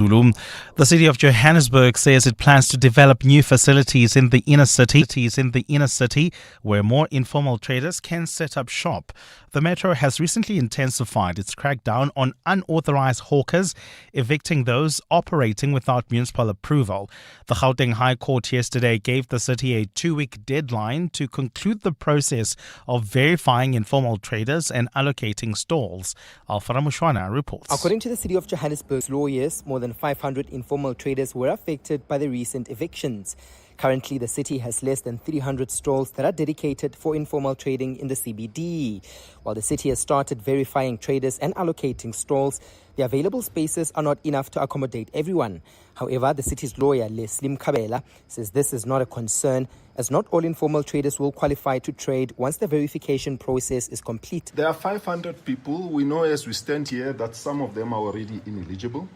The city of Johannesburg says it plans to develop new facilities in the inner city where more informal traders can set up shop. The metro has recently intensified its crackdown on unauthorized hawkers, evicting those operating without municipal approval. The Gauteng High Court yesterday gave the city a 2-week deadline to conclude the process of verifying informal traders and allocating stalls. Alfara Mushwana reports. According to the city of Johannesburg's lawyers, more than 500 informal traders were affected by the recent evictions. Currently, the city has less than 300 stalls that are dedicated for informal trading in the CBD. While the city has started verifying traders and allocating stalls, the available spaces are not enough to accommodate everyone. However, the city's lawyer, Leslie Mkabela, says this is not a concern, as not all informal traders will qualify to trade once the verification process is complete. There are 500 people. We know as we stand here that some of them are already ineligible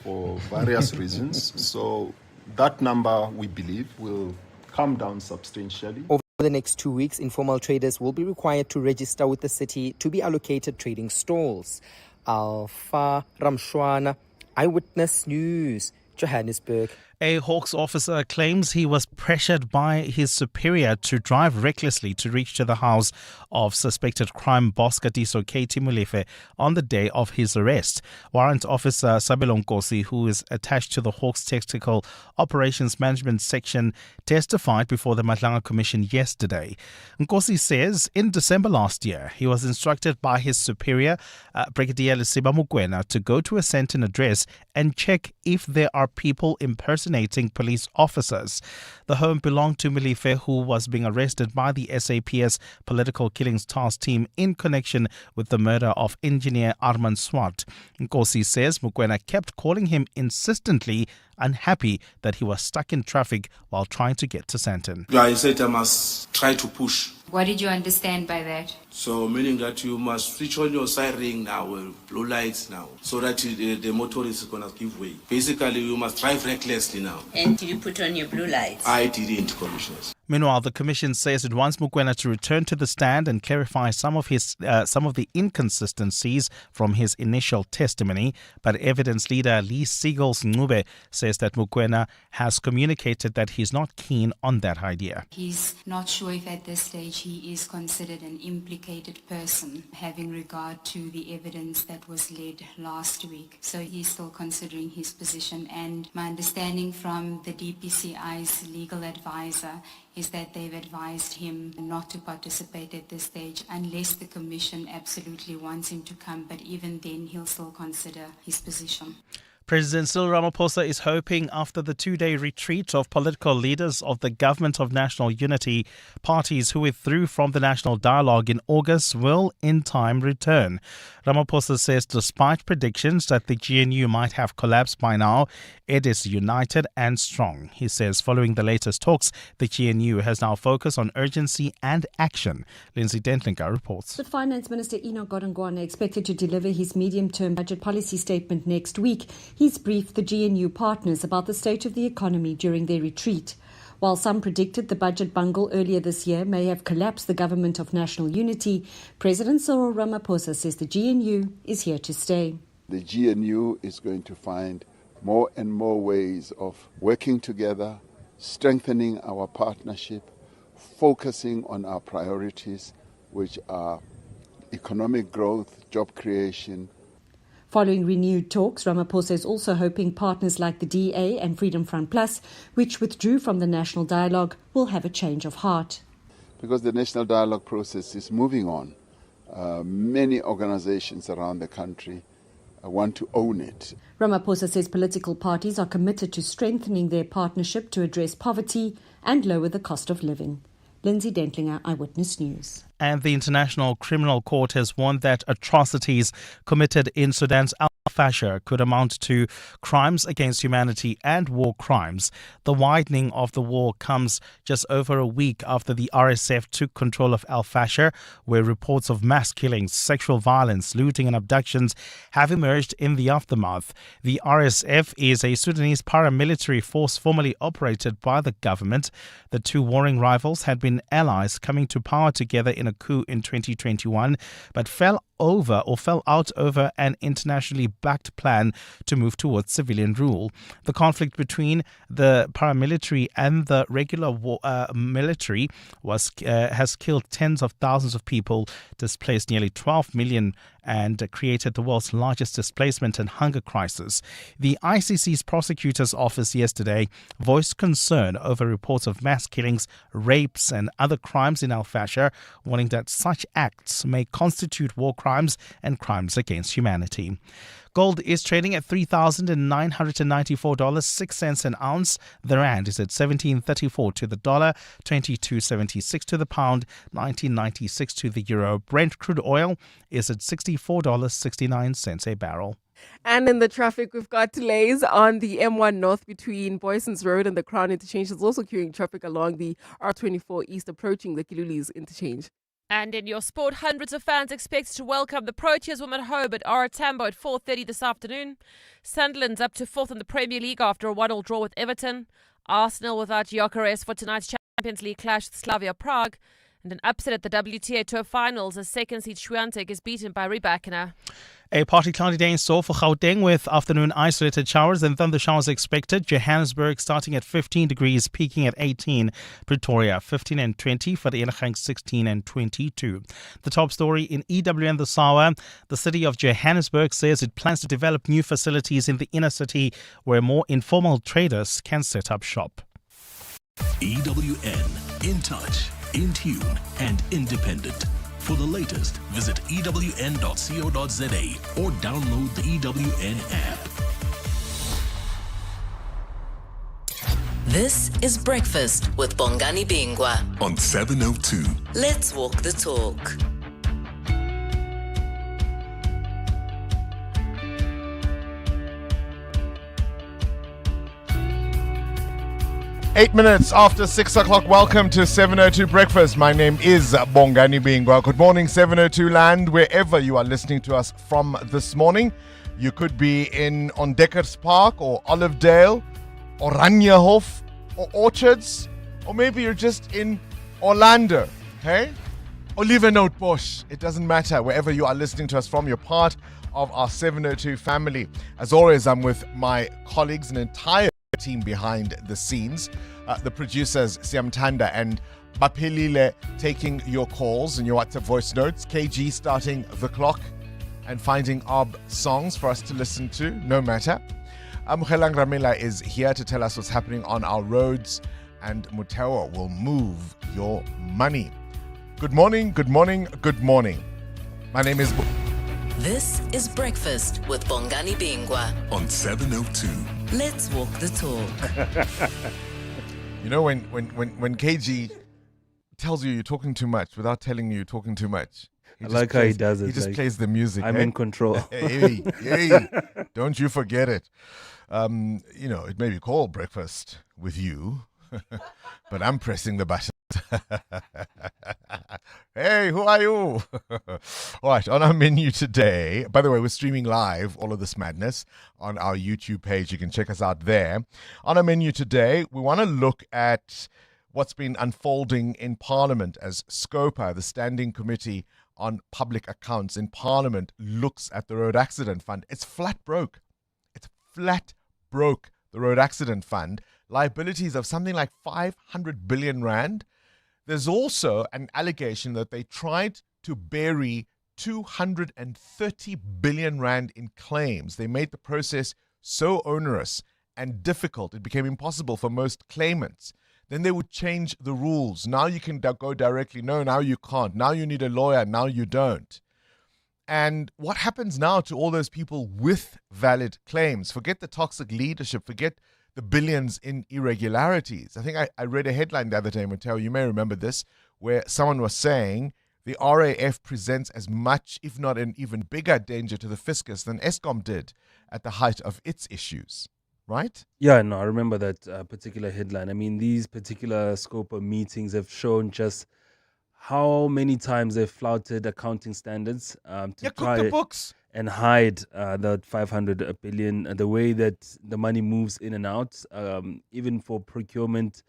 for various reasons. So that number, we believe, will come down substantially. Over the next 2 weeks, informal traders will be required to register with the city to be allocated trading stalls. Alfa Ramshwana, Eyewitness News, Johannesburg. A Hawks officer claims he was pressured by his superior to drive recklessly to reach to the house of suspected crime boss Katiso Katie Molefe on the day of his arrest. Warrant Officer Sabelo Nkosi, who is attached to the Hawks Tactical Operations Management Section, testified before the Madlanga Commission yesterday. Nkosi says in December last year, he was instructed by his superior, Brigadier Lesiba Mokoena, to go to a Sandton address and check if there are people impersonating police officers. The home belonged to Molefe, who was being arrested by the SAPS Political Killings Task Team in connection with the murder of engineer Armand Swart. Nkosi says Mokoena kept calling him insistently, unhappy that he was stuck in traffic while trying to get to Sandton. I said I must try to push. What did you understand by that? So meaning that you must switch on your siren now, blue lights now, so that the motorist is going to give way. Basically, you must drive recklessly now. And did you put on your blue lights? I didn't, Commissioners. Meanwhile, the Commission says it wants Mokoena to return to the stand and clarify some of the inconsistencies from his initial testimony. But evidence leader Lee Siegels Ncube says that Mokoena has communicated that he's not keen on that idea. He's not sure if at this stage he is considered an implicated person, having regard to the evidence that was led last week. So he's still considering his position. And my understanding from the DPCI's legal advisor is that they've advised him not to participate at this stage unless the Commission absolutely wants him to come, but even then he'll still consider his position. President Cyril Ramaphosa is hoping after the 2-day retreat of political leaders of the Government of National Unity, parties who withdrew from the national dialogue in August will in time return. Ramaphosa says despite predictions that the GNU might have collapsed by now, it is united and strong. He says following the latest talks, the GNU has now focused on urgency and action. Lindsay Dentlinger reports. The Finance Minister Enoch Godongwana expected to deliver his medium-term budget policy statement next week. He's briefed the GNU partners about the state of the economy during their retreat. While some predicted the budget bungle earlier this year may have collapsed the Government of National Unity, President Cyril Ramaphosa says the GNU is here to stay. The GNU is going to find more and more ways of working together, strengthening our partnership, focusing on our priorities, which are economic growth, job creation. Following renewed talks, Ramaphosa is also hoping partners like the DA and Freedom Front Plus, which withdrew from the national dialogue, will have a change of heart. Because the national dialogue process is moving on. Many organizations around the country want to own it. Ramaphosa says political parties are committed to strengthening their partnership to address poverty and lower the cost of living. Lindsay Dentlinger, Eyewitness News. And the International Criminal Court has warned that atrocities committed in Sudan's Al-Fashir could amount to crimes against humanity and war crimes. The widening of the war comes just over a week after the RSF took control of Al-Fashir, where reports of mass killings, sexual violence, looting and abductions have emerged in the aftermath. The RSF is a Sudanese paramilitary force formerly operated by the government. The two warring rivals had been allies coming to power together in a coup in 2021, but fell fell out over an internationally backed plan to move towards civilian rule. The conflict between the paramilitary and the regular military has killed tens of thousands of people, displaced nearly 12 million, and created the world's largest displacement and hunger crisis. The ICC's prosecutor's office yesterday voiced concern over reports of mass killings, rapes, and other crimes in Al Fasher, warning that such acts may constitute war crimes and crimes against humanity. Gold is trading at $3,994.06 an ounce. The rand is at 17.34 to the dollar, 22.76 to the pound, 19.96 to the euro. Brent crude oil is at $64.69 a barrel. And in the traffic, we've got delays on the M1 North between Boyson's Road and the Crown Interchange. There's also queuing traffic along the R24 East approaching the Kilulis Interchange. And in your sport, hundreds of fans expected to welcome the Proteas women home at R Tambo at 4:30 this afternoon. Sunderland's up to 4th in the Premier League after a 1-1 draw with Everton. Arsenal without Gyökeres for tonight's Champions League clash with Slavia Prague. And an upset at the WTA Tour Finals as second seed Swiatek is beaten by Rybakina. A partly cloudy day in store for Gauteng with afternoon isolated showers and thunder showers expected. Johannesburg starting at 15 degrees, peaking at 18. Pretoria 15 and 20. Vereeniging 16 and 22. The top story in EWN this hour. The city of Johannesburg says it plans to develop new facilities in the inner city where more informal traders can set up shop. EWN, in touch, in tune and independent. For the latest, visit ewn.co.za or download the EWN app. This is Breakfast with Bongani Bingwa on 702. Let's walk the talk. Eight minutes after 6 o'clock, welcome to 702 Breakfast. My name is Bongani Bingwa. Good morning, 702 land, wherever you are listening to us from this morning. You could be on Reiger Park or Olivedale or Ranjehof or Orchards, or maybe you're just in Orlando, hey? Or Lievenhoutbosch. It doesn't matter. Wherever you are listening to us from, you're part of our 702 family. As always, I'm with my colleagues, an entire team behind the scenes, the producers Siamtanda and Bapelile taking your calls and your WhatsApp voice notes, KG starting the clock and finding ARB songs for us to listen to, no matter. Mukhelang Ramela is here to tell us what's happening on our roads, and Mutewa will move your money. Good morning, good morning, good morning. My name is... This is Breakfast with Bongani Bingwa on 702. Let's walk the talk. You know, when KG tells you you're talking too much without telling you you're talking too much. I like how he does it. He just plays the music. I'm in control. Hey, don't you forget it. You know, it may be called Breakfast with you, but I'm pressing the button. Hey, who are you? All right, on our menu today, by the way, we're streaming live all of this madness on our YouTube page. You can check us out there. On our menu today, we want to look at what's been unfolding in Parliament as SCOPA, the Standing Committee on Public Accounts in Parliament, looks at the Road Accident Fund. It's flat broke. It's flat broke, the Road Accident Fund. Liabilities of something like 500 billion rand. There's also an allegation that they tried to bury 230 billion rand in claims. They made the process so onerous and difficult, it became impossible for most claimants. Then they would change the rules. Now you can go directly. No, now you can't. Now you need a lawyer. Now you don't. And what happens now to all those people with valid claims? Forget the toxic leadership. Forget the billions in irregularities. I think I read a headline the other day, Mateo, you may remember this, where someone was saying the RAF presents as much, if not an even bigger danger to the fiscus than Eskom did at the height of its issues, right? Yeah, no, I remember that particular headline. I mean, these particular scope of meetings have shown just how many times they've flouted accounting standards. Cook the books. and hide that 500 billion, the way that the money moves in and out, even for procurement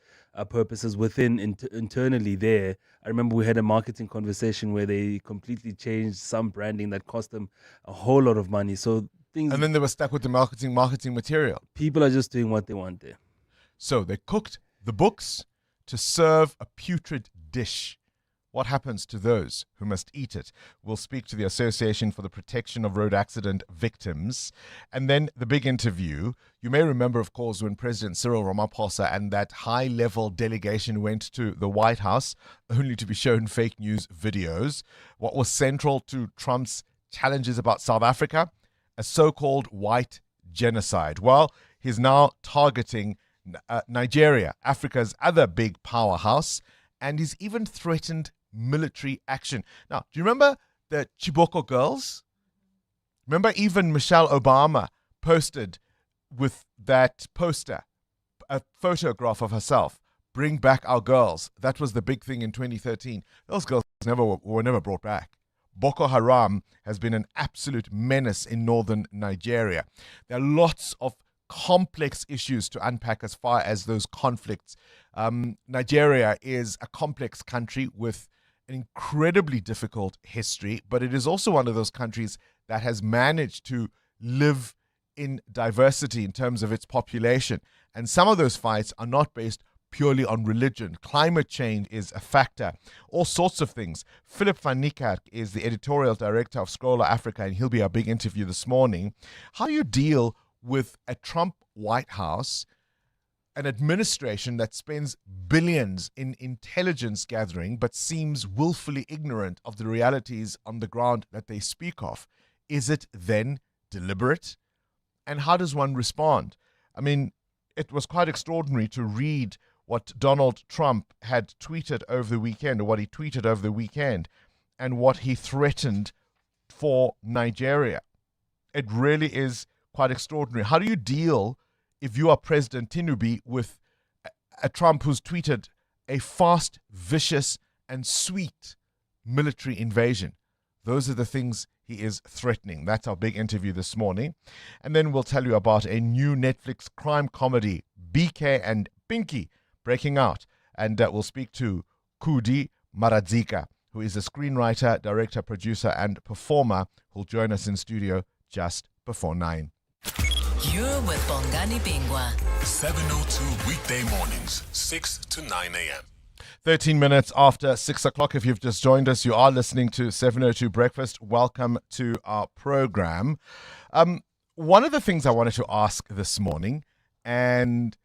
purposes internally there. I remember we had a marketing conversation where they completely changed some branding that cost them a whole lot of money. So things, And then they were stuck with the marketing material. people are just doing what they want there. So they cooked the books to serve a putrid dish. What happens to those who must eat it? We'll speak to the Association for the Protection of Road Accident Victims. And then the big interview. You may remember, of course, when President Cyril Ramaphosa and that high-level delegation went to the White House, only to be shown fake news videos. What was central to Trump's challenges about South Africa? A so-called white genocide. Well, he's now targeting Nigeria, Africa's other big powerhouse, and he's even threatened military action. Now, do you remember the Chiboko girls? Remember even Michelle Obama posted with that poster, a photograph of herself, "Bring back our girls." That was the big thing in 2013. Those girls were never brought back. Boko Haram has been an absolute menace in northern Nigeria. There are lots of complex issues to unpack as far as those conflicts. Nigeria is a complex country with an incredibly difficult history, but it is also one of those countries that has managed to live in diversity in terms of its population. And some of those fights are not based purely on religion. Climate change is a factor. All sorts of things. Philip van Niekerk is the editorial director of Scroller Africa, and he'll be our big interview this morning. How you deal with a Trump White House, an administration that spends billions in intelligence gathering but seems willfully ignorant of the realities on the ground that they speak of. Is it then deliberate? And how does one respond? I mean, it was quite extraordinary to read what Donald Trump had tweeted over the weekend, or what he tweeted over the weekend, and what he threatened for Nigeria. It really is quite extraordinary. How do you deal, if you are President Tinubu, with a Trump who's tweeted a fast, vicious, and sweet military invasion? Those are the things he is threatening. That's our big interview this morning. And then we'll tell you about a new Netflix crime comedy, BK and Pinky, breaking out. And we'll speak to Kudi Maradzika, who is a screenwriter, director, producer, and performer, who'll join us in studio just before 9. You're with Bongani Bingwa. 7:02 weekday mornings, 6 to 9 a.m. 13 minutes after 6 o'clock. If you've just joined us, you are listening to 702 Breakfast. Welcome to our program. One of the things I wanted to ask this morning, and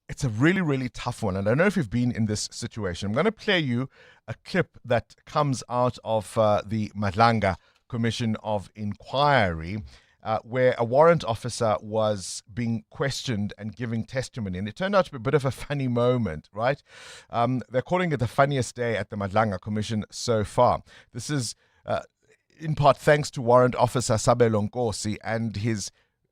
it's a really, really tough one, and I don't know if you've been in this situation. I'm going to play you a clip that comes out of the Madlanga Commission of Inquiry, where a warrant officer was being questioned and giving testimony. And it turned out to be a bit of a funny moment, right? They're calling it the funniest day at the Madlanga Commission so far. This is in part thanks to Warrant Officer Sabelo Nkosi and his,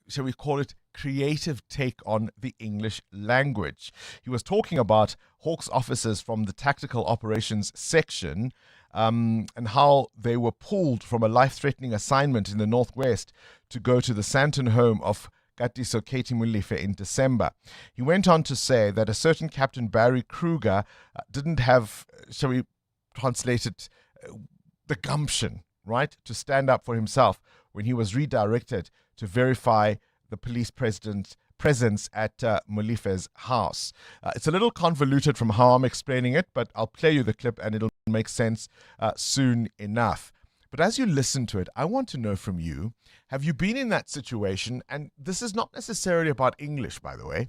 shall we call it, creative take on the English language. He was talking about Hawks officers from the Tactical Operations Section, and how they were pulled from a life-threatening assignment in the Northwest to go to the Santon home of Katiso Katie Mulife in December. He went on to say that a certain Captain Barry Kruger didn't have, shall we translate it, the gumption, right, to stand up for himself when he was redirected to verify the police presence at Mulife's house. It's a little convoluted from how I'm explaining it, but I'll play you the clip and it'll make sense soon enough. But as you listen to it, I want to know from you, have you been in that situation? And this is not necessarily about English, by the way.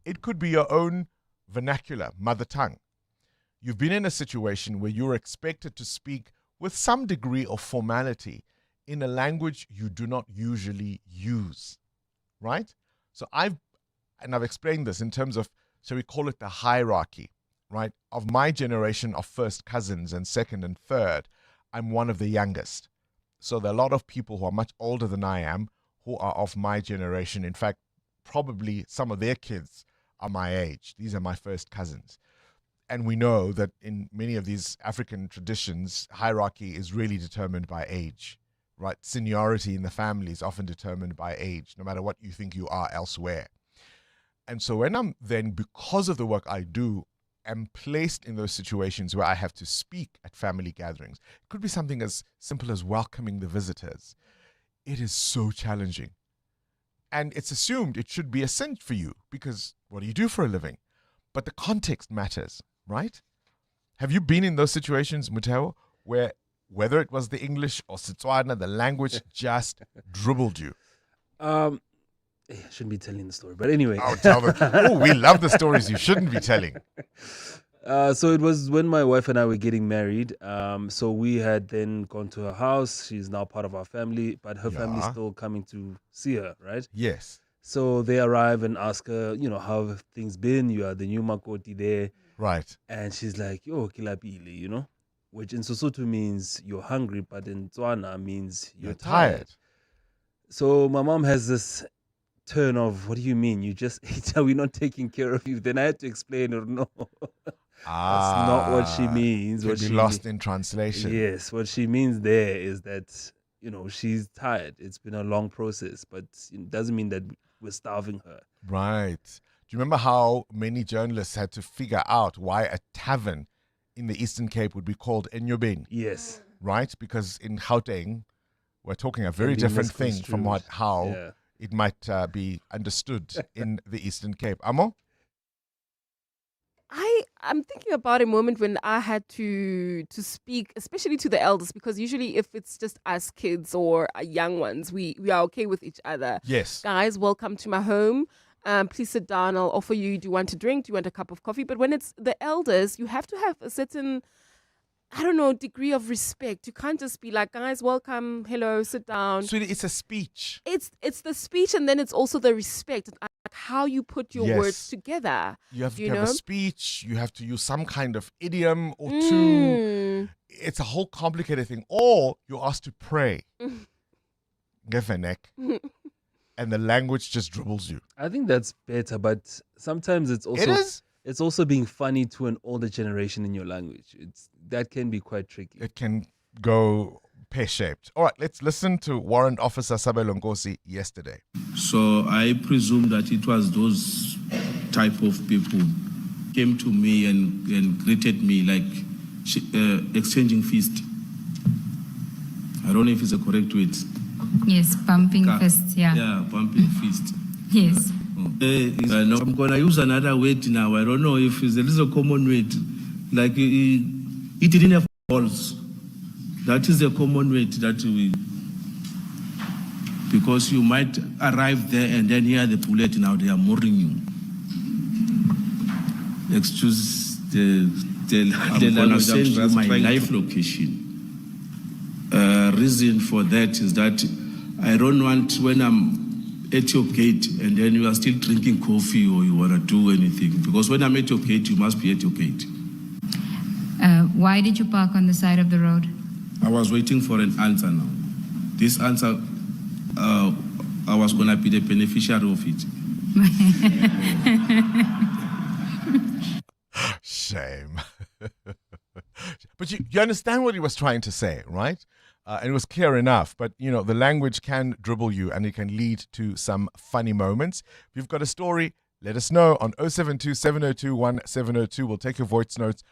It could be your own vernacular, mother tongue. You've been in a situation where you're expected to speak with some degree of formality in a language you do not usually use, right? So I've explained this in terms of, shall we call it the hierarchy, right? Of my generation of first cousins and second and third, I'm one of the youngest. So there are a lot of people who are much older than I am who are of my generation. In fact, probably some of their kids are my age. These are my first cousins. And we know that in many of these African traditions, hierarchy is really determined by age. right? Seniority in the family is often determined by age, no matter what you think you are elsewhere. And so when I'm then, because of the work I do, am placed in those situations where I have to speak at family gatherings, it could be something as simple as welcoming the visitors. It is so challenging. And it's assumed it should be a cinch for you because what do you do for a living? But the context matters, right? Have you been in those situations, Muteo, where whether it was the English or Setswana, the language just dribbled you? I shouldn't be telling the story, but anyway. Oh, tell them. Oh, we love the stories you shouldn't be telling. So it was when my wife and I were getting married. So we had then gone to her house. She's now part of our family, but her family's still coming to see her, right? Yes. So they arrive and ask her, how have things been? You are the new Makoti there. Right. And she's like, yo, kilapili, which in Sesotho means you're hungry, but in Tswana means you're tired. So my mom has this turn of, what do you mean? You just ate, are we not taking care of you? Then I had to explain her, no. That's not what she means. What she lost in translation. Yes, what she means there is that, she's tired. It's been a long process, but it doesn't mean that we're starving her. Right. Do you remember how many journalists had to figure out why a tavern in the Eastern Cape would be called Enyobeni? Yes. Right? Because in Gauteng, we're talking a very different thing from how it might be understood in the Eastern Cape. Amo? I'm thinking about a moment when I had to speak, especially to the elders, because usually if it's just us kids or young ones, we are okay with each other. Yes. Guys, welcome to my home. Please sit down. I'll offer you. Do you want a drink? Do you want a cup of coffee? But when it's the elders, you have to have a certain, degree of respect. You can't just be like, guys, welcome, hello, sit down. So it's a speech. It's the speech, and then it's also the respect, like how you put your words together. You have to have a speech. You have to use some kind of idiom or two. It's a whole complicated thing. Or you're asked to pray. And the language just dribbles you. I think that's better, but sometimes it's also it's also being funny to an older generation in your language. That can be quite tricky. It can go pear-shaped. All right, let's listen to Warrant Officer Sabelo Nkosi yesterday. So I presume that it was those type of people came to me and greeted me like exchanging fist. I don't know if it's a correct word. Yes, bumping fists, yeah. Yeah, bumping fist. Yes. I'm going to use another word now. I don't know if there is a common word. Like, it didn't have balls. That is the common word that we... Because you might arrive there and then hear the bullet, now they are mooring you. Excuse the language. Send you my live location. Reason for that is that I don't want when I'm at your gate and then you are still drinking coffee or you want to do anything. Because when I'm at your gate, you must be at your gate. Why did you park on the side of the road? I was waiting for an answer now. This answer, I was going to be the beneficiary of it. Shame. But you understand what he was trying to say, right? And it was clear enough. But, the language can dribble you and it can lead to some funny moments. If you've got a story, let us know on 072-702-1702. We'll take your voice notes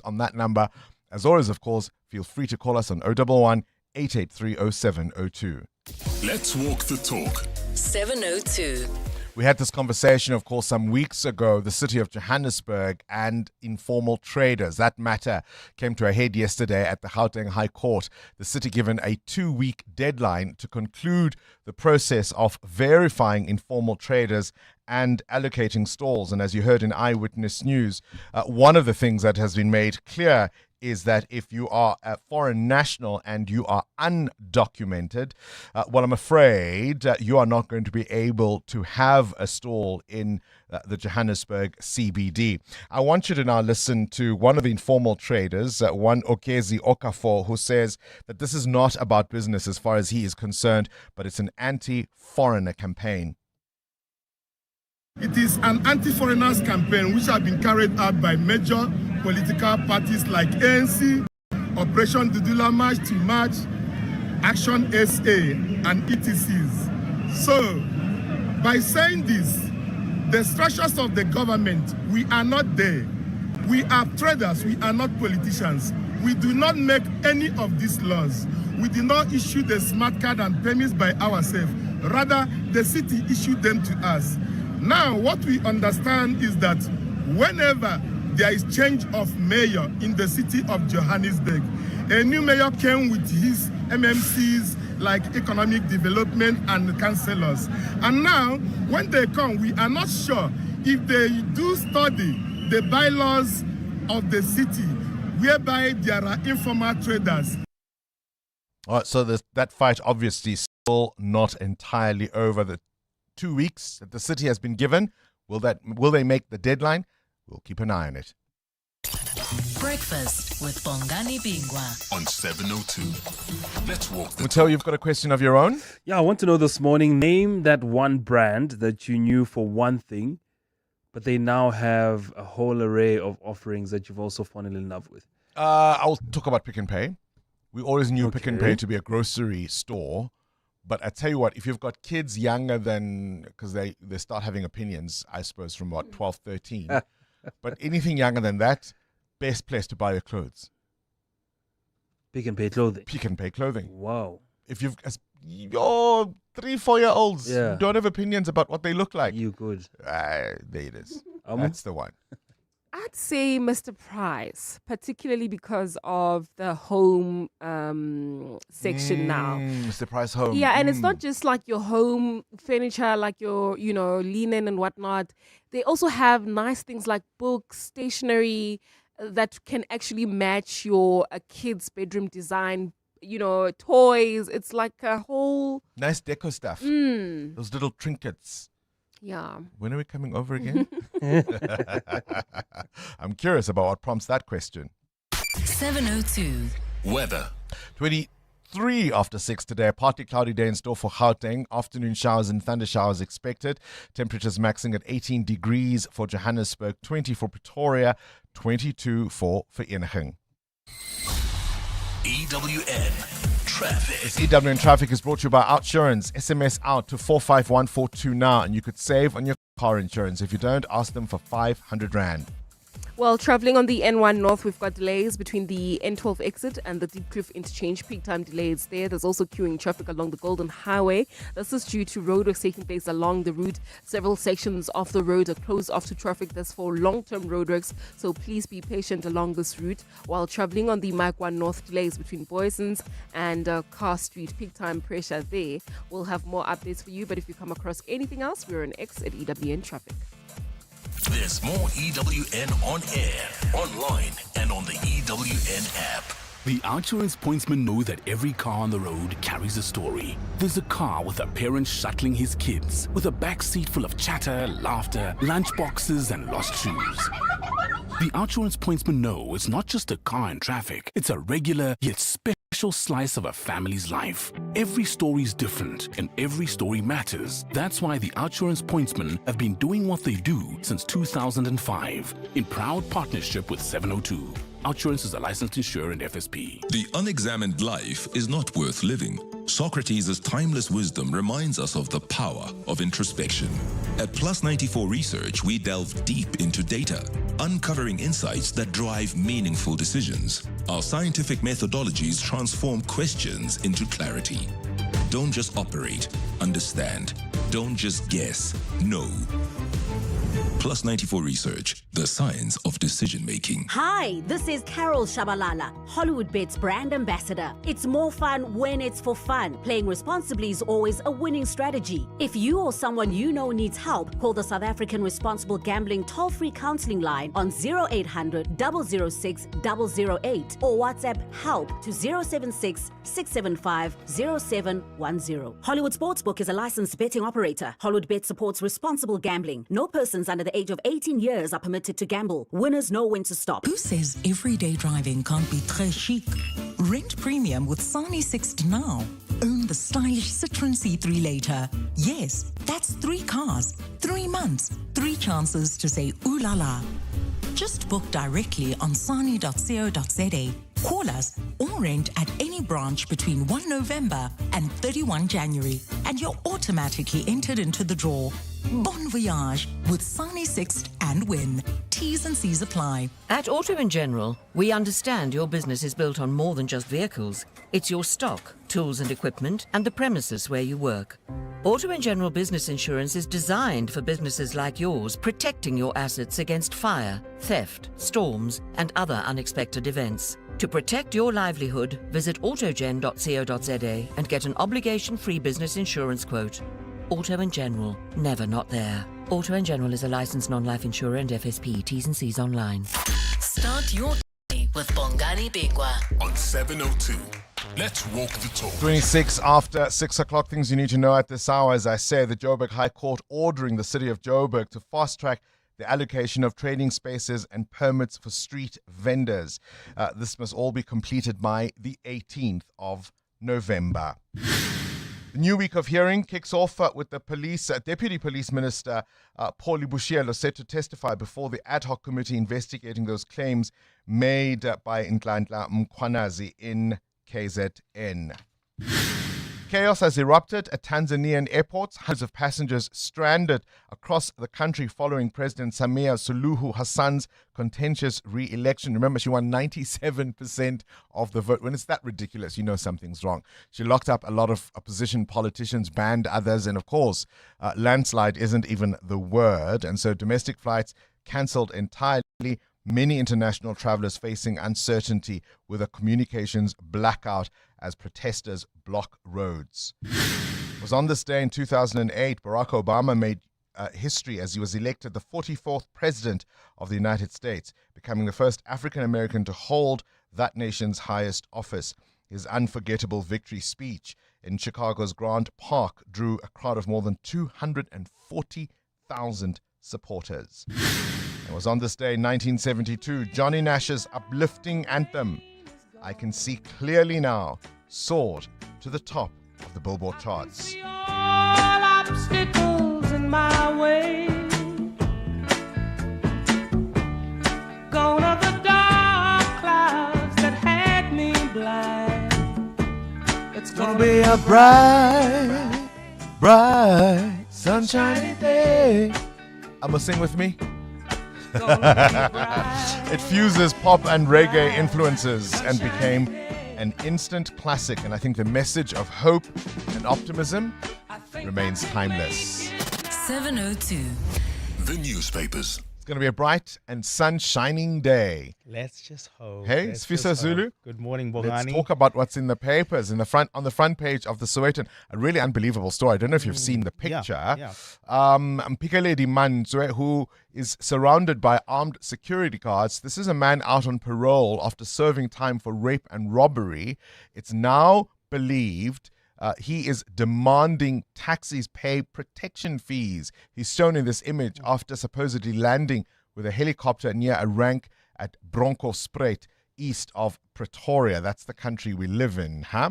on that number. As always, of course, feel free to call us on 011-883-0702. Let's walk the talk. 702. We had this conversation, of course, some weeks ago, the city of Johannesburg and informal traders. That matter came to a head yesterday at the Gauteng High Court. The city given a 2-week deadline to conclude the process of verifying informal traders and allocating stalls. And as you heard in Eyewitness News, one of the things that has been made clear is that if you are a foreign national and you are undocumented, well, I'm afraid you are not going to be able to have a stall in the Johannesburg CBD. I want you to now listen to one of the informal traders, one Okezi Okafor, who says that this is not about business as far as he is concerned, but it's an anti-foreigner campaign. It is an anti-foreigners campaign which has been carried out by major political parties like ANC, Operation Dudula March to March, Action SA, and ETCs. So, by saying this, the structures of the government, we are not there. We are traders, we are not politicians. We do not make any of these laws. We do not issue the smart card and permits by ourselves. Rather, the city issued them to us. Now, what we understand is that whenever there is change of mayor in the city of Johannesburg, a new mayor came with his MMCs like economic development and councillors. And now, when they come, we are not sure if they do study the bylaws of the city, whereby there are informal traders. All right, so that fight obviously still not entirely over. The 2 weeks that the city has been given, will they make the deadline? We'll keep an eye on it. Breakfast with Bongani Bingwa on 702. Let's walk the Mateo, you've got a question of your own? Yeah, I want to know this morning, name that one brand that you knew for one thing, but they now have a whole array of offerings that you've also fallen in love with. I'll talk about Pick n Pay. We always knew Pick n Pay to be a grocery store. But I tell you what, if you've got kids younger than, because they start having opinions, I suppose, from about 12, 13. But anything younger than that, best place to buy your clothes. Pick n Pay clothing. Pick n Pay clothing. Wow. If you've, 3-4-year-olds don't have opinions about what they look like. You good. There it is. That's the one. I'd say Mr. Price, particularly because of the home section now. Mr. Price Home. Yeah, and it's not just like your home furniture, like your, linen and whatnot. They also have nice things like books, stationery that can actually match your kid's bedroom design, toys. It's like a whole... Nice deco stuff. Those little trinkets. Yeah. When are we coming over again? I'm curious about what prompts that question. 702. Weather. 23 after 6 today. A partly cloudy day in store for Gauteng. Afternoon showers and thunder showers expected. Temperatures maxing at 18 degrees for Johannesburg, 20 for Pretoria, 22 for Vereeniging. EWN Traffic. This EWN Traffic is brought to you by Outsurance. SMS out to 451442 now and you could save on your car insurance. If you don't, ask them for 500 Rand. Well, traveling on the N1 North, we've got delays between the N12 exit and the Deep Cliff interchange. Peak time delays there. There's also queuing traffic along the Golden Highway. This is due to roadworks taking place along the route. Several sections of the road are closed off to traffic. That's for long-term roadworks, so please be patient along this route. While traveling on the Mike 1 North, delays between Boysons and Car Street. Peak time pressure there. We'll have more updates for you, but if you come across anything else, we're on X at EWN Traffic. There's more EWN on air, online, and on the EWN app. The Outsurance pointsmen know that every car on the road carries a story. There's a car with a parent shuttling his kids, with a back seat full of chatter, laughter, lunchboxes, and lost shoes. The Outsurance pointsmen know it's not just a car in traffic, it's a regular yet special slice of a family's life. Every story is different and every story matters. That's why the Outsurance pointsmen have been doing what they do since 2005 in proud partnership with 702. Outsurance is a licensed insurer and FSP. The unexamined life is not worth living. Socrates' timeless wisdom reminds us of the power of introspection. At Plus 94 Research, we delve deep into data, uncovering insights that drive meaningful decisions. Our scientific methodologies transform questions into clarity. Don't just operate, understand. Don't just guess, know. Plus 94 Research, the science of decision making. Hi, this is Carol Shabalala, Hollywood Bets brand ambassador. It's more fun when it's for fun. Playing responsibly is always a winning strategy. If you or someone you know needs help, call the South African Responsible Gambling toll-free counseling line on 0800 006 008 or WhatsApp help to 076 675 0710. Hollywood Sportsbook is a licensed betting operator. Hollywood Bet supports responsible gambling. No persons under the age of 18 years are permitted to gamble. Winners know when to stop. Who says everyday driving can't be très chic? Rent premium with Sani 6 now. Own the stylish Citroen C3 later. Yes, that's 3 cars, 3 months, 3 chances to say ooh la la. Just book directly on sani.co.za. Call us or rent at any branch between 1 November and 31 January, and you're automatically entered into the draw. Bon voyage with Sani Sixt and Win. T's and C's apply. At Auto & General, we understand your business is built on more than just vehicles. It's your stock, tools and equipment, and the premises where you work. Auto & General Business Insurance is designed for businesses like yours, protecting your assets against fire, theft, storms, and other unexpected events. To protect your livelihood, visit autogen.co.za and get an obligation-free business insurance quote. Auto & General, never not there. Auto & General is a licensed non-life insurer and FSP. T's and C's online. Start your day with Bongani Bingwa on 702. Let's walk the talk. 26 after 6 o'clock. Things you need to know at this hour. As I say, the Joburg High Court ordering the city of Joburg to fast-track the allocation of trading spaces and permits for street vendors. This must all be completed by the 18th of November. The new week of hearing kicks off with the Deputy Police Minister Pauli Bushielo set to testify before the ad hoc committee investigating those claims made by Nhlanhla Mkhwanazi in KZN. Chaos has erupted at Tanzanian airports. Hundreds of passengers stranded across the country following President Samia Suluhu Hassan's contentious re-election. Remember, she won 97% of the vote. When it's that ridiculous, you know something's wrong. She locked up a lot of opposition politicians, banned others, and of course, landslide isn't even the word. And so domestic flights cancelled entirely. Many international travelers facing uncertainty with a communications blackout as protesters block roads. It was on this day in 2008, Barack Obama made history as he was elected the 44th president of the United States, becoming the first African American to hold that nation's highest office. His unforgettable victory speech in Chicago's Grand Park drew a crowd of more than 240,000 supporters. It was on this day in 1972, Johnny Nash's uplifting anthem, I Can See Clearly Now, soared to the top of the Billboard charts. All obstacles in my way, gone are the dark clouds that had me blind. It's gonna be a bright, bright, sunshiny day. I'ma sing with me. It fuses pop and reggae influences and became an instant classic. And I think the message of hope and optimism remains timeless. 702. The newspapers. It's going to be a bright and sun-shining day. Let's just hope. Hey, Let's Sfisa just Zulu. hope. Good morning, Bongani. Let's talk about what's in the papers. On the front page of the Sowetan, a really unbelievable story. I don't know if you've seen the picture. Mpikeledi Manzwe, who is surrounded by armed security guards. This is a man out on parole after serving time for rape and robbery. It's now believed he is demanding taxis pay protection fees. He's shown in this image after supposedly landing with a helicopter near a rank at Bronkhorstspruit, east of Pretoria. That's the country we live in, huh?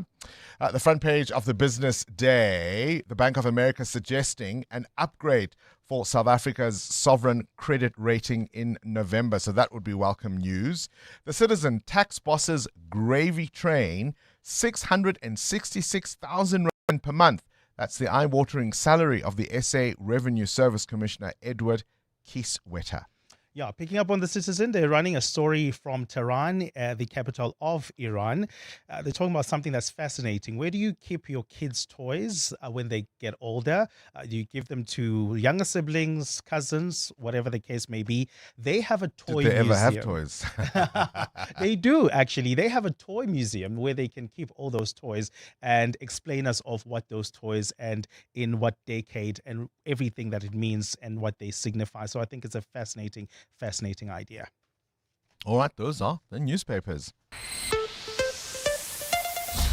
The front page of the Business Day, the Bank of America suggesting an upgrade for South Africa's sovereign credit rating in November. So that would be welcome news. The Citizen, tax bosses gravy train, 666,000 rand per month. That's the eye-watering salary of the SA Revenue Service Commissioner Edward Kieswetter. Yeah, picking up on the Citizen, they're running a story from Tehran, the capital of Iran. They're talking about something that's fascinating. Where do you keep your kids' toys when they get older? Do you give them to younger siblings, cousins, whatever the case may be? They have a toy museum. Did they ever have toys? They do, actually. They have a toy museum where they can keep all those toys and explain us of what those toys and in what decade and everything that it means and what they signify. So I think it's a fascinating idea. All right, those are the newspapers.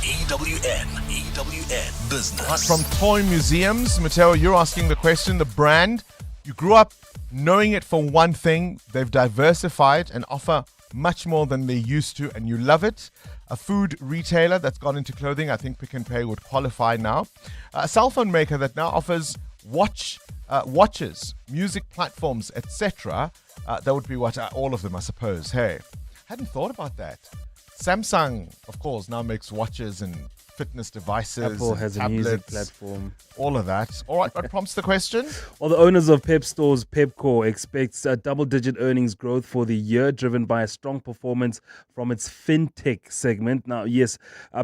EWN Business. Right, from toy museums, Mateo, you're asking the question, the brand, you grew up knowing it for one thing, they've diversified and offer much more than they used to, and you love it. A food retailer that's gone into clothing, I think Pick n Pay would qualify now. A cell phone maker that now offers watches, music platforms, etc. That would be what all of them, I suppose. Hey, hadn't thought about that. Samsung, of course, now makes watches and fitness devices. Apple and has tablets, a music platform. All of that. All right, what prompts the question? Well, the owners of Pep Stores, Pepco, expects a double-digit earnings growth for the year, driven by a strong performance from its fintech segment. Now, yes,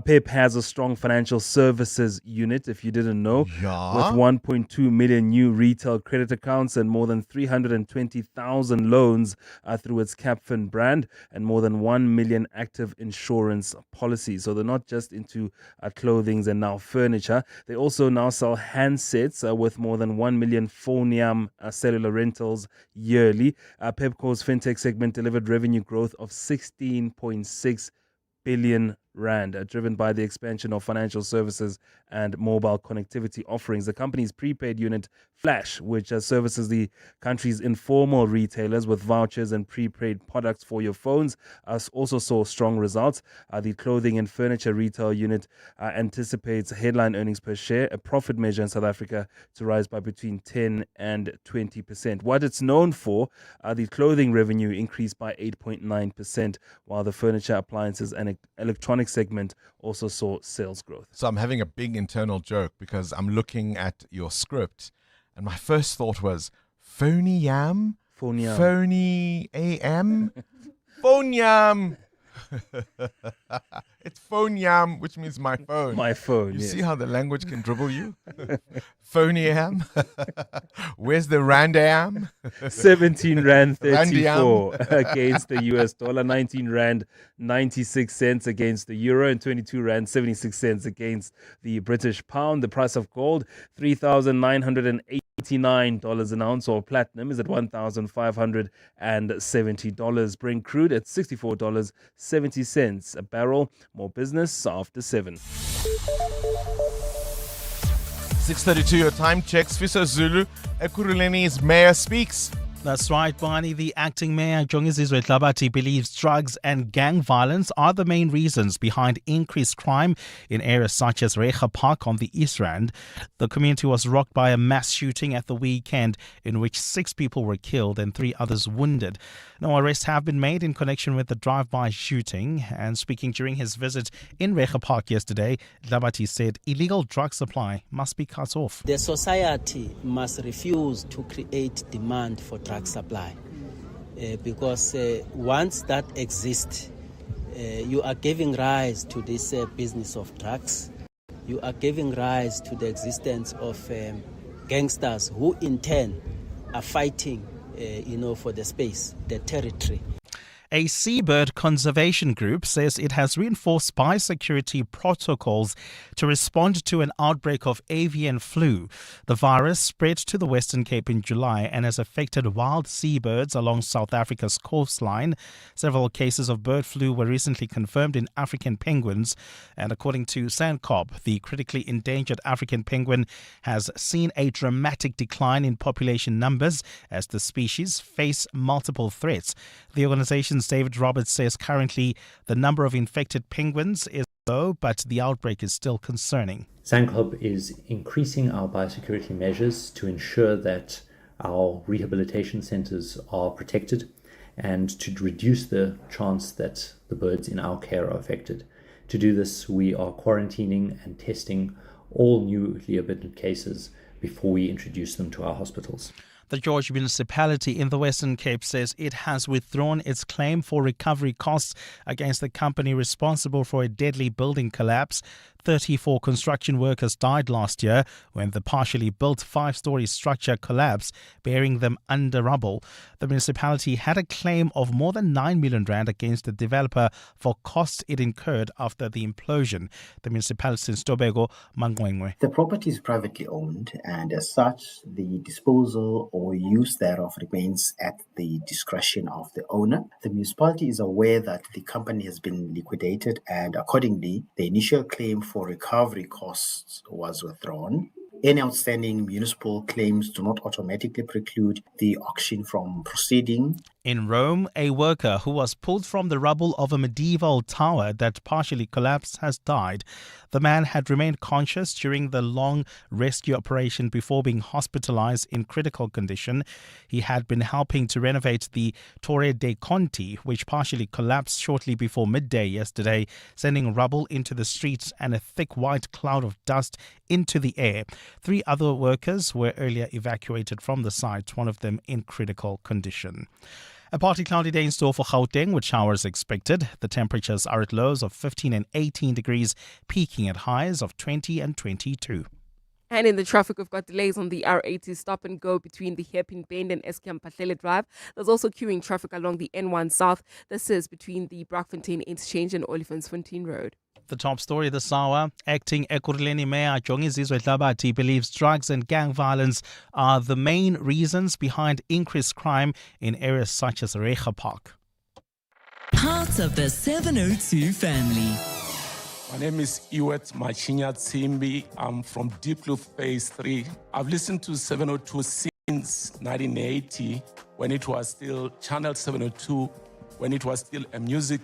Pep has a strong financial services unit, if you didn't know, Yeah. with 1.2 million new retail credit accounts and more than 320,000 loans through its Capfin brand and more than 1 million active insurance policies. So they're not just into clothing and now furniture. They also now sell handsets with more than 1 million phonium cellular rentals yearly. Pepco's fintech segment delivered revenue growth of 16.6 billion rand, driven by the expansion of financial services and mobile connectivity offerings. The company's prepaid unit, Flash, which services the country's informal retailers with vouchers and prepaid products for your phones, also saw strong results. The clothing and furniture retail unit anticipates headline earnings per share, a profit measure in South Africa, to rise by between 10 and 20%. What it's known for, the clothing revenue increased by 8.9%, while the furniture, appliances and electronic segment also saw sales growth. So I'm having a big internal joke because I'm looking at your script and my first thought was phony yam? Phonium. Phony AM? Phonium. It's phone yam, which means my phone. My phone. You yes. see how the language can dribble you? Phony yam. Where's the rand yam? 17 Rand Randiam. 34 against the US dollar, 19 Rand 96 cents against the euro, and 22 Rand 76 cents against the British pound. The price of gold, $3,989 an ounce, or platinum is at $1,570. Brent crude at $64.70 a barrel. More business after 7. 6:32 your time checks. Fiso Zulu, Ekurhuleni's mayor speaks. That's right, Barney. The acting mayor, Jongizizwe Tlhabati, believes drugs and gang violence are the main reasons behind increased crime in areas such as Reiger Park on the East Rand. The community was rocked by a mass shooting at the weekend in which 6 people were killed and 3 others wounded. No arrests have been made in connection with the drive-by shooting. And speaking during his visit in Reiger Park yesterday, Tlhabati said illegal drug supply must be cut off. The society must refuse to create demand for drug supply because once that exists, you are giving rise to this business of drugs. You are giving rise to the existence of gangsters who in turn are fighting for the space, the territory. A seabird conservation group says it has reinforced biosecurity protocols to respond to an outbreak of avian flu. The virus spread to the Western Cape in July and has affected wild seabirds along South Africa's coastline. Several cases of bird flu were recently confirmed in African penguins. And according to SANCOB, the critically endangered African penguin has seen a dramatic decline in population numbers as the species face multiple threats. The organization's David Roberts says currently the number of infected penguins is low, but the outbreak is still concerning. SANCOB is increasing our biosecurity measures to ensure that our rehabilitation centres are protected and to reduce the chance that the birds in our care are affected. To do this, we are quarantining and testing all newly admitted cases before we introduce them to our hospitals. The George municipality in the Western Cape says it has withdrawn its claim for recovery costs against the company responsible for a deadly building collapse. 34 construction workers died last year when the partially built 5-story structure collapsed, burying them under rubble. The municipality had a claim of more than 9 million rand against the developer for costs it incurred after the implosion. The municipality's Tobego Mangwengwe. The property is privately owned, and as such, the disposal or use thereof remains at the discretion of the owner. The municipality is aware that the company has been liquidated, and accordingly, the initial claim for recovery costs was withdrawn. Any outstanding municipal claims do not automatically preclude the auction from proceeding. In Rome, a worker who was pulled from the rubble of a medieval tower that partially collapsed has died. The man had remained conscious during the long rescue operation before being hospitalized in critical condition. He had been helping to renovate the Torre dei Conti, which partially collapsed shortly before midday yesterday, sending rubble into the streets and a thick white cloud of dust into the air. 3 other workers were earlier evacuated from the site, one of them in critical condition. A partly cloudy day in store for Gauteng with showers expected. The temperatures are at lows of 15 and 18 degrees, peaking at highs of 20 and 22. And in the traffic, we've got delays on the R80 stop and go between the Hairpin Bend and Eskom Patlele Drive. There's also queuing traffic along the N1 South. This is between the Brakfontein Interchange and Olifantsfontein Road. The top story this hour, acting Ekurhuleni Mayor Jongizizwe Hlabati believes drugs and gang violence are the main reasons behind increased crime in areas such as Reiger Park. Part of the 702 family. My name is Iwet Machinya Tsimbi. I'm from Deep Kloof Phase 3. I've listened to 702 since 1980, when it was still Channel 702, when it was still a music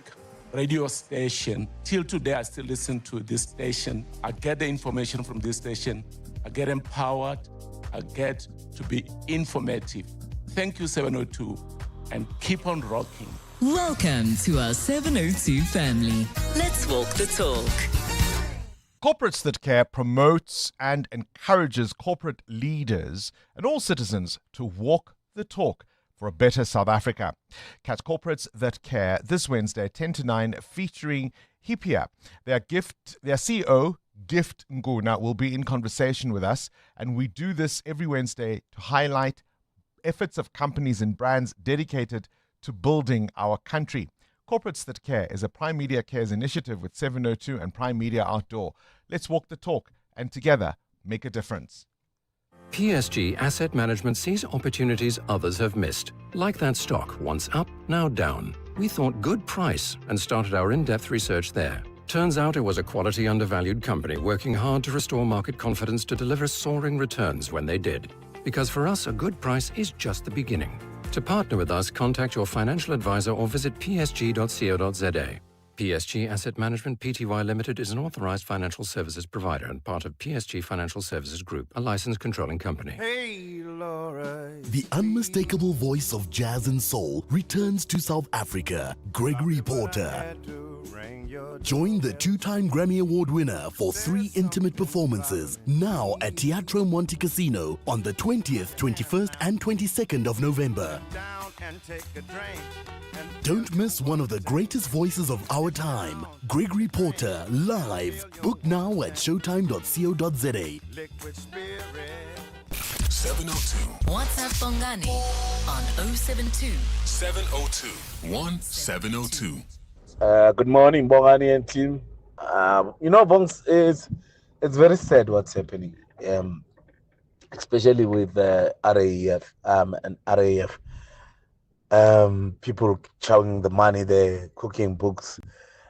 radio station. Till today, I still listen to this station. I get the information from this station. I get empowered. I get to be informative. Thank you, 702, and keep on rocking. Welcome to our 702 family. Let's walk the talk. Corporates That Care promotes and encourages corporate leaders and all citizens to walk the talk for a better South Africa. Catch Corporates That Care this Wednesday, 10 to 9, featuring Hipia. Their CEO, Gift Nguna, will be in conversation with us, and we do this every Wednesday to highlight efforts of companies and brands dedicated to building our country. Corporates That Care is a Prime Media Cares initiative with 702 and Prime Media Outdoor. Let's walk the talk and together make a difference. PSG Asset Management sees opportunities others have missed. Like that stock, once up, now down. We thought good price and started our in-depth research there. Turns out it was a quality undervalued company working hard to restore market confidence to deliver soaring returns when they did. Because for us, a good price is just the beginning. To partner with us, contact your financial advisor or visit psg.co.za. PSG Asset Management Pty Limited is an authorized financial services provider and part of PSG Financial Services Group, a licensed controlling company. Hey, Laura. The unmistakable voice of jazz and soul returns to South Africa, Gregory Porter. Join the 2-time Grammy Award winner for 3 intimate performances now at Teatro Monte Casino on the 20th, 21st and 22nd of November. Don't miss one of the greatest voices of our time, Gregory Porter, live. Book now at showtime.co.za. 702. WhatsApp Bongani on 072 702 1702. Good morning, Bongani and team. Bongs, it's very sad what's happening, especially with RAF and RAF. People chowing the money there, cooking books.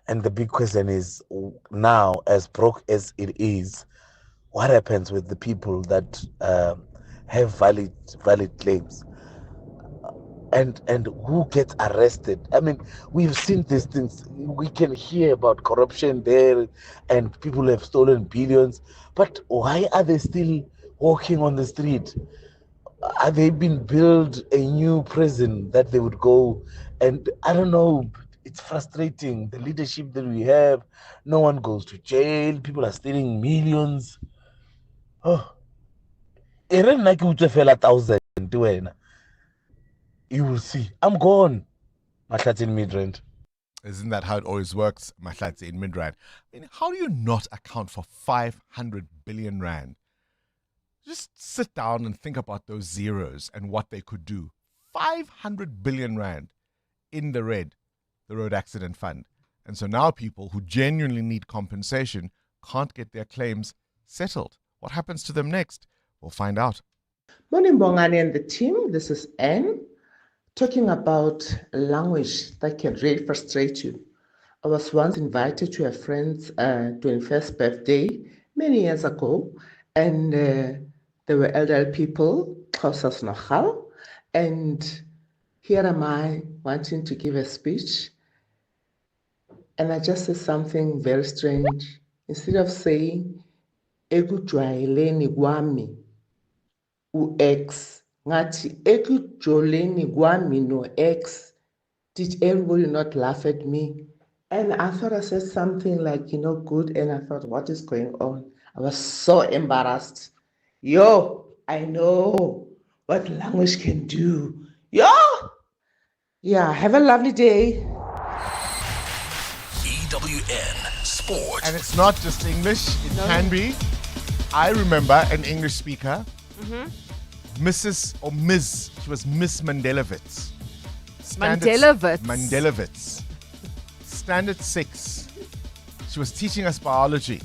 And the big question is now, as broke as it is, what happens with the people that have valid claims? And who gets arrested? I mean, we've seen these things. We can hear about corruption there and people have stolen billions. But why are they still walking on the street? Are they been built a new prison that they would go? And I don't know, it's frustrating. The leadership that we have, no one goes to jail. People are stealing millions. Oh, you will see. I'm gone. Mahlatsi in Midrand. Isn't that how it always works, Mahlatsi in Midrand? I mean, how do you not account for 500 billion rand? Just sit down and think about those zeros and what they could do. 500 billion rand in the red, the road accident fund. And so now people who genuinely need compensation can't get their claims settled. What happens to them next? We'll find out. Morning, Bongani and the team. This is Anne. Talking about language that can really frustrate you. I was once invited to a friend's 21st birthday many years ago, and there were elderly people, and here am I wanting to give a speech, and I just said something very strange. Instead of saying, ekujwayeleni kwami u-X, ngathi ekujoleni kwami no-X, did everybody not laugh at me? And I thought I said something like, good, and I thought, what is going on? I was so embarrassed. I know what language can do. Yeah, have a lovely day. EWN Sport. And it's not just English, it can be. I remember an English speaker, Mrs. or Ms. She was Miss Mandelowitz. Mandelowitz. Standard 6. She was teaching us biology.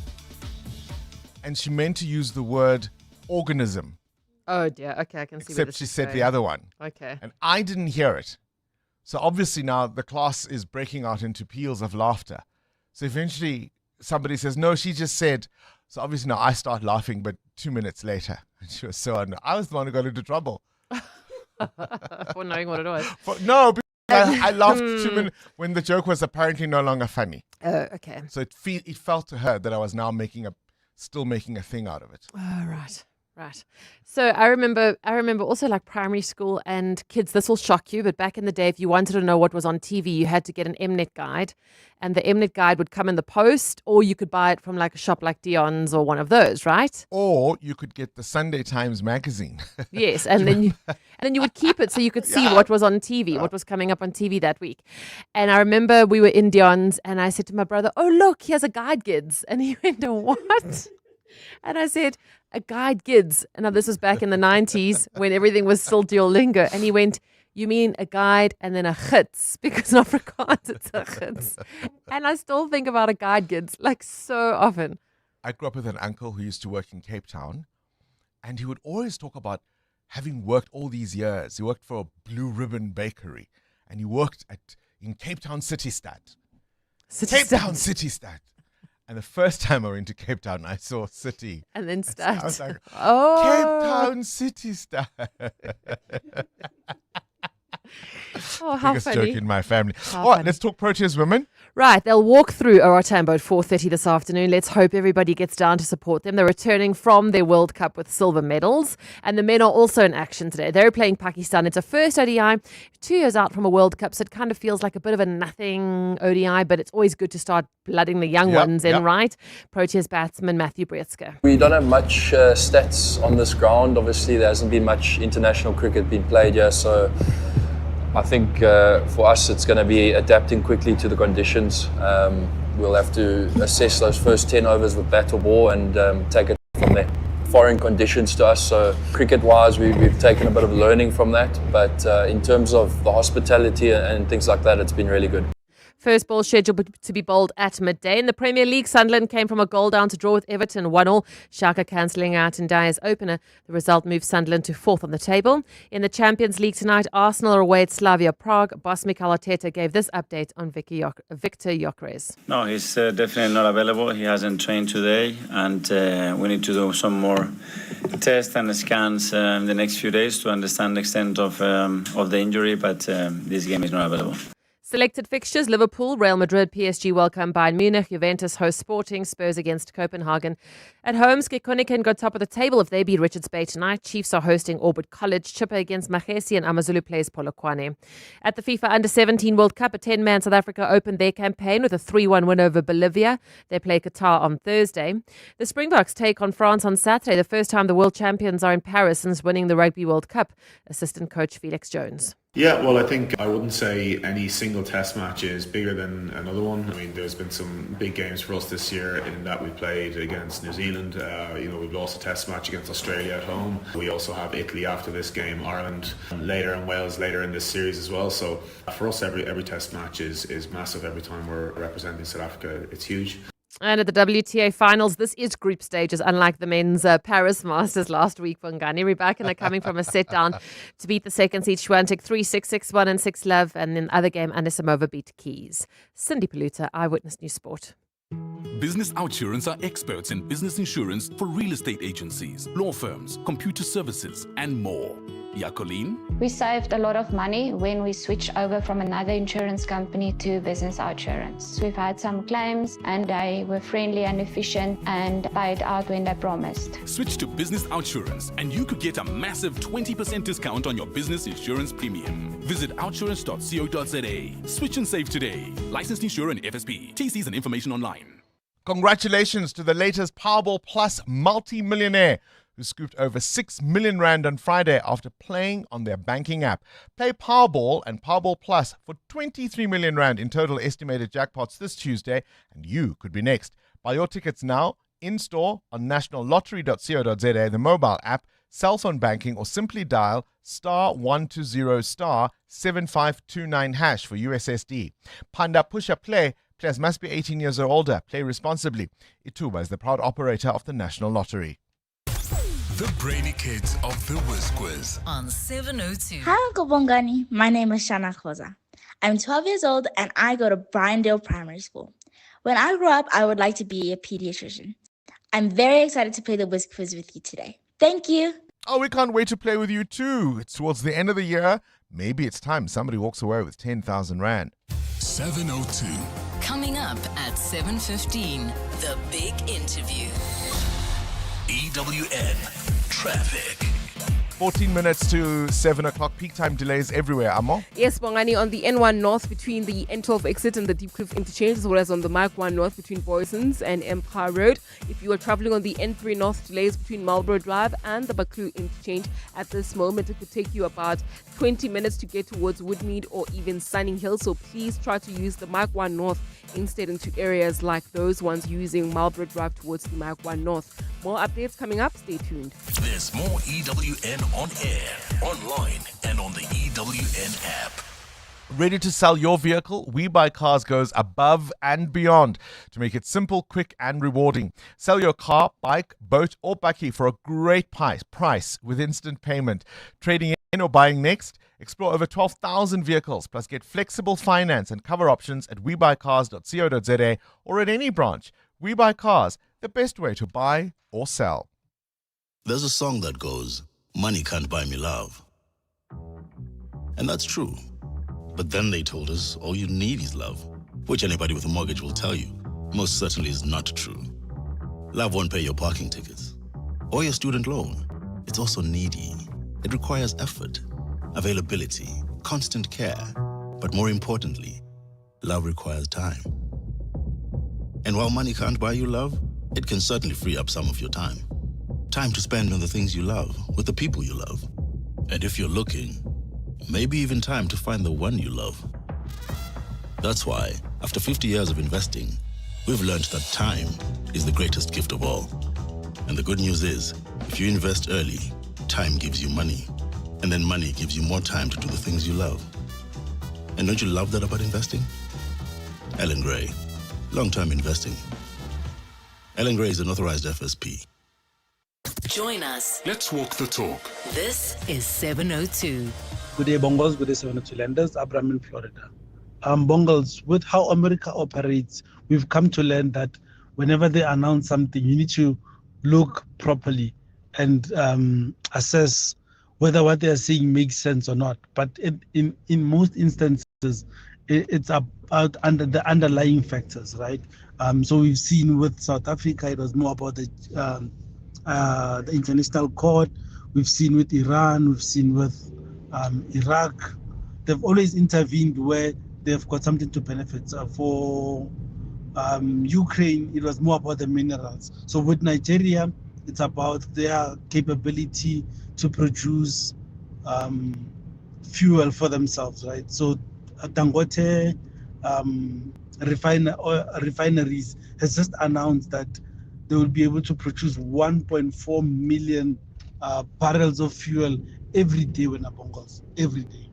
And she meant to use the word organism. Oh dear. Okay, I can see. Except she said the other one. Okay. And I didn't hear it. So obviously now the class is breaking out into peals of laughter. So eventually somebody says, no, she just said. So obviously now I start laughing, but 2 minutes later, and she was so annoyed. I was the one who got into trouble. For knowing what it was. Because I laughed 2 minutes when the joke was apparently no longer funny. Oh, okay. So it felt to her that I was now still making a thing out of it. Oh, right. So I remember also like primary school and kids, this will shock you, but back in the day, if you wanted to know what was on TV, you had to get an Mnet guide, and the Mnet guide would come in the post, or you could buy it from like a shop like Dion's or one of those, right? Or you could get the Sunday Times magazine. Yes, and then you would keep it so you could see what was on TV, what was coming up on TV that week. And I remember we were in Dion's, and I said to my brother, "Oh look, here's a guide, kids," and he went, "What?" And I said, "A guide, kids." And now this was back in the 90s when everything was still Duolingo. And he went, "You mean a guide and then a gids?" Because in Afrikaans it's a gids. And I still think about a guide, kids, like so often. I grew up with an uncle who used to work in Cape Town, and he would always talk about having worked all these years. He worked for a Blue Ribbon Bakery, and he worked in Cape Town Citystad. Cape Town Citystad. And the first time I went to Cape Town, I saw City. And then Stad. I was like, oh. Cape Town Citystad. Oh, how Biggest funny. joke in my family. How All right, funny. let's talk Proteas women. Right, they'll walk through Tambo at 4:30 this afternoon. Let's hope everybody gets down to support them. They're returning from their World Cup with silver medals. And the men are also in action today. They're playing Pakistan. It's a first ODI, 2 years out from a World Cup, so it kind of feels like a bit of a nothing ODI, but it's always good to start blooding the young ones in, right? Proteas batsman Matthew Breetzke. We don't have much stats on this ground. Obviously, there hasn't been much international cricket being played here, so I think for us it's going to be adapting quickly to the conditions. We'll have to assess those first 10 overs with bat or ball and take it from there. Foreign conditions to us, so cricket-wise we've taken a bit of learning from that, but in terms of the hospitality and things like that, it's been really good. First ball scheduled to be bowled at midday. In the Premier League, Sunderland came from a goal down to draw with Everton 1-1. Shaka cancelling out in Dyer's opener. The result moved Sunderland to fourth on the table. In the Champions League tonight, Arsenal are away at Slavia Prague. Boss Mikel Arteta gave this update on Victor Gyökeres. No, he's definitely not available. He hasn't trained today, and we need to do some more tests and scans in the next few days to understand the extent of the injury, but this game is not available. Selected fixtures: Liverpool, Real Madrid, PSG welcome Bayern Munich, Juventus host Sporting, Spurs against Copenhagen. At home, Skikoniken go top of the table if they beat Richards Bay tonight. Chiefs are hosting Orbit College, Chippa against Magesi, and Amazulu plays Polokwane. At the FIFA Under-17 World Cup, a 10-man South Africa opened their campaign with a 3-1 win over Bolivia. They play Qatar on Thursday. The Springboks take on France on Saturday, the first time the world champions are in Paris since winning the Rugby World Cup. Assistant coach Felix Jones. Yeah, well, I think I wouldn't say any single test match is bigger than another one. I mean, there's been some big games for us this year in that we played against New Zealand. We've lost a test match against Australia at home. We also have Italy after this game, Ireland later, and Wales later in this series as well. So for us, every test match is massive. Every time we're representing South Africa, it's huge. And at the WTA finals, this is group stages, unlike the men's Paris Masters last week. Bongani Bingwa are coming from a set down to beat the second seed Swiatek 3-6, 6-1 and 6-love. And in the other game, Anisimova beat Keys. Cindy Paluta, Eyewitness News Sport. Business Outsurance are experts in business insurance for real estate agencies, law firms, computer services, and more. Yakolin? We saved a lot of money when we switched over from another insurance company to business insurance. We've had some claims and they were friendly and efficient and paid out when they promised. Switch to business insurance and you could get a massive 20% discount on your business insurance premium. Visit outsurance.co.za. Switch and save today. Licensed insurer and FSP. TCs and information online. Congratulations to the latest Powerball Plus multi-millionaire who scooped over 6 million rand on Friday after playing on their banking app. Play Powerball and Powerball Plus for 23 million rand in total estimated jackpots this Tuesday, and you could be next. Buy your tickets now, in-store, on nationallottery.co.za, the mobile app, cell phone banking, or simply dial *120 *7529# for USSD. Panda Pusha Play. Players must be 18 years or older. Play responsibly. Ituba is the proud operator of the National Lottery. The Brainy Kids of the Whiz Quiz on 702. Hi, Uncle Bongani. My name is Shana Khoza. I'm 12 years old and I go to Bryndale Primary School. When I grow up, I would like to be a pediatrician. I'm very excited to play the Whiz Quiz with you today. Thank you. Oh, we can't wait to play with you too. It's towards the end of the year. Maybe it's time somebody walks away with 10,000 rand. 702. Coming up at 7:15, the big interview. EWN Traffic. 14 minutes to 7 o'clock. Peak time delays everywhere, Amo. Yes, Bongani, on the N1 North between the N12 exit and the Deep Cliff interchange, as well as on the Mike 1 North between Boysons and Empire Road. If you are traveling on the N3 North, delays between Marlborough Drive and the Baklu interchange. At this moment, it could take you about 20 minutes to get towards Woodmead or even Sunning Hill. So please try to use the Mike 1 North instead into areas like those ones using Marlborough Drive towards the Mike 1 North. More updates coming up. Stay tuned. There's more EWN on air, online, and on the EWN app. Ready to sell your vehicle? We Buy Cars goes above and beyond to make it simple, quick, and rewarding. Sell your car, bike, boat, or bakkie for a great price with instant payment. Trading in or buying next? Explore over 12,000 vehicles, plus get flexible finance and cover options at webuycars.co.za or at any branch. We Buy Cars, the best way to buy or sell. There's a song that goes, "Money can't buy me love." And that's true. But then they told us all you need is love, which anybody with a mortgage will tell you most certainly is not true. Love won't pay your parking tickets or your student loan. It's also needy. It requires effort, availability, constant care. But more importantly, love requires time. And while money can't buy you love, it can certainly free up some of your time. Time to spend on the things you love, with the people you love. And if you're looking, maybe even time to find the one you love. That's why, after 50 years of investing, we've learned that time is the greatest gift of all. And the good news is, if you invest early, time gives you money. And then money gives you more time to do the things you love. And don't you love that about investing? Ellen Gray, long-term investing. Ellen Gray is an authorized FSP. Join us. Let's walk the talk. This is 702. Good day, Bongos. Good day, 702 Lenders. Abraham in Florida. Bongos, with how America operates, we've come to learn that whenever they announce something, you need to look properly and assess whether what they are saying makes sense or not. But in most instances, it's about under the underlying factors, right? So we've seen with South Africa, it was more about the International Court. We've seen with Iran, we've seen with Iraq. They've always intervened where they've got something to benefit. For Ukraine, it was more about the minerals. So with Nigeria, it's about their capability to produce fuel for themselves, right? So Dangote refineries has just announced that they will be able to produce 1.4 million barrels of fuel every day when Bongos, every day.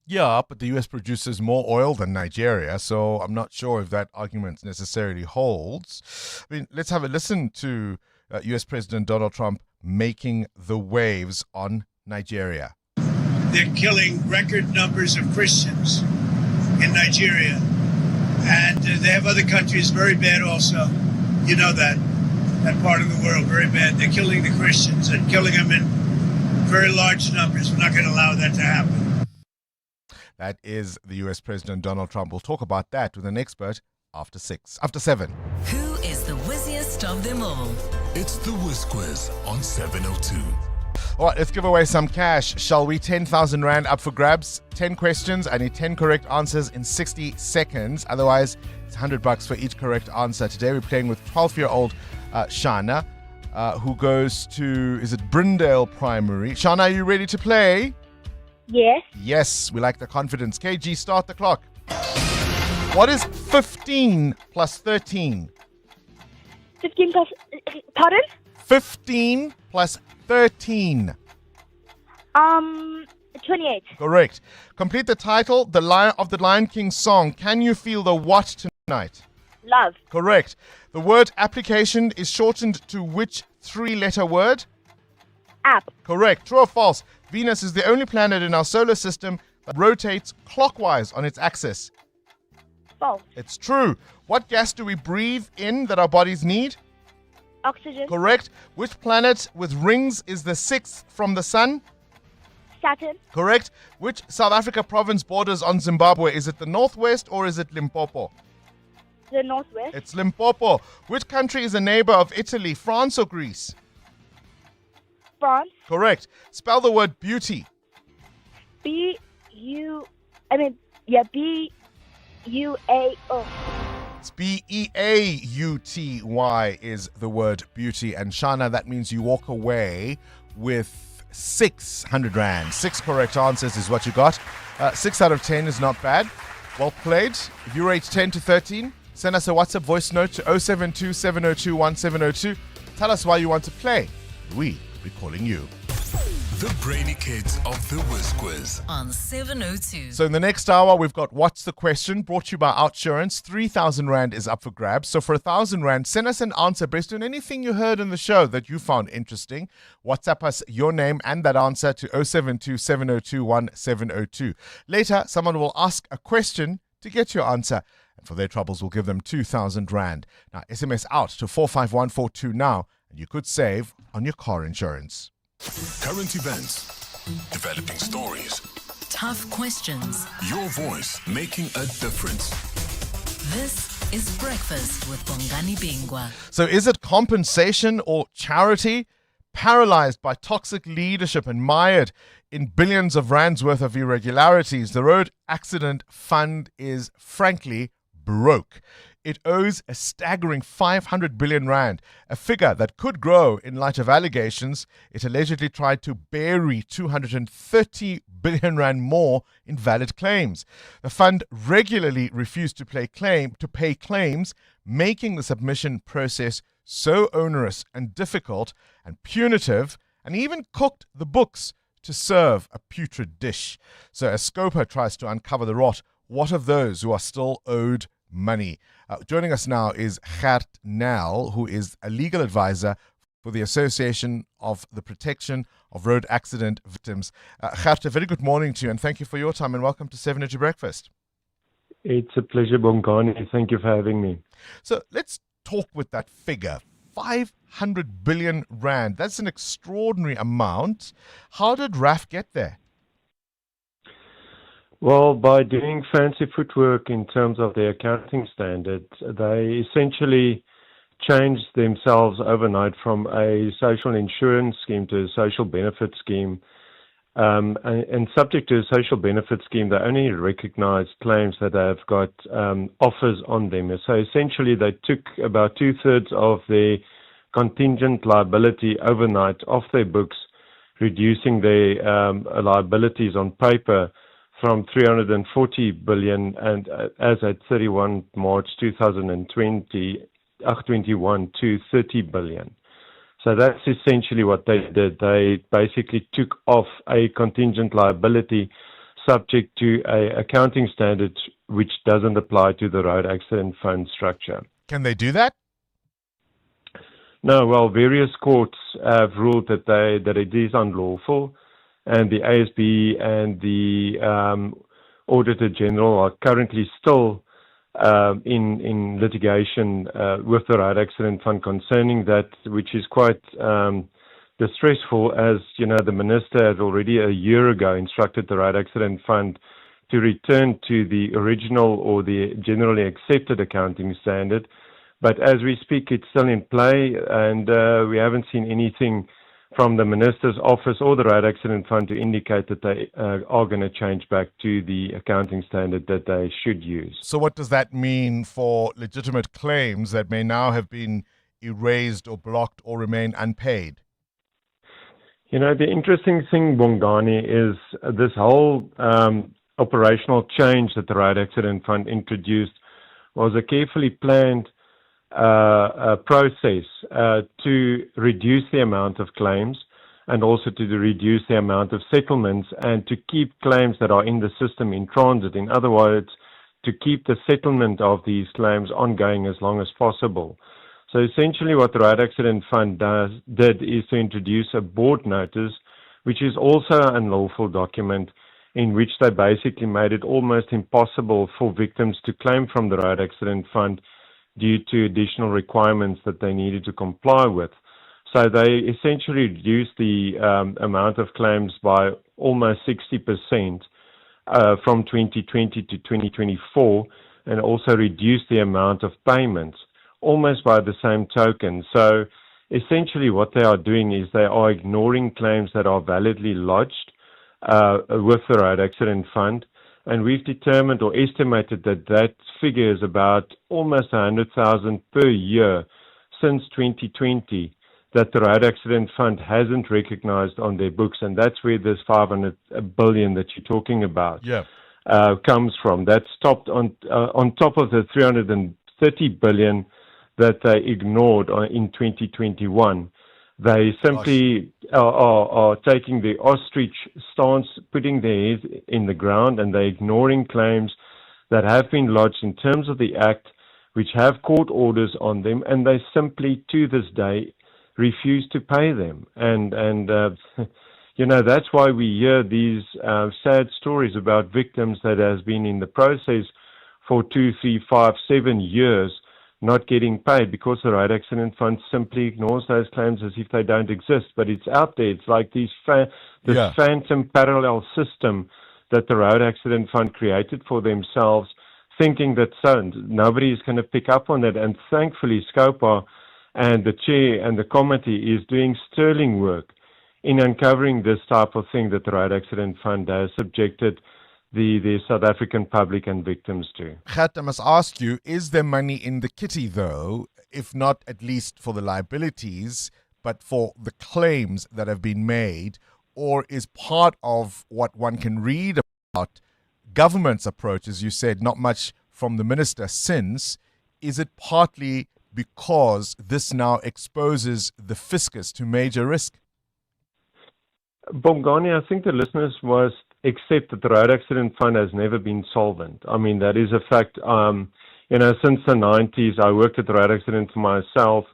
Yeah, but the US produces more oil than Nigeria, so I'm not sure if that argument necessarily holds. I mean, let's have a listen to US President Donald Trump making the waves on Nigeria. They're killing record numbers of Christians in Nigeria. And they have other countries very bad also. You know that part of the world, very bad. They're killing the Christians and killing them in very large numbers. We're not going to allow that to happen. That is the US President Donald Trump. We'll talk about that with an expert after 7. Who is the whizziest of them all? It's the Whiz Quiz on 702. All right, let's give away some cash, shall we? 10,000 Rand up for grabs. 10 questions. I need 10 correct answers in 60 seconds. Otherwise, it's $100 for each correct answer. Today, we're playing with 12-year-old Shana, who goes to, is it Brindale Primary? Shana, are you ready to play? Yes. Yes, we like the confidence. KG, start the clock. What is 15 plus 13? 15 plus, pardon? 15 plus 13. 28. Correct. Complete the title of the Lion King song. Can you feel the what tonight? Love. Correct. The word application is shortened to which 3-letter word? App. Correct. True or false? Venus is the only planet in our solar system that rotates clockwise on its axis. False. It's true. What gas do we breathe in that our bodies need? Oxygen. Correct. Which planet with rings is the 6th from the sun? Saturn. Correct. Which South Africa province borders on Zimbabwe? Is it the Northwest or is it Limpopo? The Northwest. It's Limpopo. Which country is a neighbor of Italy, France or Greece? France. Correct. Spell the word beauty. B-U-A-O. It's B-E-A-U-T-Y is the word beauty. And Shana, that means you walk away with 600 Rand. 6 correct answers is what you got. 6 out of 10 is not bad. Well played. If you rate 10 to 13, send us a WhatsApp voice note to 072 702 1702. Tell us why you want to play. We'll be calling you. The Brainy Kids of the Whiz Quiz on 702. So in the next hour, we've got What's the Question, brought to you by Outsurance. 3,000 Rand is up for grabs. So for 1,000 Rand, send us an answer based on anything you heard in the show that you found interesting. WhatsApp us your name and that answer to 072 702 1702. Later, someone will ask a question to get your answer. And for their troubles, we'll give them 2,000 Rand. Now, SMS out to 45142 now, and you could save on your car insurance. Current events, developing stories, tough questions, your voice making a difference. This is Breakfast with Bongani Bingwa. So is it compensation or charity? Paralyzed by toxic leadership and mired in billions of rands worth of irregularities, the Road Accident Fund is frankly broke. It owes a staggering 500 billion rand, a figure that could grow in light of allegations it allegedly tried to bury 230 billion rand more in valid claims. The fund regularly refused to pay claims, making the submission process so onerous and difficult and punitive, and even cooked the books to serve a putrid dish. So as Scopa tries to uncover the rot, what of those who are still owed money? Joining us now is Gert Nel, who is a legal advisor for the Association of the Protection of Road Accident Victims. Gert, a very good morning to you, and thank you for your time, and welcome to 7 Breakfast. It's a pleasure, Bongani. Thank you for having me. So let's talk with that figure. 500 billion rand. That's an extraordinary amount. How did RAF get there? Well, by doing fancy footwork in terms of their accounting standards, they essentially changed themselves overnight from a social insurance scheme to a social benefit scheme. And subject to a social benefit scheme, they only recognize claims that have got offers on them. So essentially, they took about 2/3 of their contingent liability overnight off their books, reducing their liabilities on paper from 340 billion and as at 31 March 2021 to 30 billion. So that's essentially what they did. They basically took off a contingent liability subject to a accounting standard which doesn't apply to the road accident fund structure. Can they do that? No, well, various courts have ruled that it is unlawful, and the ASB and the Auditor General are currently still in litigation with the Road Accident Fund concerning that, which is quite distressful, as you know, the minister had already a year ago instructed the Road Accident Fund to return to the original or the generally accepted accounting standard. But as we speak, it's still in play, and we haven't seen anything from the minister's office or the Road Accident Fund to indicate that they are going to change back to the accounting standard that they should use. So what does that mean for legitimate claims that may now have been erased or blocked or remain unpaid? You know, the interesting thing, Bongani, is this whole operational change that the Road Accident Fund introduced was a carefully planned process to reduce the amount of claims and also to reduce the amount of settlements and to keep claims that are in the system in transit. In other words, to keep the settlement of these claims ongoing as long as possible. So essentially what the Road Accident Fund did is to introduce a board notice, which is also an unlawful document, in which they basically made it almost impossible for victims to claim from the Road Accident Fund due to additional requirements that they needed to comply with. So they essentially reduced the amount of claims by almost 60% from 2020 to 2024, and also reduced the amount of payments almost by the same token. So essentially what they are doing is they are ignoring claims that are validly lodged with the Road Accident Fund. And we've determined or estimated that that figure is about almost 100,000 per year since 2020 that the Road Accident Fund hasn't recognized on their books. And that's where this 500 billion that you're talking about comes from. That's topped on top of the 330 billion that they ignored in 2021. They simply are taking the ostrich stance, putting their heads in the ground, and they're ignoring claims that have been lodged in terms of the Act, which have court orders on them, and they simply, to this day, refuse to pay them. And you know, that's why we hear these sad stories about victims that has been in the process for 2, 3, 5, 7 years, not getting paid because the Road Accident Fund simply ignores those claims as if they don't exist. But it's out there. It's like this phantom parallel system that the Road Accident Fund created for themselves, thinking that nobody is going to pick up on it. And thankfully, Scopa and the chair and the committee is doing sterling work in uncovering this type of thing that the Road Accident Fund has subjected the South African public and victims to. Gert, I must ask you, is there money in the kitty though, if not at least for the liabilities, but for the claims that have been made, or is part of what one can read about government's approach, as you said, not much from the minister since, is it partly because this now exposes the fiscus to major risk? Bongani, I think the listeners must accept that the Road Accident Fund has never been solvent. I mean, that is a fact. You know, since the 90s, I worked at the Road Accident for myself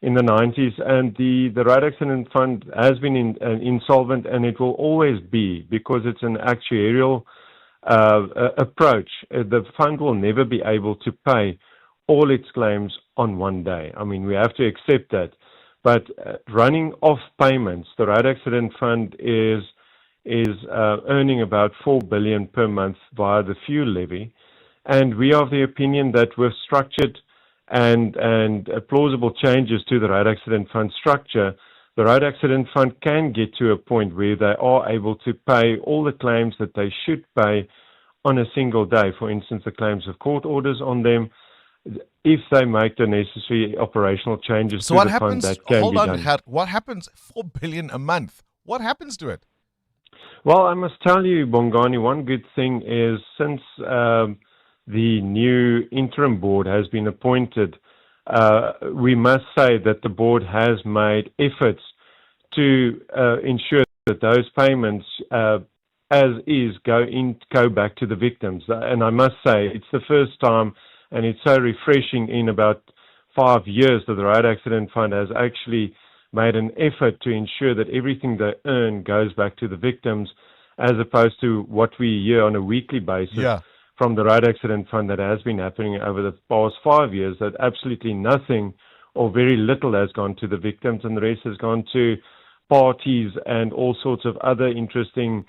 in the 90s, and the Road Accident Fund has been insolvent, and it will always be, because it's an actuarial approach. The fund will never be able to pay all its claims on one day. I mean, we have to accept that. But running off payments, the Road Accident Fund is earning about 4 billion per month via the fuel levy, and we are of the opinion that with structured and plausible changes to the Road Accident Fund structure, the Road Accident Fund can get to a point where they are able to pay all the claims that they should pay on a single day. For instance, the claims of court orders on them, if they make the necessary operational changes to the fund, that can be done. What happens? 4 billion a month. What happens to it? Well, I must tell you, Bongani, one good thing is since the new interim board has been appointed, we must say that the board has made efforts to ensure that those payments, as is, go back to the victims. And I must say, it's the first time, and it's so refreshing in about 5 years that the Road Accident Fund has actually made an effort to ensure that everything they earn goes back to the victims, as opposed to what we hear on a weekly basis from the Road Accident Fund that has been happening over the past 5 years, that absolutely nothing or very little has gone to the victims, and the rest has gone to parties and all sorts of other interesting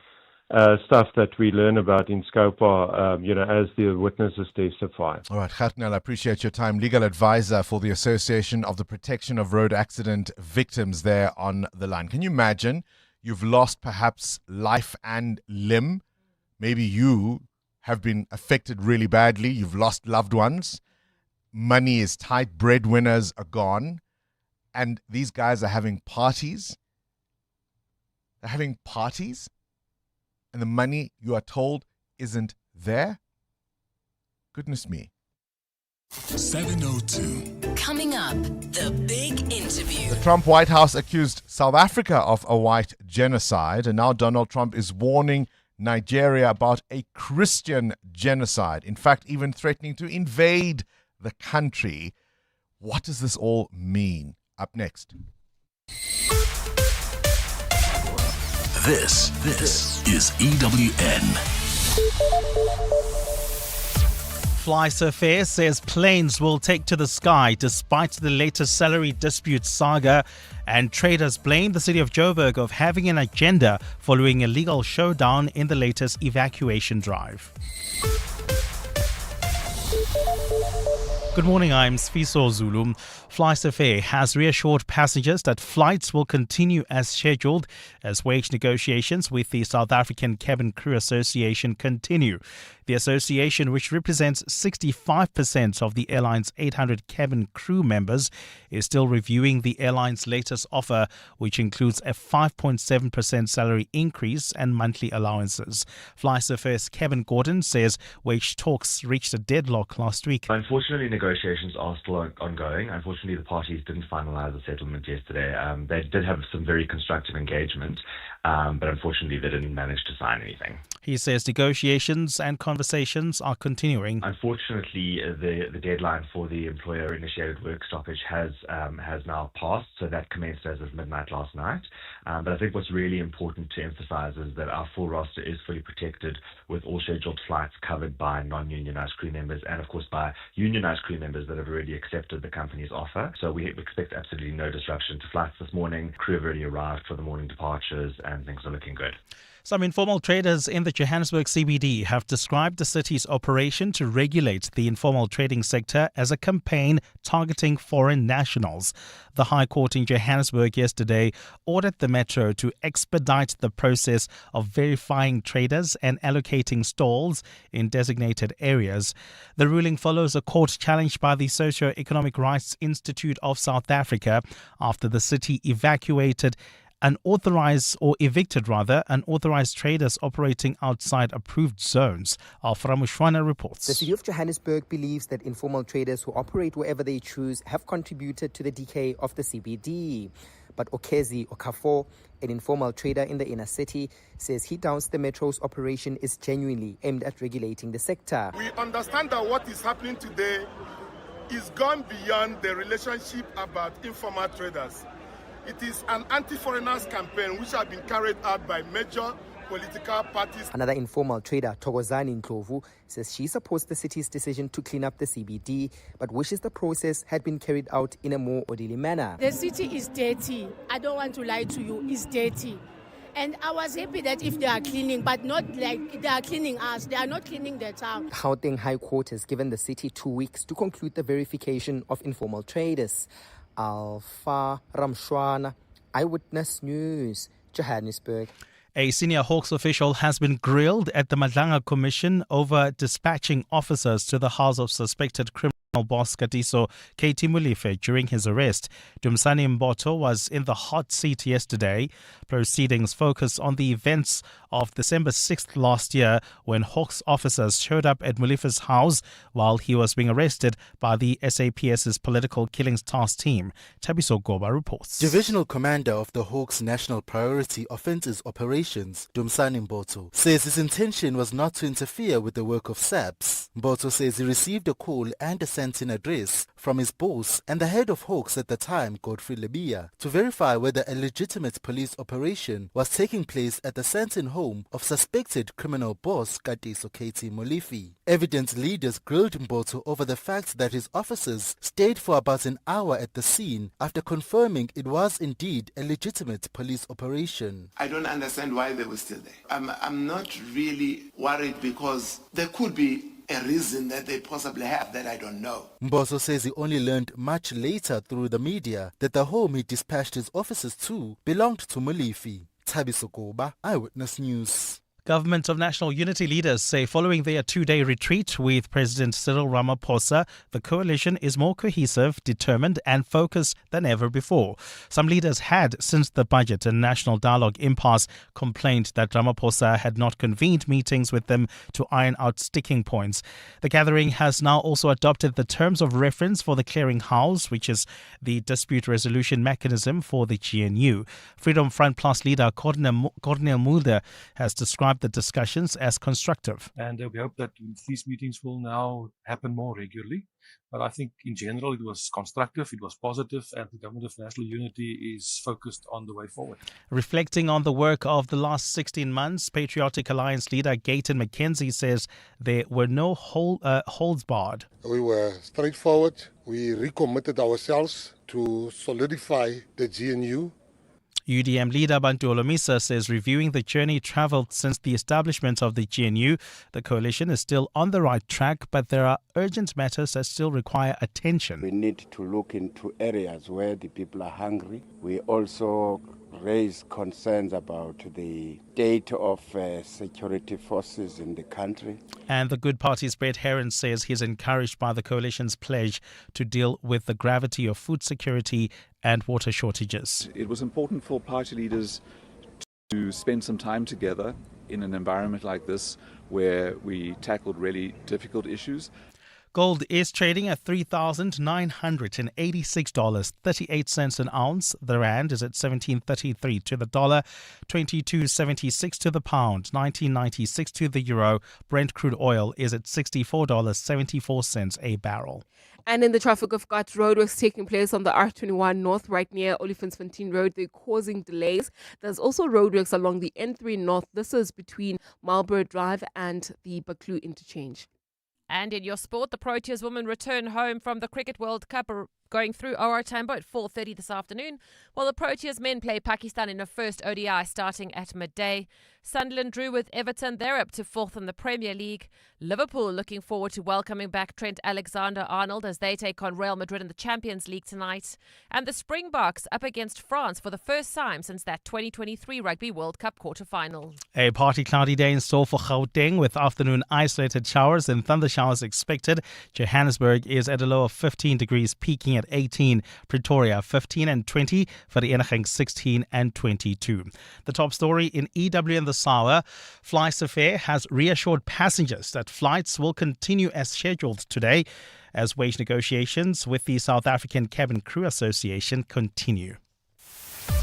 stuff that we learn about in Scopa, as the witnesses testify. All right, Khartnel, I appreciate your time. Legal advisor for the Association of the Protection of Road Accident Victims there on the line. Can you imagine you've lost perhaps life and limb? Maybe you have been affected really badly. You've lost loved ones. Money is tight. Breadwinners are gone. And these guys are having parties. They're having parties. And the money, you are told, isn't there? Goodness me. 702. Coming up, the big interview. The Trump White House accused South Africa of a white genocide, and now Donald Trump is warning Nigeria about a Christian genocide. In fact, even threatening to invade the country. What does this all mean? Up next. This is EWN. FlySafair says planes will take to the sky despite the latest salary dispute saga, and traders blame the city of Joburg of having an agenda following a legal showdown in the latest evacuation drive. Good morning, I'm Sfiso Zulu. FlySafair has reassured passengers that flights will continue as scheduled as wage negotiations with the South African Cabin Crew Association continue. The association, which represents 65% of the airline's 800 cabin crew members, is still reviewing the airline's latest offer, which includes a 5.7% salary increase and monthly allowances. FlySafair's Kevin Gordon says wage talks reached a deadlock last week. Unfortunately, negotiations are still ongoing. Unfortunately, the parties didn't finalize the settlement yesterday. They did have some very constructive engagement, but unfortunately, they didn't manage to sign anything. He says negotiations and conversations are continuing. Unfortunately, the deadline for the employer-initiated work stoppage has now passed, so that commenced as of midnight last night. But I think what's really important to emphasize is that our full roster is fully protected, with all scheduled flights covered by non-unionized crew members and, of course, by unionized crew members that have already accepted the company's offer. So we expect absolutely no disruption to flights this morning. Crew have already arrived for the morning departures, and things are looking good. Some informal traders in the Johannesburg CBD have described the city's operation to regulate the informal trading sector as a campaign targeting foreign nationals. The High Court in Johannesburg yesterday ordered the Metro to expedite the process of verifying traders and allocating stalls in designated areas. The ruling follows a court challenge by the Socio-Economic Rights Institute of South Africa after the city evicted unauthorized traders operating outside approved zones. Alfra Mushwana reports. The city of Johannesburg believes that informal traders who operate wherever they choose have contributed to the decay of the CBD. But Okezi Okafor, an informal trader in the inner city, says he doubts the Metro's operation is genuinely aimed at regulating the sector. We understand that what is happening today is gone beyond the relationship about informal traders. It is an anti-foreigners campaign which has been carried out by major political parties. Another informal trader, Thokozani Ndlovu, says she supports the city's decision to clean up the CBD, but wishes the process had been carried out in a more orderly manner. The city is dirty. I don't want to lie to you. It's dirty. And I was happy that if they are cleaning, but not like they are cleaning us. They are not cleaning the town. Gauteng High Court has given the city 2 weeks to conclude the verification of informal traders. Alpha Ramshwana, Eyewitness News, Johannesburg. A senior Hawks official has been grilled at the Madlanga Commission over dispatching officers to the house of suspected criminal boss Katiso Katie Mulife during his arrest. Dumsani Mboto was in the hot seat yesterday. Proceedings focus on the events of December 6th last year when Hawks officers showed up at Mulife's house while he was being arrested by the SAPS's Political Killings Task Team. Tabiso Goba reports. Divisional Commander of the Hawks National Priority Offences Operations, Dumsani Mboto, says his intention was not to interfere with the work of SAPS. Mboto says he received a call and a sent in address from his boss and the head of Hawks at the time, Godfrey Lebia, to verify whether a legitimate police operation was taking place at the Sandton home of suspected criminal boss Katiso Katie Molifi. Evidence leaders grilled Mboto over the fact that his officers stayed for about an hour at the scene after confirming it was indeed a legitimate police operation. I don't understand why they were still there. I'm not really worried because there could be a reason that they possibly have that I don't know. Mboso says he only learned much later through the media that the home he dispatched his officers to belonged to Molifi. Thabiso Koba, Eyewitness News. Government of National Unity leaders say following their two-day retreat with President Cyril Ramaphosa, the coalition is more cohesive, determined and focused than ever before. Some leaders had, since the budget and national dialogue impasse, complained that Ramaphosa had not convened meetings with them to iron out sticking points. The gathering has now also adopted the terms of reference for the clearinghouse, which is the dispute resolution mechanism for the GNU. Freedom Front Plus leader Cornel Mulder has described the discussions as constructive. And we hope that these meetings will now happen more regularly. But I think in general it was constructive, it was positive, and the Government of National Unity is focused on the way forward. Reflecting on the work of the last 16 months, Patriotic Alliance leader Gayton McKenzie says there were no holds barred. We were straightforward. We recommitted ourselves to solidify the GNU. UDM leader Bantu Olomisa says reviewing the journey travelled since the establishment of the GNU, the coalition is still on the right track, but there are urgent matters that still require attention. We need to look into areas where the people are hungry. We also raise concerns about the state of security forces in the country. And the Good Party's Brett Heron says he's encouraged by the coalition's pledge to deal with the gravity of food security and water shortages. It was important for party leaders to spend some time together in an environment like this where we tackled really difficult issues. Gold is trading at $3,986.38 an ounce. The rand is at 17.33 to the dollar, 22.76 to the pound, 19.96 to the euro. Brent crude oil is at $64.74 a barrel. And in the traffic, of got roadworks taking place on the R21 North, right near Olifantsfontein Road. They're causing delays. There's also roadworks along the N3 North. This is between Marlborough Drive and the Baklu interchange. And in your sport, the Proteas women return home from the Cricket World Cup, going through OR Tambo at 4:30 this afternoon, while the Proteas men play Pakistan in a first ODI starting at midday. Sunderland drew with Everton. They're up to 4th in the Premier League. Liverpool looking forward to welcoming back Trent Alexander-Arnold as they take on Real Madrid in the Champions League tonight. And the Springboks up against France for the first time since that 2023 Rugby World Cup quarter-final. A partly cloudy day in store for Gauteng with afternoon isolated showers and thunder showers expected. Johannesburg is at a low of 15 degrees, peaking at 18. Pretoria 15 and 20. Vereeniging 16 and 22. The top story in EW in the Sawa. FlySafair has reassured passengers that flights will continue as scheduled today as wage negotiations with the South African Cabin Crew Association continue.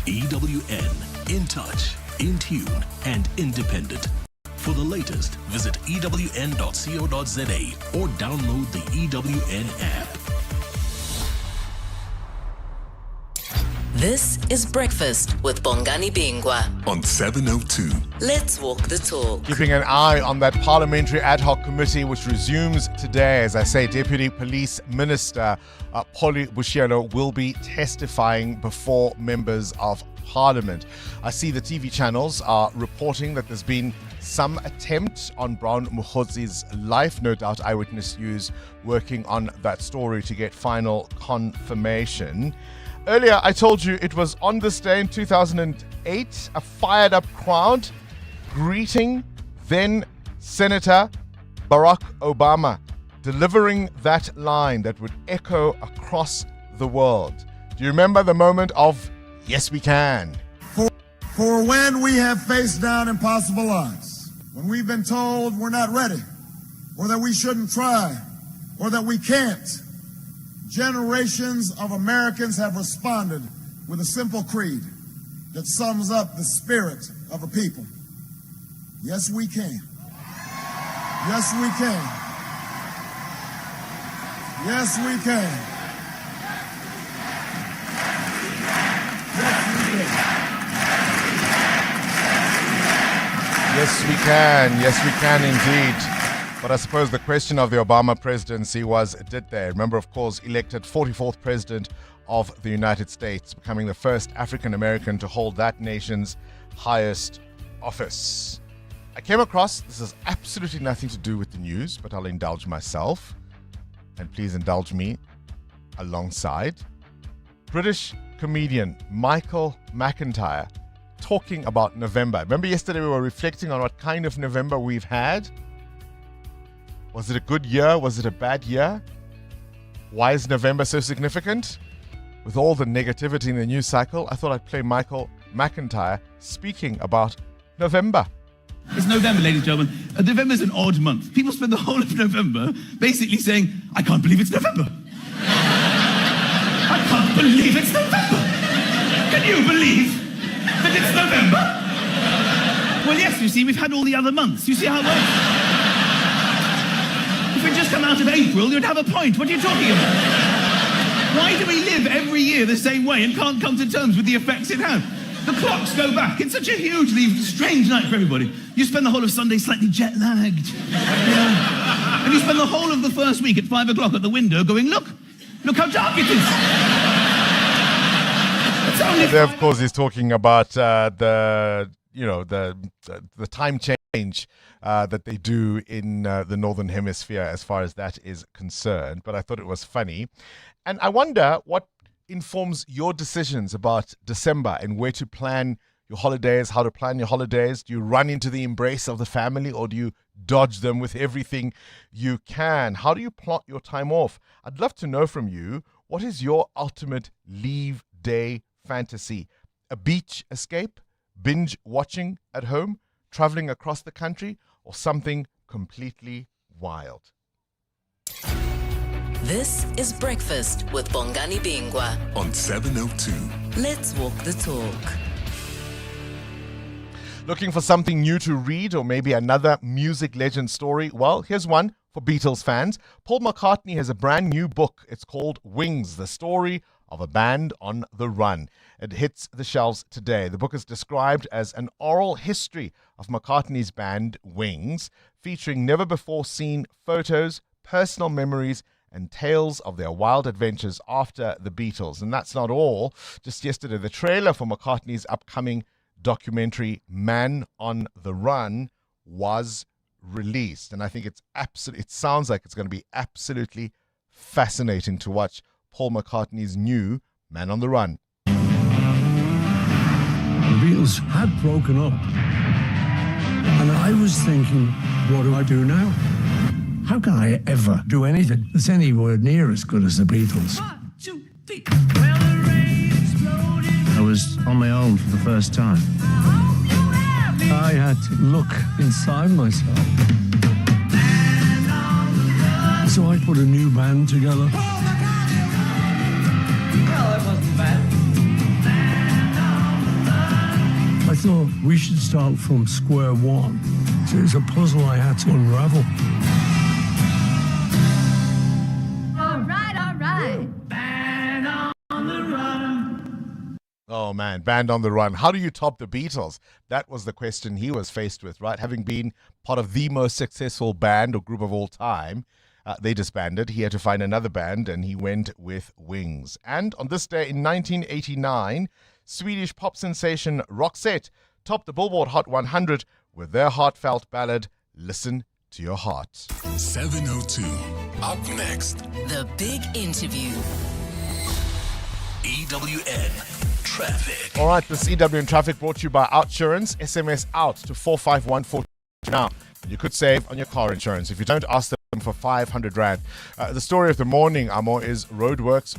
EWN, in touch, in tune and independent. For the latest, visit ewn.co.za or download the EWN app. This is Breakfast with Bongani Bingwa on 702. Let's walk the talk. Keeping an eye on that parliamentary ad hoc committee which resumes today. As I say, Deputy Police Minister Polly Bushielo will be testifying before members of Parliament. I see the TV channels are reporting that there's been some attempt on Brown Mukhotsi's life. No doubt Eyewitness News working on that story to get final confirmation. Earlier, I told you it was on this day in 2008, a fired-up crowd greeting then Senator Barack Obama, delivering that line that would echo across the world. Do you remember the moment of "Yes, we can"? For when we have faced down impossible odds, when we've been told we're not ready, or that we shouldn't try, or that we can't, generations of Americans have responded with a simple creed that sums up the spirit of a people. Yes, we can. Yes, we can. Yes, we can. Yes, we can. Yes, we can indeed. But I suppose the question of the Obama presidency was, did they? Remember, of course, elected 44th president of the United States, becoming the first African American to hold that nation's highest office. I came across, this has absolutely nothing to do with the news, but I'll indulge myself, and please indulge me alongside. British comedian Michael McIntyre talking about November. Remember yesterday we were reflecting on what kind of November we've had? Was it a good year? Was it a bad year? Why is November so significant? With all the negativity in the news cycle, I thought I'd play Michael McIntyre speaking about November. It's November, ladies and gentlemen. November is an odd month. People spend the whole of November basically saying, I can't believe it's November. I can't believe it's November. Can you believe that it's November? Well, yes, you see, we've had all the other months. You see how it works? If we'd just come out of April, you'd have a point. What are you talking about? Why do we live every year the same way and can't come to terms with the effects it has? The clocks go back. It's such a hugely strange night for everybody. You spend the whole of Sunday slightly jet-lagged. And you spend the whole of the first week at 5 o'clock at the window going, look how dark it is. There, of course, he's talking about the time change that they do in the Northern Hemisphere as far as that is concerned. But I thought it was funny. And I wonder what informs your decisions about December and where to plan your holidays, how to plan your holidays. Do you run into the embrace of the family or do you dodge them with everything you can? How do you plot your time off? I'd love to know from you, what is your ultimate leave day fantasy? A beach escape? Binge watching at home? Traveling across the country? Or something completely wild? This is Breakfast with Bongani Bingwa on 702. Let's walk the talk. Looking for something new to read or maybe another music legend story? Well, here's one for Beatles fans. Paul McCartney has a brand new book. It's called Wings, the story of a band on the run. It hits the shelves today. The book is described as an oral history of McCartney's band Wings, featuring never-before-seen photos, personal memories, and tales of their wild adventures after the Beatles. And that's not all. Just yesterday, the trailer for McCartney's upcoming documentary Man on the Run was released. And I think it sounds like it's going to be absolutely fascinating to watch Paul McCartney's new Man on the Run. The Beatles had broken up. And I was thinking, what do I do now? How can I ever do anything that's anywhere near as good as the Beatles? 1, 2, 3. Well, the rain exploded. I was on my own for the first time. I had to look inside myself. So I put a new band together. Well, it wasn't bad. I thought we should start from square one. So it's a puzzle I had to unravel. All right. Band on the run. Oh man, Band on the Run. How do you top the Beatles? That was the question he was faced with, right? Having been part of the most successful band or group of all time, they disbanded. He had to find another band, and he went with Wings. And on this day in 1989, Swedish pop sensation Roxette topped the Billboard Hot 100 with their heartfelt ballad, Listen to Your Heart. 702. Up next, The Big Interview. EWN Traffic. All right, this EWN Traffic brought to you by Outsurance. SMS out to 45142 now. You could save on your car insurance if you don't ask them for 500 Rand. The story of the morning, Amo, is roadworks.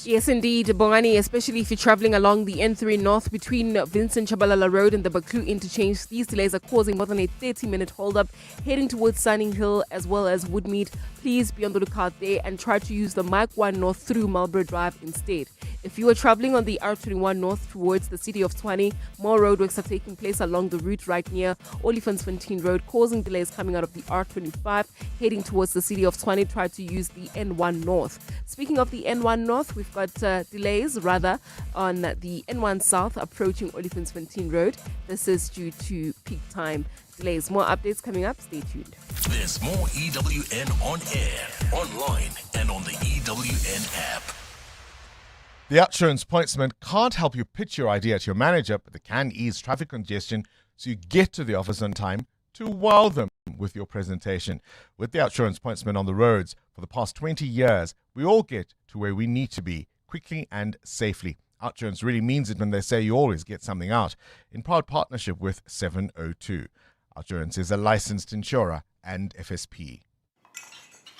Yes, indeed, Bongani, especially if you're traveling along the N3 North between Vincent Chabalala Road and the Baklu interchange. These delays are causing more than a 30-minute hold-up heading towards Sunning Hill as well as Woodmead. Please be on the lookout there and try to use the Mike 1 North through Marlborough Drive instead. If you are traveling on the R21 north towards the city of Tshwane, more roadworks are taking place along the route right near Olifantsfontein Road, causing delays coming out of the R25 heading towards the city of Tshwane. Try to use the N1 North. Speaking of the N1 North, we've got delays on the N1 South approaching Olifantsfontein Road. This is due to peak time delays. More updates coming up. Stay tuned. There's more EWN on air, online, and on the EWN app. The Outsurance Pointsman can't help you pitch your idea to your manager, but they can ease traffic congestion so you get to the office on time to wow them with your presentation. With the Outsurance Pointsman on the roads for the past 20 years, we all get to where we need to be quickly and safely. Outsurance really means it when they say you always get something out, in proud partnership with 702. Outsurance is a licensed insurer and FSP.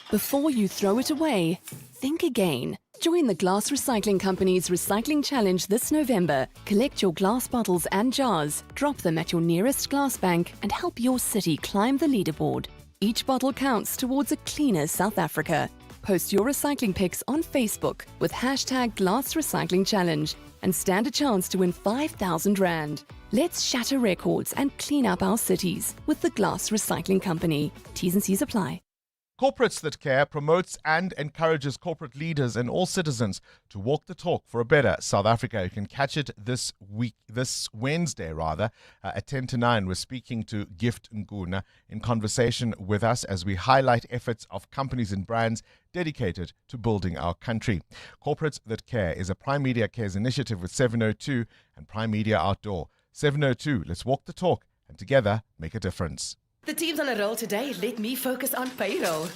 Before you throw it away, think again. Join the Glass Recycling Company's Recycling Challenge this November. Collect your glass bottles and jars, drop them at your nearest glass bank, and help your city climb the leaderboard. Each bottle counts towards a cleaner South Africa. Post your recycling pics on Facebook with hashtag Glass Recycling Challenge and stand a chance to win 5,000 Rand. Let's shatter records and clean up our cities with the Glass Recycling Company. T's and C's apply. Corporates That Care promotes and encourages corporate leaders and all citizens to walk the talk for a better South Africa. You can catch it this Wednesday, at 10 to 9. We're speaking to Gift Nguna in conversation with us as we highlight efforts of companies and brands dedicated to building our country. Corporates That Care is a Prime Media Cares initiative with 702 and Prime Media Outdoor. 702, let's walk the talk and together make a difference. The team's on a roll today. Let me focus on payroll.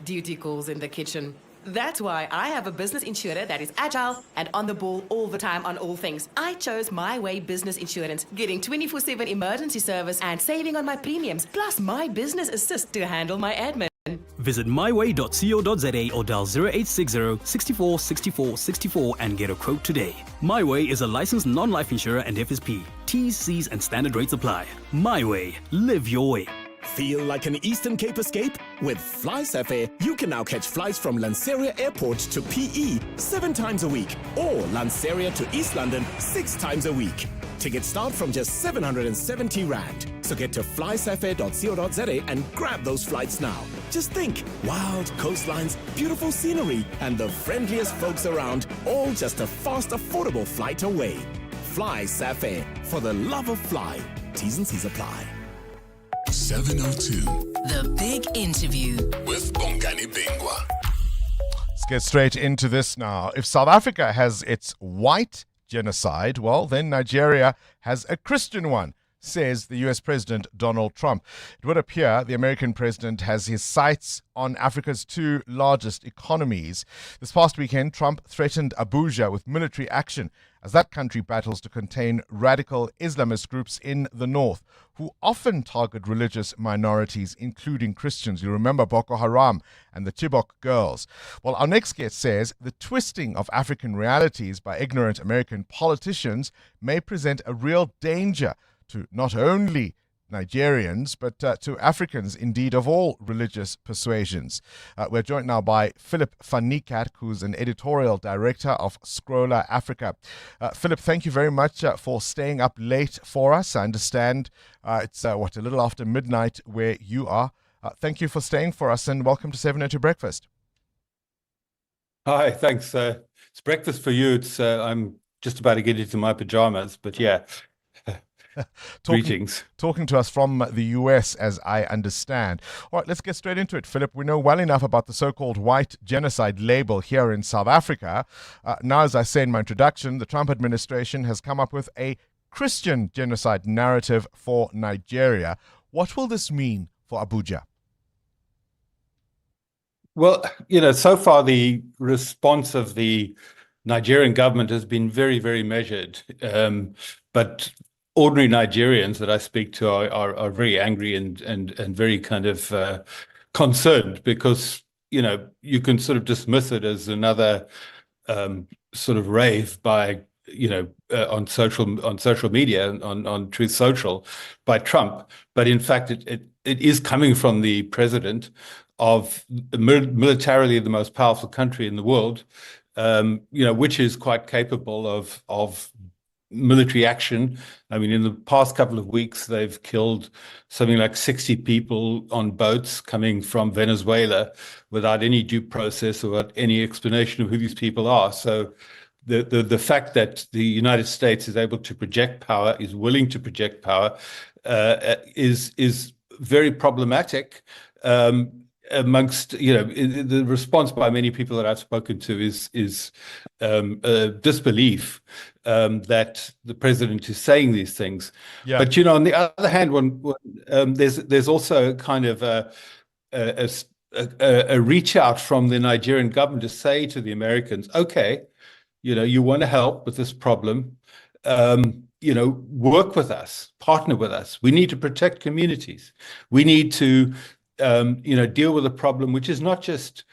Duty calls in the kitchen. That's why I have a business insurer that is agile and on the ball all the time on all things. I chose My Way Business Insurance, getting 24/7 emergency service and saving on my premiums, plus my business assist to handle my admin. Visit myway.co.za or dial 0860 64 64 64 and get a quote today. My Way is a licensed non-life insurer and FSP. T's, C's and standard rates apply. My Way. Live your way. Feel like an Eastern Cape escape? With FlySafair, you can now catch flights from Lanseria Airport to PE 7 times a week or Lanseria to East London 6 times a week. Tickets start from just 770 Rand. So get to flysafair.co.za and grab those flights now. Just think, wild coastlines, beautiful scenery, and the friendliest folks around, all just a fast, affordable flight away. FlySafair, for the love of fly. T's and C's apply. 702. The Big Interview with Bongani Bingwa. Let's get straight into this now. If South Africa has its white genocide, well, then Nigeria has a Christian one, says the US President Donald Trump. It would appear the American president has his sights on Africa's 2 largest economies. This past weekend, Trump threatened Abuja with military action as that country battles to contain radical Islamist groups in the north, who often target religious minorities, including Christians. You remember Boko Haram and the Chibok girls. Well, our next guest says the twisting of African realities by ignorant American politicians may present a real danger to not only Nigerians, but to Africans, indeed, of all religious persuasions. We're joined now by Philip van Niekerk, who's an editorial director of Scroller Africa. Philip, thank you very much for staying up late for us. I understand it's, a little after midnight where you are. Thank you for staying for us and welcome to 702 Breakfast. Hi, thanks. It's breakfast for you. It's I'm just about to get into my pajamas, but yeah. Greetings. Talking to us from the US, as I understand. All right, let's get straight into it, Philip. We know well enough about the so-called white genocide label here in South Africa. Now, as I say in my introduction, the Trump administration has come up with a Christian genocide narrative for Nigeria. What will this mean for Abuja? Well, so far the response of the Nigerian government has been very, very measured. But ordinary Nigerians that I speak to are very angry and very kind of concerned because, you can sort of dismiss it as another sort of rave by, on social media, on Truth Social by Trump. But in fact, it is coming from the president of militarily the most powerful country in the world, which is quite capable of military action. I mean, in the past couple of weeks, they've killed something like 60 people on boats coming from Venezuela without any due process or without any explanation of who these people are. So the fact that the United States is able to project power, is willing to project power, is very problematic. Amongst the response by many people that I've spoken to is disbelief that the president is saying these things. Yeah. But on the other hand, there's also kind of a reach out from the Nigerian government to say to the Americans, okay, you want to help with this problem, work with us, partner with us. We need to protect communities. We need to deal with a problem which is not just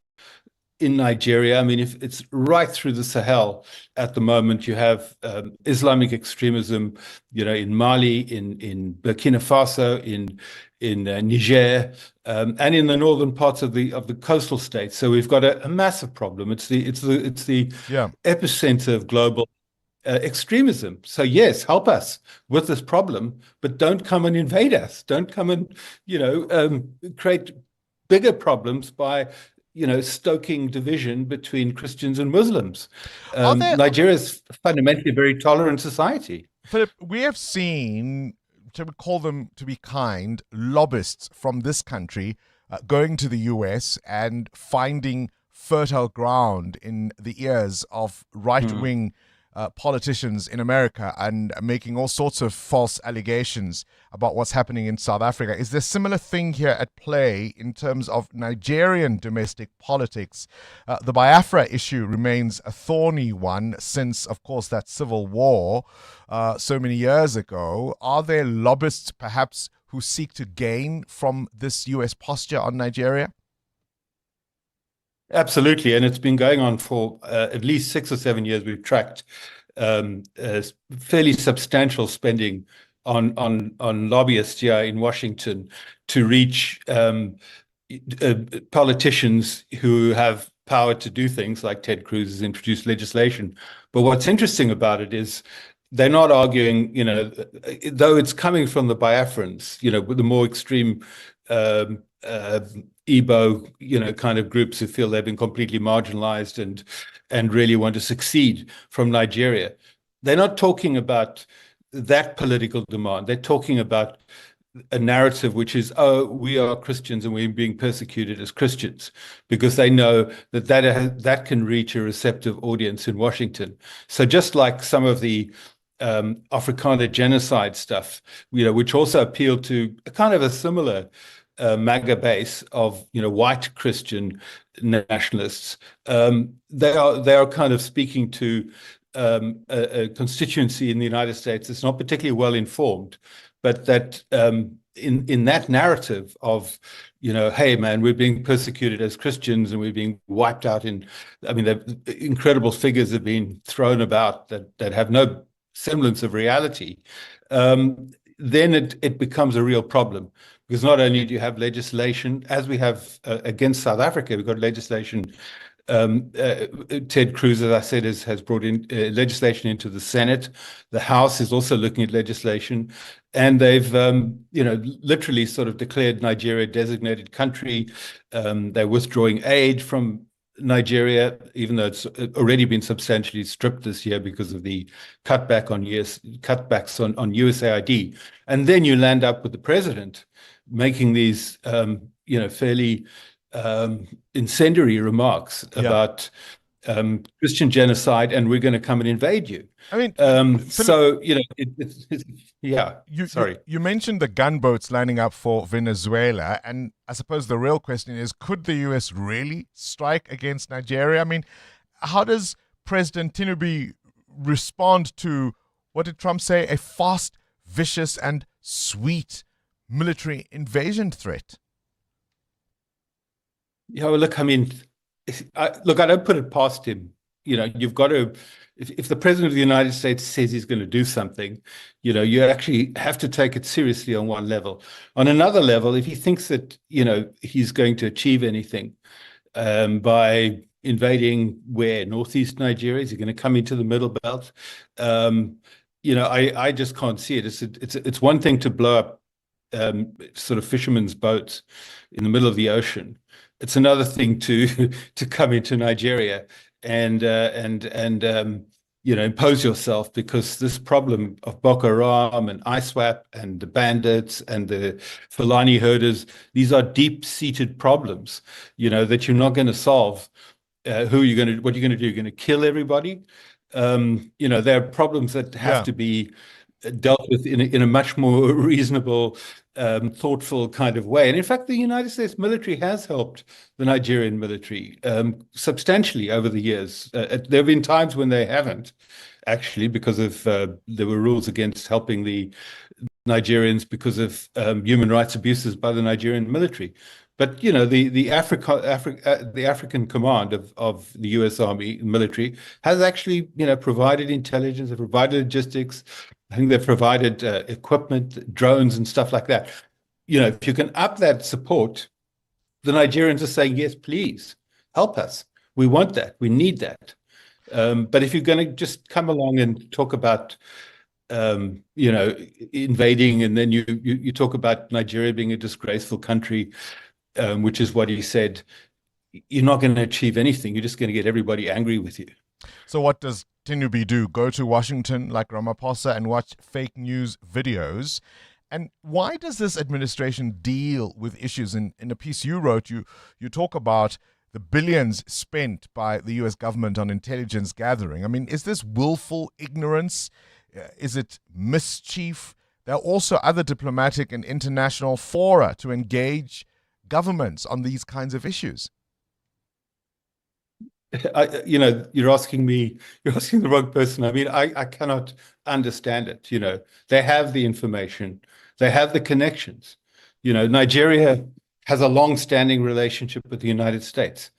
in Nigeria. I mean, if it's right through the Sahel at the moment. You have Islamic extremism, in Mali, in Burkina Faso, in Niger, and in the northern parts of the coastal states. So we've got a massive problem. It's the epicenter of global extremism. So yes, help us with this problem, but don't come and invade us. Don't come and create bigger problems by stoking division between Christians and Muslims. Nigeria is fundamentally a very tolerant society. Philip, we have seen, to call them to be kind, lobbyists from this country going to the US and finding fertile ground in the ears of right-wing politicians in America and making all sorts of false allegations about what's happening in South Africa. Is there a similar thing here at play in terms of Nigerian domestic politics? The Biafra issue remains a thorny one since, of course, that civil war so many years ago. Are there lobbyists, perhaps, who seek to gain from this U.S. posture on Nigeria? Absolutely, and it's been going on for at least 6 or 7 years. We've tracked fairly substantial spending on lobbyists here in Washington to reach politicians who have power to do things like Ted Cruz has introduced legislation. But what's interesting about it is they're not arguing, though it's coming from the Biafrans, with the more extreme Igbo, kind of groups who feel they've been completely marginalized and really want to succeed from Nigeria. They're not talking about that political demand. They're talking about a narrative which is, oh, we are Christians and we're being persecuted as Christians, because they know that can reach a receptive audience in Washington. So just like some of the Afrikaner genocide stuff, which also appealed to kind of a similar MAGA base of white Christian nationalists, they are kind of speaking to a constituency in the United States that's not particularly well informed, but that in that narrative of hey man, we're being persecuted as Christians and we're being wiped out the incredible figures have been thrown about that have no semblance of reality, then it becomes a real problem. Because not only do you have legislation, as we have against South Africa, we've got legislation. Ted Cruz, as I said, has brought in legislation into the Senate. The House is also looking at legislation. And they've, literally sort of declared Nigeria a designated country. They're withdrawing aid from Nigeria, even though it's already been substantially stripped this year because of the cutbacks on USAID. And then you land up with the president making these, fairly incendiary remarks about Christian genocide, and we're going to come and invade you. I mean, You mentioned the gunboats lining up for Venezuela, and I suppose the real question is, could the U.S. really strike against Nigeria? I mean, how does President Tinubu respond to, what did Trump say, a fast, vicious, and sweet military invasion threat? Yeah, well, look, I don't put it past him. You've got to, if the president of the United States says he's going to do something, you actually have to take it seriously on one level. On another level, if he thinks that, he's going to achieve anything by invading where? Northeast Nigeria? Is he going to come into the Middle Belt? I just can't see it. It's one thing to blow up sort of fishermen's boats in the middle of the ocean. It's another thing to come into Nigeria and impose yourself, because this problem of Boko Haram and ISWAP and the bandits and the Fulani herders, these are deep-seated problems, that you're not going to solve. What are you going to do? You're going to kill everybody? There are problems that have to be dealt with in a much more reasonable, thoughtful kind of way. And in fact, the United States military has helped the Nigerian military substantially over the years. There have been times when they haven't, actually, because of there were rules against helping the Nigerians because of human rights abuses by the Nigerian military. But the African command of the U.S. Army military has actually provided intelligence, have provided logistics. I think they've provided equipment, drones, and stuff like that. If you can up that support, the Nigerians are saying, yes, please help us. We want that. We need that. But if you're going to just come along and talk about invading, and then you talk about Nigeria being a disgraceful country, which is what he said, you're not going to achieve anything. You're just going to get everybody angry with you. So what does Tinubu do? Go to Washington like Ramaphosa and watch fake news videos? And why does this administration deal with issues? In a piece you wrote, you talk about the billions spent by the U.S. government on intelligence gathering. I mean, is this willful ignorance? Is it mischief? There are also other diplomatic and international fora to engage governments on these kinds of issues. You're asking the wrong person. I mean, I cannot understand it. They have the information, they have the connections. Nigeria has a long-standing relationship with the United States.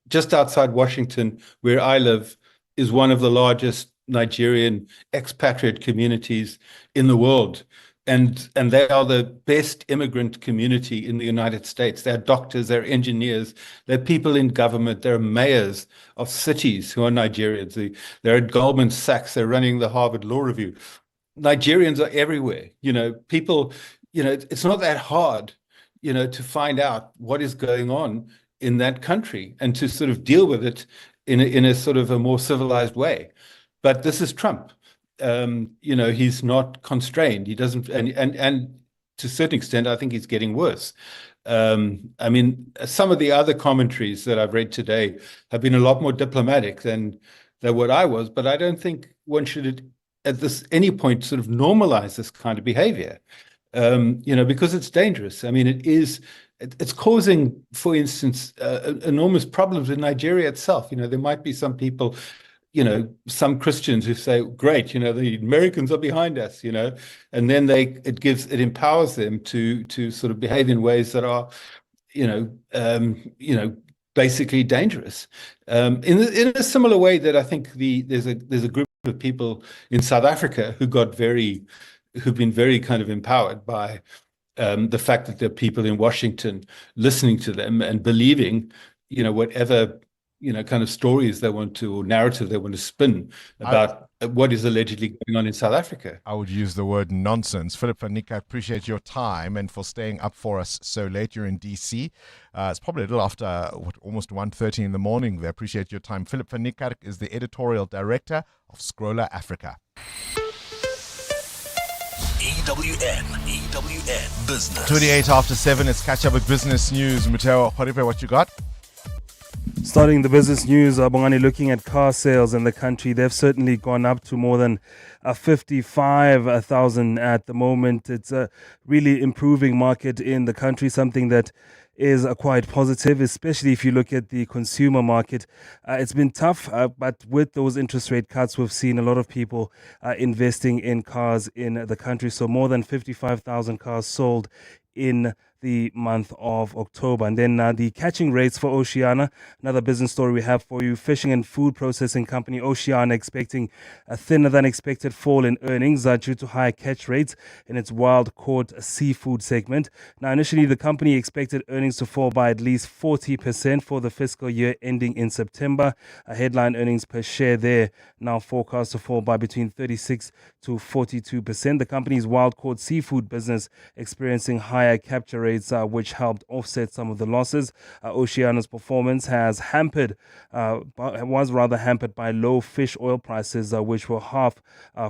Just outside Washington, where I live, is one of the largest Nigerian expatriate communities in the world. And they are the best immigrant community in the United States. They're doctors, they're engineers, they're people in government, they're mayors of cities who are Nigerians. They're at Goldman Sachs, they're running the Harvard Law Review. Nigerians are everywhere. People, it's not that hard, to find out what is going on in that country and to sort of deal with it in a sort of a more civilized way. But this is Trump. He's not constrained. He doesn't, and to a certain extent, I think he's getting worse. I mean, some of the other commentaries that I've read today have been a lot more diplomatic than what I was, but I don't think one should at any point sort of normalize this kind of behavior, because it's dangerous. I mean, it's causing, for instance, enormous problems in Nigeria itself. There might be some people, some Christians who say, great, the Americans are behind us, and then it empowers them to sort of behave in ways that are, basically dangerous. In a similar way that I think there's a group of people in South Africa who've been very kind of empowered by the fact that there are people in Washington listening to them and believing, whatever kind of stories they want to, or narrative they want to spin about what is allegedly going on in South Africa. I would use the word nonsense. Philip van Niekerk, appreciate your time and for staying up for us so late. You're in DC. It's probably a little after almost 1:30 in the morning there. Appreciate your time. Philip van Niekerk is the editorial director of Scroller Africa. EWN Business. 28 after 7. Let's catch up with business news. Mateo Horipe, what you got? Starting the business news, Bongani, looking at car sales in the country, they've certainly gone up to more than 55,000 at the moment. It's a really improving market in the country, something that is quite positive, especially if you look at the consumer market. It's been tough, but with those interest rate cuts, we've seen a lot of people investing in cars in the country. So more than 55,000 cars sold in the month of October. And then the catching rates for Oceana, another business story we have for you. Fishing and food processing company Oceana expecting a thinner than expected fall in earnings due to higher catch rates in its wild caught seafood segment. Now, initially, the company expected earnings to fall by at least 40% for the fiscal year ending in September. Headline earnings per share there now forecast to fall by between 36 to 42%. The company's wild caught seafood business experiencing higher capture rates, which helped offset some of the losses. Oceana's performance was rather hampered by low fish oil prices, which were half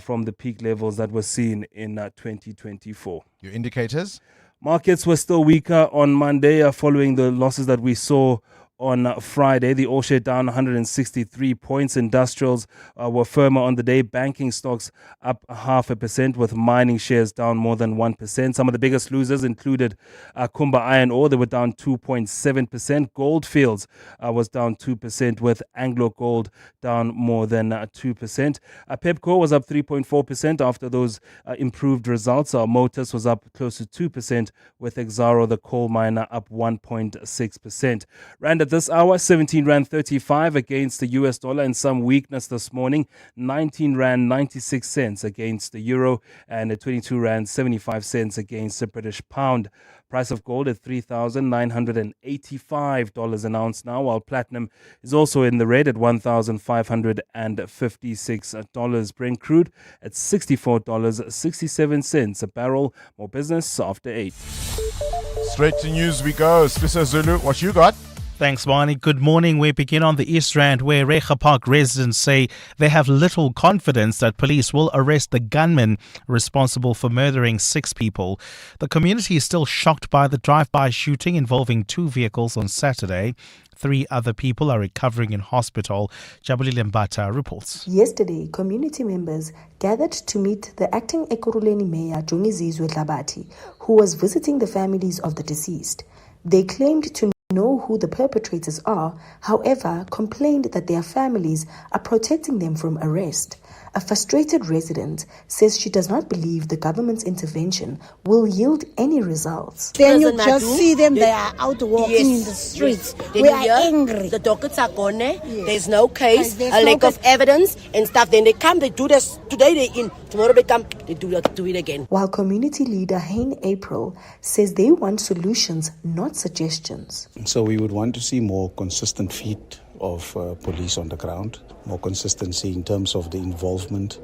from the peak levels that were seen in 2024. Your indicators? Markets were still weaker on Monday following the losses that we saw on Friday. The All Share down 163 points. Industrials were firmer on the day. Banking stocks up 0.5%, with mining shares down more than 1%. Some of the biggest losers included Kumba Iron Ore. They were down 2.7%. Goldfields was down 2%, with Anglo Gold down more than 2%. Pepco was up 3.4% after those improved results. Motus was up close to 2%, with Exxaro, the coal miner, up 1.6%. Rand at this hour, 17 Rand 35 against the US dollar, and some weakness this morning. 19 Rand 96 cents against the euro, and 22 Rand 75 cents against the British pound. Price of gold at $3,985 an ounce now, while platinum is also in the red at $1,556. Brent crude at $64.67 a barrel. More business after 8. Straight to news we go. Spisha Zulu, what you got? Thanks, Barney. Good morning. We begin on the East Rand, where Reiger Park residents say they have little confidence that police will arrest the gunman responsible for murdering 6 people. The community is still shocked by the drive-by shooting involving 2 vehicles on Saturday. 3 other people are recovering in hospital. Jabulile Mbata reports. Yesterday, community members gathered to meet the acting Ekurhuleni Mayor Jongizizwe Dlabati, who was visiting the families of the deceased. They claimed to know who the perpetrators are, however, complained that their families are protecting them from arrest. A frustrated resident says she does not believe the government's intervention will yield any results. Then you just see them, they are out walking in the streets. We are angry. The dockets are gone. There's no case, a lack of evidence and stuff. Then they come, they do this. Today they in, tomorrow they come, they do it again. While community leader Hein April says they want solutions, not suggestions. So we would want to see more consistent feet of police on the ground, more consistency in terms of the involvement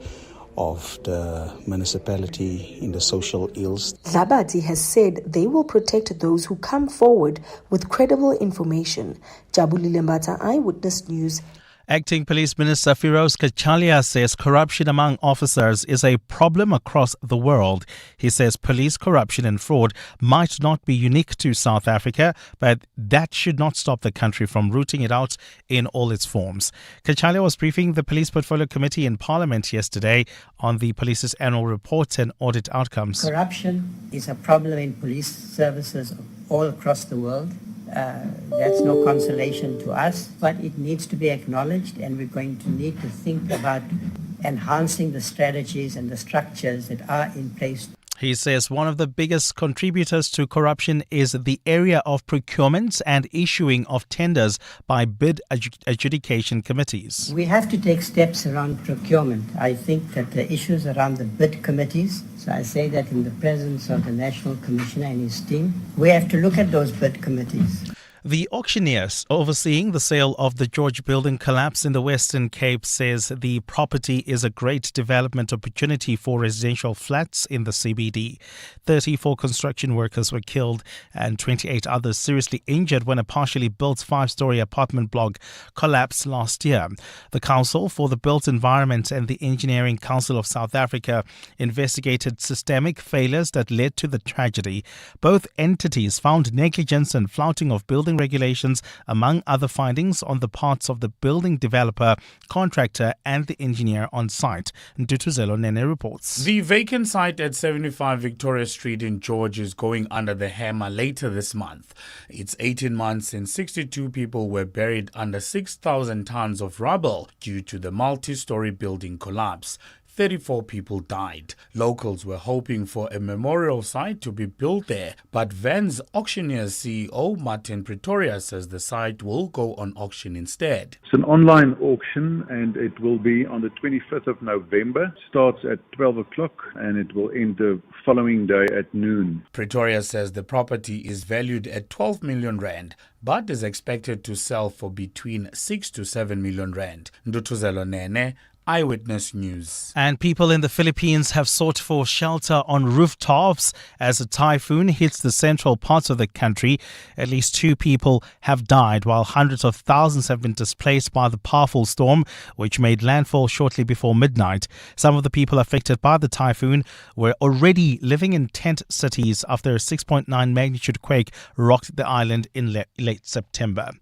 of the municipality in the social ills. Dlabati has said they will protect those who come forward with credible information. Jabulile Mbata, Eyewitness News. Acting Police Minister Firoz Kachalia says corruption among officers is a problem across the world. He says police corruption and fraud might not be unique to South Africa, but that should not stop the country from rooting it out in all its forms. Kachalia was briefing the Police Portfolio Committee in Parliament yesterday on the police's annual report and audit outcomes. Corruption is a problem in police services all across the world. That's no consolation to us, but it needs to be acknowledged, and we're going to need to think about enhancing the strategies and the structures that are in place. He says one of the biggest contributors to corruption is the area of procurement and issuing of tenders by bid adjudication committees. We have to take steps around procurement. I think that the issues around the bid committees, so I say that in the presence of the National Commissioner and his team, we have to look at those bid committees. The auctioneers overseeing the sale of the George Building collapse in the Western Cape says the property is a great development opportunity for residential flats in the CBD. 34 construction workers were killed and 28 others seriously injured when a partially built 5-story apartment block collapsed last year. The Council for the Built Environment and the Engineering Council of South Africa investigated systemic failures that led to the tragedy. Both entities found negligence and flouting of building regulations, among other findings, on the parts of the building developer, contractor and the engineer on site. Ndutuzelo Nene reports. The vacant site at 75 Victoria Street in George is going under the hammer later this month. It's 18 months since 62 people were buried under 6,000 tons of rubble due to the multi-story building collapse. 34 people died. Locals were hoping for a memorial site to be built there, but Vans Auctioneers CEO Martin Pretoria says the site will go on auction instead. It's an online auction and it will be on the 25th of November. Starts at 12 o'clock and it will end the following day at noon. Pretoria says the property is valued at 12 million rand, but is expected to sell for between 6 to 7 million rand. Ndutuzelo Nene, Eyewitness News. And people in the Philippines have sought for shelter on rooftops as a typhoon hits the central parts of the country. At least 2 people have died, while hundreds of thousands have been displaced by the powerful storm, which made landfall shortly before midnight. Some of the people affected by the typhoon were already living in tent cities after a 6.9 magnitude quake rocked the island in late September.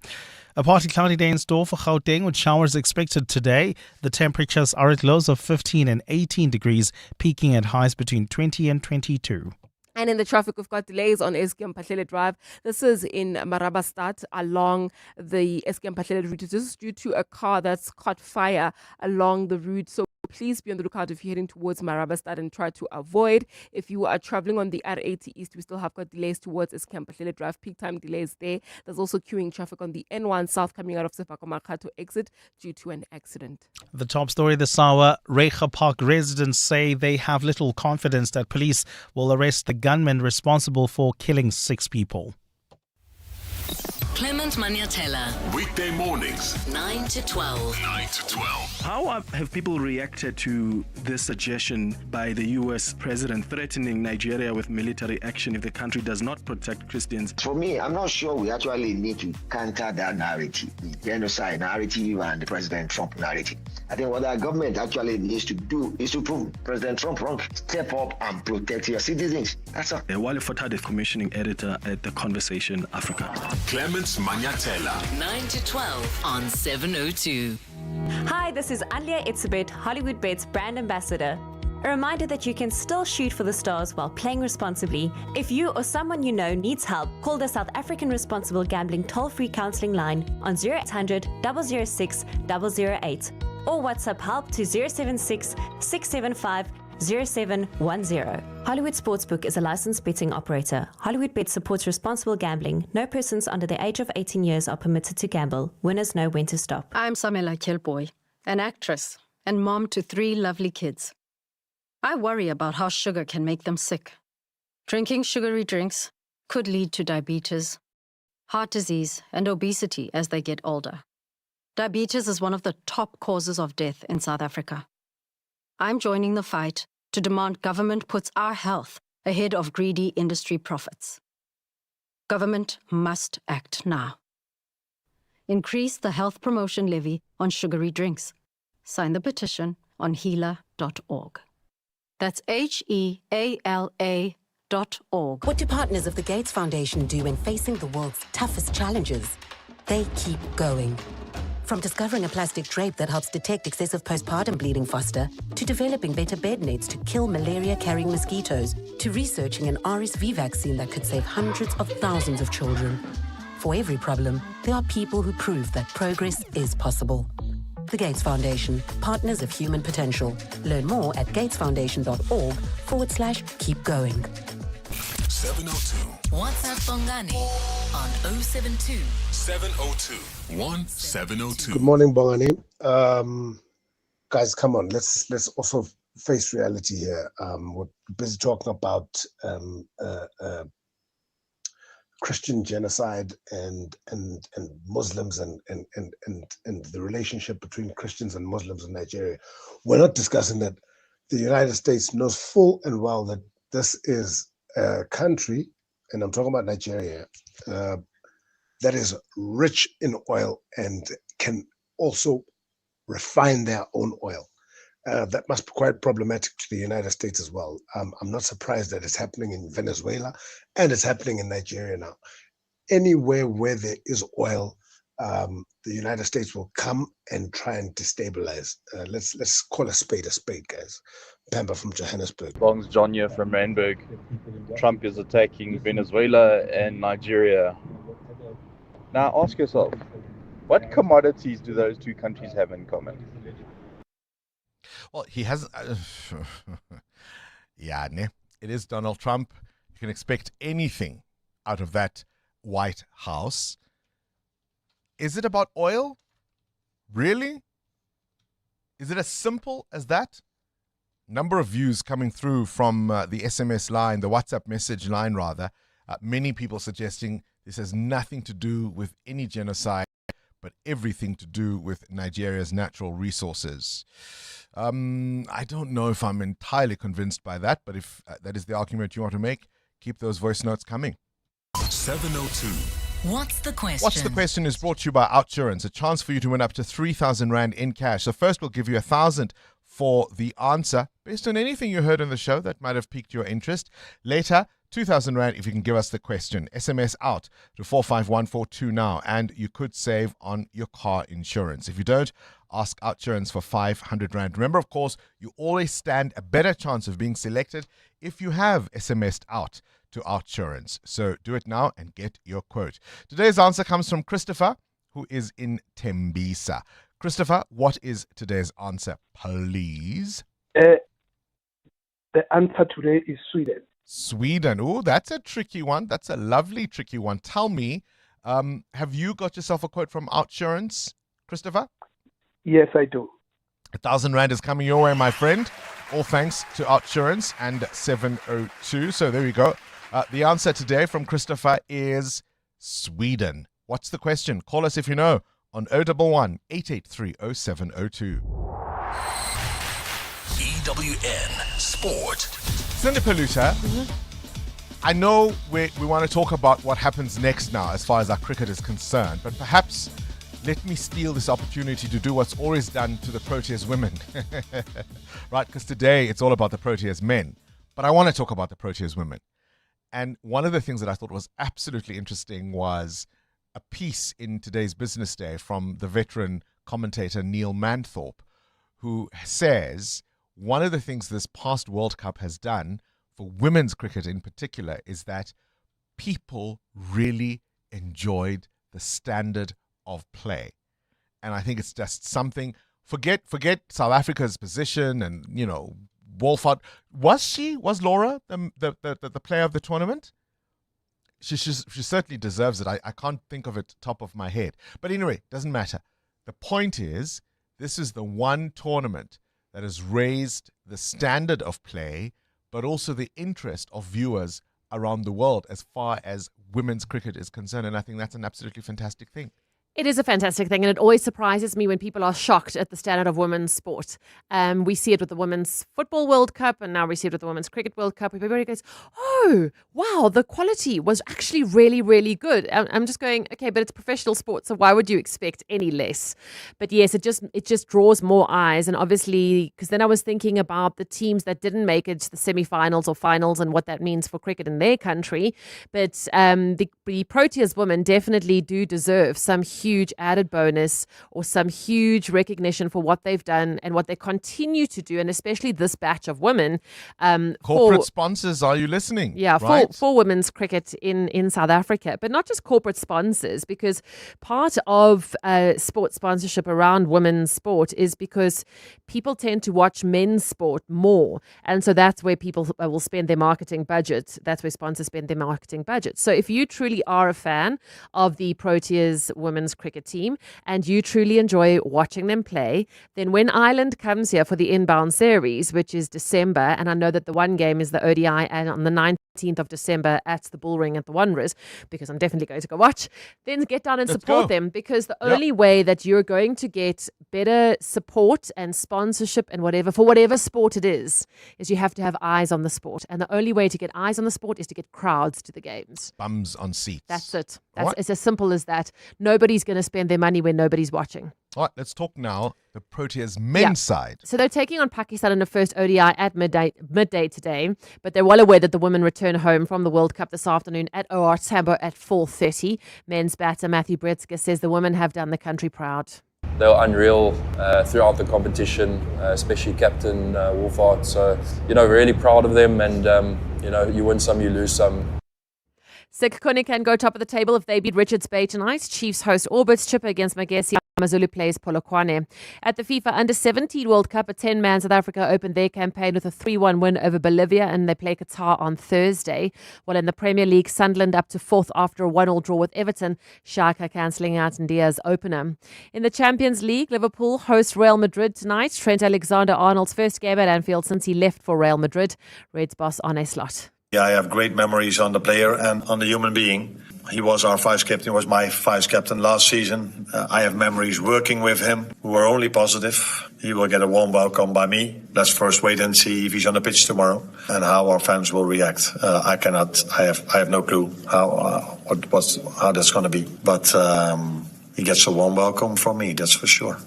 A partly cloudy day in store for Gauteng with showers expected today. The temperatures are at lows of 15 and 18 degrees, peaking at highs between 20 and 22. And in the traffic, we've got delays on Eskom Patlele Drive. This is in Marabastad along the Eskom Patlele route. This is due to a car that's caught fire along the route. So please be on the lookout if you're heading towards Marabastad and try to avoid. If you are traveling on the R80 East, we still have got delays towards Eskom Patlele Drive. Peak time delays there. There's also queuing traffic on the N1 South coming out of Sefako Markato exit due to an accident. The top story this hour, Reiger Park residents say they have little confidence that police will arrest the gunman responsible for killing 6 people. Clement Maniatella. Weekday mornings, 9 to 12. 9 to 12. How have people reacted to this suggestion by the U.S. president threatening Nigeria with military action if the country does not protect Christians? For me, I'm not sure we actually need to counter that narrative, the genocide narrative and the President Trump narrative. I think what our government actually needs to do is to prove President Trump wrong. Step up and protect your citizens. That's all. Wale Fotade is commissioning editor at The Conversation Africa. Clement Maniatella. 9 to 12 on 702. Hi, this is Alia Itzebet, Hollywood Bet's brand ambassador. A reminder that you can still shoot for the stars while playing responsibly. If you or someone you know needs help, call the South African Responsible Gambling toll-free counselling line on 0800 006 008 or WhatsApp help to 076 675 0710. Hollywood Sportsbook is a licensed betting operator. Hollywood Bet supports responsible gambling. No persons under the age of 18 years are permitted to gamble. Winners know when to stop. I'm Samela Kilboy, an actress and mom to 3 lovely kids. I worry about how sugar can make them sick. Drinking sugary drinks could lead to diabetes, heart disease, and obesity as they get older. Diabetes is one of the top causes of death in South Africa. I'm joining the fight to demand government puts our health ahead of greedy industry profits. Government must act now. Increase the health promotion levy on sugary drinks. Sign the petition on healer.org. That's HEALA.org. What do partners of the Gates Foundation do when facing the world's toughest challenges? They keep going. From discovering a plastic drape that helps detect excessive postpartum bleeding faster, to developing better bed nets to kill malaria-carrying mosquitoes, to researching an RSV vaccine that could save hundreds of thousands of children. For every problem, there are people who prove that progress is possible. The Gates Foundation, partners of human potential. Learn more at gatesfoundation.org/keep going. 702. WhatsApp Bongani on 072 702 1702. Good morning, Bongani. Guys, come on, let's also face reality here. We're busy talking about Christian genocide and Muslims and the relationship between Christians and Muslims in Nigeria. We're not discussing that the United States knows full and well that this is a country, and I'm talking about Nigeria, that is rich in oil and can also refine their own oil. That must be quite problematic to the United States as well. I'm not surprised that it's happening in Venezuela and it's happening in Nigeria now. Anywhere where there is oil, the United States will come and try and destabilize. Let's call a spade, guys. Pampa from Johannesburg. Bongs John here from Randburg. Trump is attacking Venezuela and Nigeria. Now ask yourself, what commodities do those two countries have in common? Well, he hasn't. Yeah, ne? It is Donald Trump. You can expect anything out of that White House. Is it about oil? Really? Is it as simple as that? Number of views coming through from the SMS line, the WhatsApp message line rather. Many people suggesting this has nothing to do with any genocide, but everything to do with Nigeria's natural resources. I don't know if I'm entirely convinced by that, but if that is the argument you want to make, keep those voice notes coming. 702. What's the question? What's the question is brought to you by Outsurance, a chance for you to win up to 3,000 Rand in cash. So first we'll give you 1,000 for the answer based on anything you heard on the show that might have piqued your interest. Later, 2,000 Rand if you can give us the question. SMS out to 45142 now, and you could save on your car insurance. If you don't, ask Outsurance for 500 Rand. Remember, of course, you always stand a better chance of being selected if you have SMS'd out to Outsurance. So do it now and get your quote. Today's answer comes from Christopher, who is in Tembisa. Christopher, what is today's answer, please? The answer today is Sweden. Sweden. Oh, that's a tricky one. That's a lovely, tricky one. Tell me, have you got yourself a quote from Outsurance, Christopher? Yes, I do. 1,000 Rand is coming your way, my friend. All thanks to Outsurance and 702. So there we go. The answer today from Christopher is Sweden. What's the question? Call us if you know on 011 883 0702. EWN Sport. Cindy Peluta, I know we want to talk about what happens next now as far as our cricket is concerned, but perhaps let me steal this opportunity to do what's always done to the Proteas women. Right, because today it's all about the Proteas men. But I want to talk about the Proteas women. And one of the things that I thought was absolutely interesting was a piece in today's Business Day from the veteran commentator Neil Manthorpe, who says one of the things this past World Cup has done for women's cricket in particular is that people really enjoyed the standard of play. And I think it's just something, forget South Africa's position and, you know, Wolford. Was Laura the player of the tournament? She certainly deserves it. I can't think of it top of my head. But anyway, doesn't matter. The point is, this is the one tournament that has raised the standard of play, but also the interest of viewers around the world as far as women's cricket is concerned. And I think that's an absolutely fantastic thing. It is a fantastic thing, and it always surprises me when people are shocked at the standard of women's sport. We see it with the Women's Football World Cup, and now we see it with the Women's Cricket World Cup. Everybody goes, oh, wow, the quality was actually really, really good. I'm just going, okay, but it's professional sport, so why would you expect any less? But yes, it just draws more eyes, and obviously, because then I was thinking about the teams that didn't make it to the semi-finals or finals and what that means for cricket in their country. But the Proteas women definitely do deserve some huge added bonus or some huge recognition for what they've done and what they continue to do, and especially this batch of women. Corporate sponsors, are you listening? Yeah, right? for women's cricket in South Africa, but not just corporate sponsors, because part of sports sponsorship around women's sport is because people tend to watch men's sport more, and so that's where people will spend their marketing budget. That's where sponsors spend their marketing budget. So if you truly are a fan of the Proteas women's cricket team and you truly enjoy watching them play, then when Ireland comes here for the inbound series, which is December, and I know that the one game is the ODI and on the 19th of December at the Bullring at the Wanderers, because I'm definitely going to go watch, then get down and support them, because the only way that you're going to get better support and sponsorship and whatever, for whatever sport it is you have to have eyes on the sport. And the only way to get eyes on the sport is to get crowds to the games. Bums on seats. That's it. It's as simple as that. Nobody's going to spend their money when nobody's watching. All right, let's talk now the Proteas men's side. So they're taking on Pakistan in the first ODI at midday today, but they're well aware that the women return home from the World Cup this afternoon at OR Tambo at 4:30. Men's batter Matthew Bretzker says the women have done the country proud. They were unreal throughout the competition, especially Captain Wolfhard. So, really proud of them, and, you win some, you lose some. Sikh Kone can go top of the table if they beat Richards Bay tonight. Chiefs host Orbit's Chipper against Magesi AmaZulu plays Polokwane. At the FIFA Under-17 World Cup, a 10-man South Africa opened their campaign with a 3-1 win over Bolivia, and they play Qatar on Thursday. While in the Premier League, Sunderland up to 4th after a 1-1 draw with Everton, Shaka cancelling out Ndia's opener. In the Champions League, Liverpool host Real Madrid tonight. Trent Alexander-Arnold's first game at Anfield since he left for Real Madrid. Reds boss Arne Slot. Yeah, I have great memories on the player and on the human being. He was our vice captain, he was my vice captain last season. I have memories working with him who were only positive. He will get a warm welcome by me. Let's first wait and see if he's on the pitch tomorrow and how our fans will react. I have no clue how that's going to be. But he gets a warm welcome from me, that's for sure.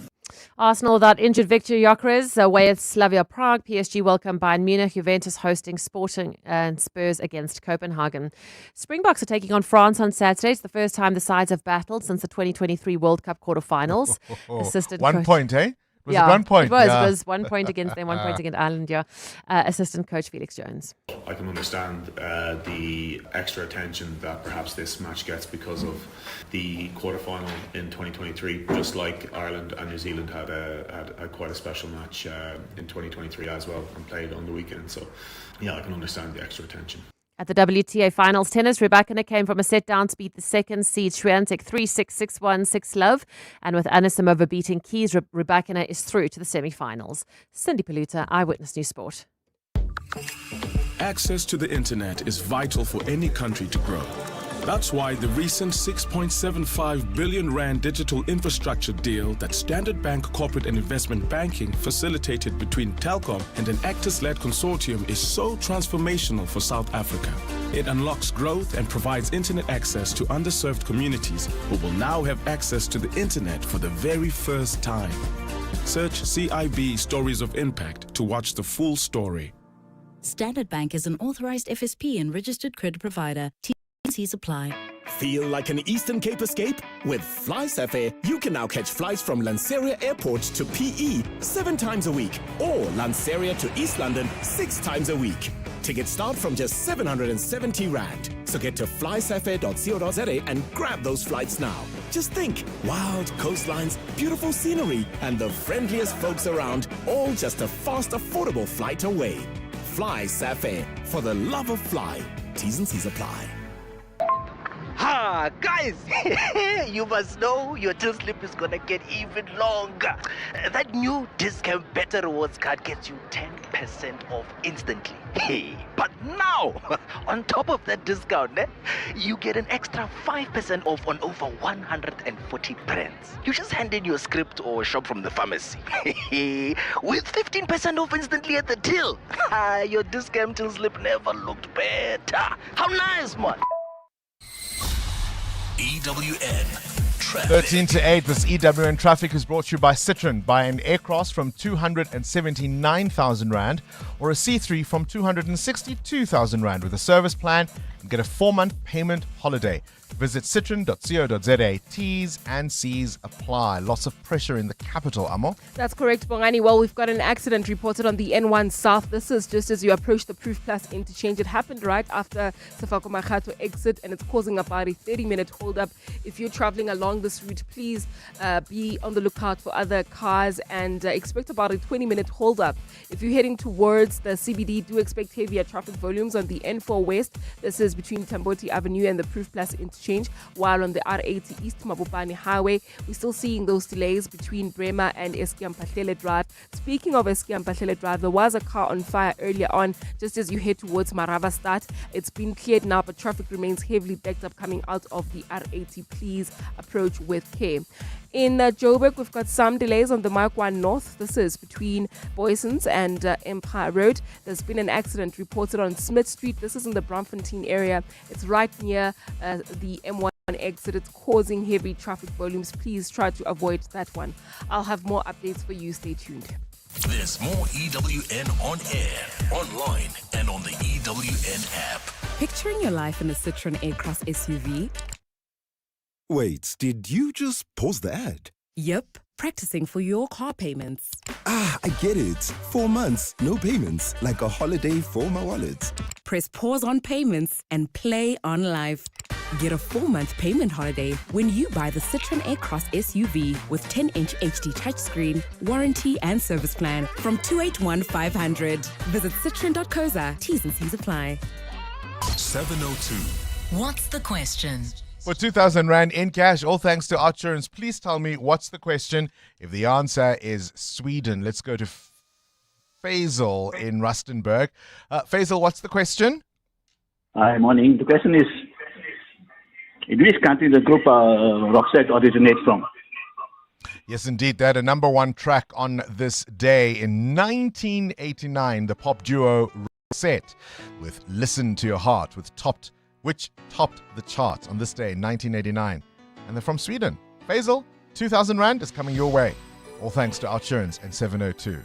Arsenal without injured Victor Gyökeres away at Slavia Prague. PSG welcome Bayern Munich. Juventus hosting Sporting and Spurs against Copenhagen. Springboks are taking on France on Saturday. It's the first time the sides have battled since the 2023 World Cup quarterfinals. Assistant One coach. point, eh? Was yeah, it 1 point? It was. Yeah. It was 1 point against them, 1 point against Ireland. Yeah. Assistant coach Felix Jones. I can understand the extra attention that perhaps this match gets because of the quarterfinal in 2023, just like Ireland and New Zealand had quite a special match in 2023 as well and played on the weekend. So, yeah, I can understand the extra attention. At the WTA Finals tennis, Rybakina came from a set-down to beat the second seed Swiatek 3-6, 6-1, 6-love. And with Anisimova beating Keys, Rybakina is through to the semi-finals. Cindy Paluta, Eyewitness News Sport. Access to the internet is vital for any country to grow. That's why the recent 6.75 billion rand digital infrastructure deal that Standard Bank Corporate and Investment Banking facilitated between Telkom and an Actors-led consortium is so transformational for South Africa. It unlocks growth and provides internet access to underserved communities who will now have access to the internet for the very first time. Search CIB Stories of Impact to watch the full story. Standard Bank is an authorized FSP and registered credit provider. T's apply. Feel like an Eastern Cape escape? With FlySafair, you can now catch flights from Lanseria Airport to PE 7 times a week or Lanseria to East London 6 times a week. Tickets start from just 770 Rand. So get to flysafair.co.za and grab those flights now. Just think, wild coastlines, beautiful scenery, and the friendliest folks around, all just a fast, affordable flight away. FlySafair, for the love of fly. T's and C's apply. Ha, guys, you must know your till slip is gonna get even longer. That new discount better rewards card gets you 10% off instantly. Hey, but now, on top of that discount, you get an extra 5% off on over 140 brands. You just hand in your script or shop from the pharmacy. With 15% off instantly at the till. Your discount till slip never looked better. How nice, man. EWN Traffic. 13 to 8, this EWN Traffic is brought to you by Citroen. Buy an Aircross from 279,000 Rand or a C3 from 262,000 Rand with a service plan and get a 4-month payment holiday. Visit citroen.co.za. T's and C's apply. Lots of pressure in the capital, Amo. That's correct, Bongani. Well, we've got an accident reported on the N1 South. This is just as you approach the Proof Plus interchange. It happened right after Sefako Makhato exit, and it's causing about a 30-minute hold-up. If you're traveling along this route, please be on the lookout for other cars and expect about a 20-minute hold-up. If you're heading towards the CBD, do expect heavier traffic volumes on the N4 West. This is between Tamboti Avenue and the Proof Plus interchange, while on the R80 East Mabopane Highway, we're still seeing those delays between Brema and Eskiampahlele Drive. Speaking of Eskiampahlele Drive, there was a car on fire earlier on, just as you head towards Marava Start. It's been cleared now, but traffic remains heavily backed up coming out of the R80. Please approach with care. In Joburg, we've got some delays on the Mark 1 North. This is between Boysons and Empire Road. There's been an accident reported on Smith Street. This is in the Braamfontein area. It's right near the M1 exit. It's causing heavy traffic volumes. Please try to avoid that one. I'll have more updates for you. Stay tuned. There's more EWN on air, online, and on the EWN app. Picturing your life in a Citroen A-Cross SUV? Wait, did you just pause the ad? Yep, practicing for your car payments. Ah, I get it. 4 months, no payments, like a holiday for my wallet. Press pause on payments and play on life. Get a 4-month payment holiday when you buy the Citroen Aircross SUV with 10-inch HD touchscreen, warranty and service plan from 281,500. Visit citroen.co.za. T's and C's apply. 702. What's the question? For 2,000 Rand in cash, all thanks to Outsurance. Please tell me what's the question. If the answer is Sweden, let's go to Faisal in Rustenburg. Faisal, what's the question? Hi, morning. The question is, in which country the group Roxette originates from? Yes, indeed. They had a number one track on this day in 1989. The pop duo Roxette with Listen to Your Heart, which topped the charts on this day in 1989. And they're from Sweden. Faisal, 2,000 Rand is coming your way. All thanks to Outsurance and 702.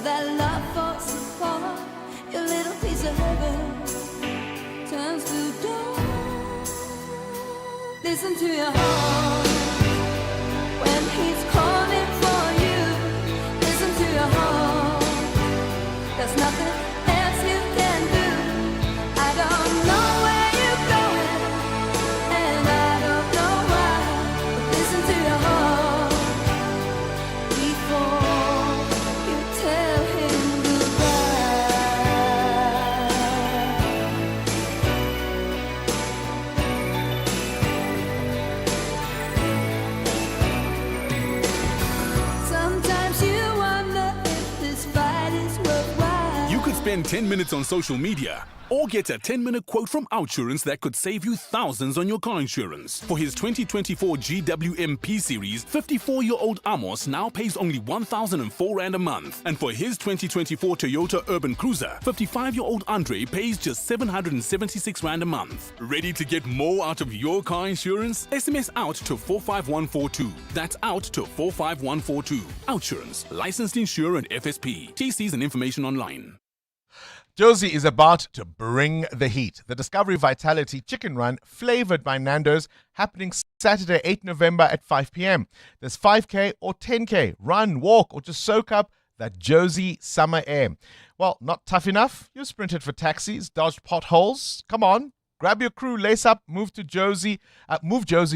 That love falls apart, your little piece of heaven turns to dawn. Listen to your heart when he's calling for you. Listen to your heart, there's nothing else you can do. I don't know where you're going, and I don't know why, but listen to your heart before tell him goodbye. Sometimes you wonder if this fight is worthwhile. You could spend 10 minutes on social media or get a 10-minute quote from Outsurance that could save you thousands on your car insurance. For his 2024 GWMP series, 54-year-old Amos now pays only 1,004 Rand a month. And for his 2024 Toyota Urban Cruiser, 55-year-old Andre pays just 776 Rand a month. Ready to get more out of your car insurance? SMS out to 45142. That's out to 45142. Outsurance, licensed insurer and FSP. TCs and information online. Josie is about to bring the heat. The Discovery Vitality Chicken Run, flavored by Nando's, happening Saturday, 8 November at 5 p.m. There's 5K or 10K. Run, walk, or just soak up that Josie summer air. Well, not tough enough? You sprinted for taxis, dodged potholes. Come on, grab your crew, lace up, move Josie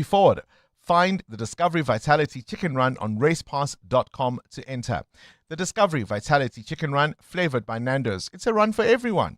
forward. Find the Discovery Vitality Chicken Run on racepass.com to enter. The Discovery Vitality Chicken Run, flavored by Nando's. It's a run for everyone.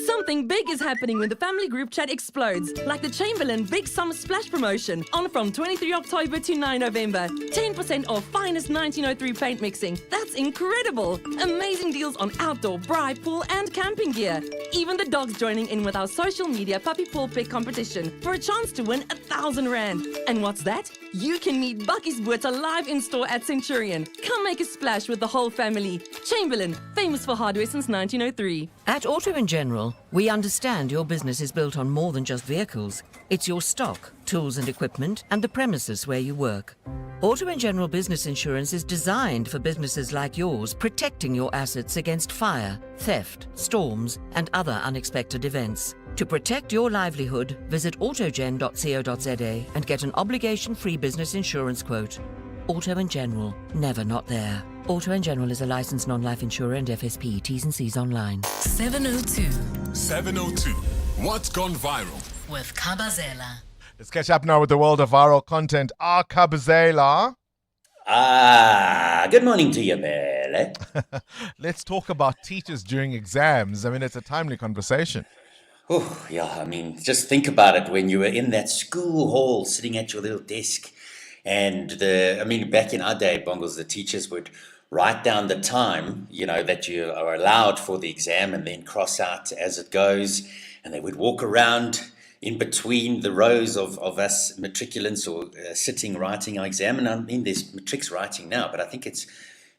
Something big is happening when the family group chat explodes, like the Chamberlain Big Summer Splash promotion on from 23 October to 9 November. 10% off finest 1903 paint mixing. That's incredible! Amazing deals on outdoor, braai, pool and camping gear. Even the dogs joining in with our social media puppy paw pick competition for a chance to win 1,000 Rand. And what's that? You can meet Bucky's Buerta live in store at Centurion. Come make a splash with the whole family. Chamberlain, famous for hardware since 1903. At Auto & General, we understand your business is built on more than just vehicles. It's your stock, tools and equipment, and the premises where you work. Auto & General Business Insurance is designed for businesses like yours, protecting your assets against fire, theft, storms, and other unexpected events. To protect your livelihood, visit autogen.co.za and get an obligation-free business insurance quote. Auto & General, never not there. Auto & General is a licensed non-life insurer and FSP. T's and C's online. 702 702. What's gone viral? with Kabazela. Let's catch up now with the world of viral content. Kabazela. Good morning to you, Belle. Let's talk about teachers during exams. I mean, it's a timely conversation. Oh, yeah, I mean, just think about it when you were in that school hall sitting at your little desk. And back in our day, Bongles, the teachers would write down the time, that you are allowed for the exam and then cross out as it goes. And they would walk around in between the rows of us matriculants or sitting writing our exam. And I mean, there's matrics writing now, but I think it's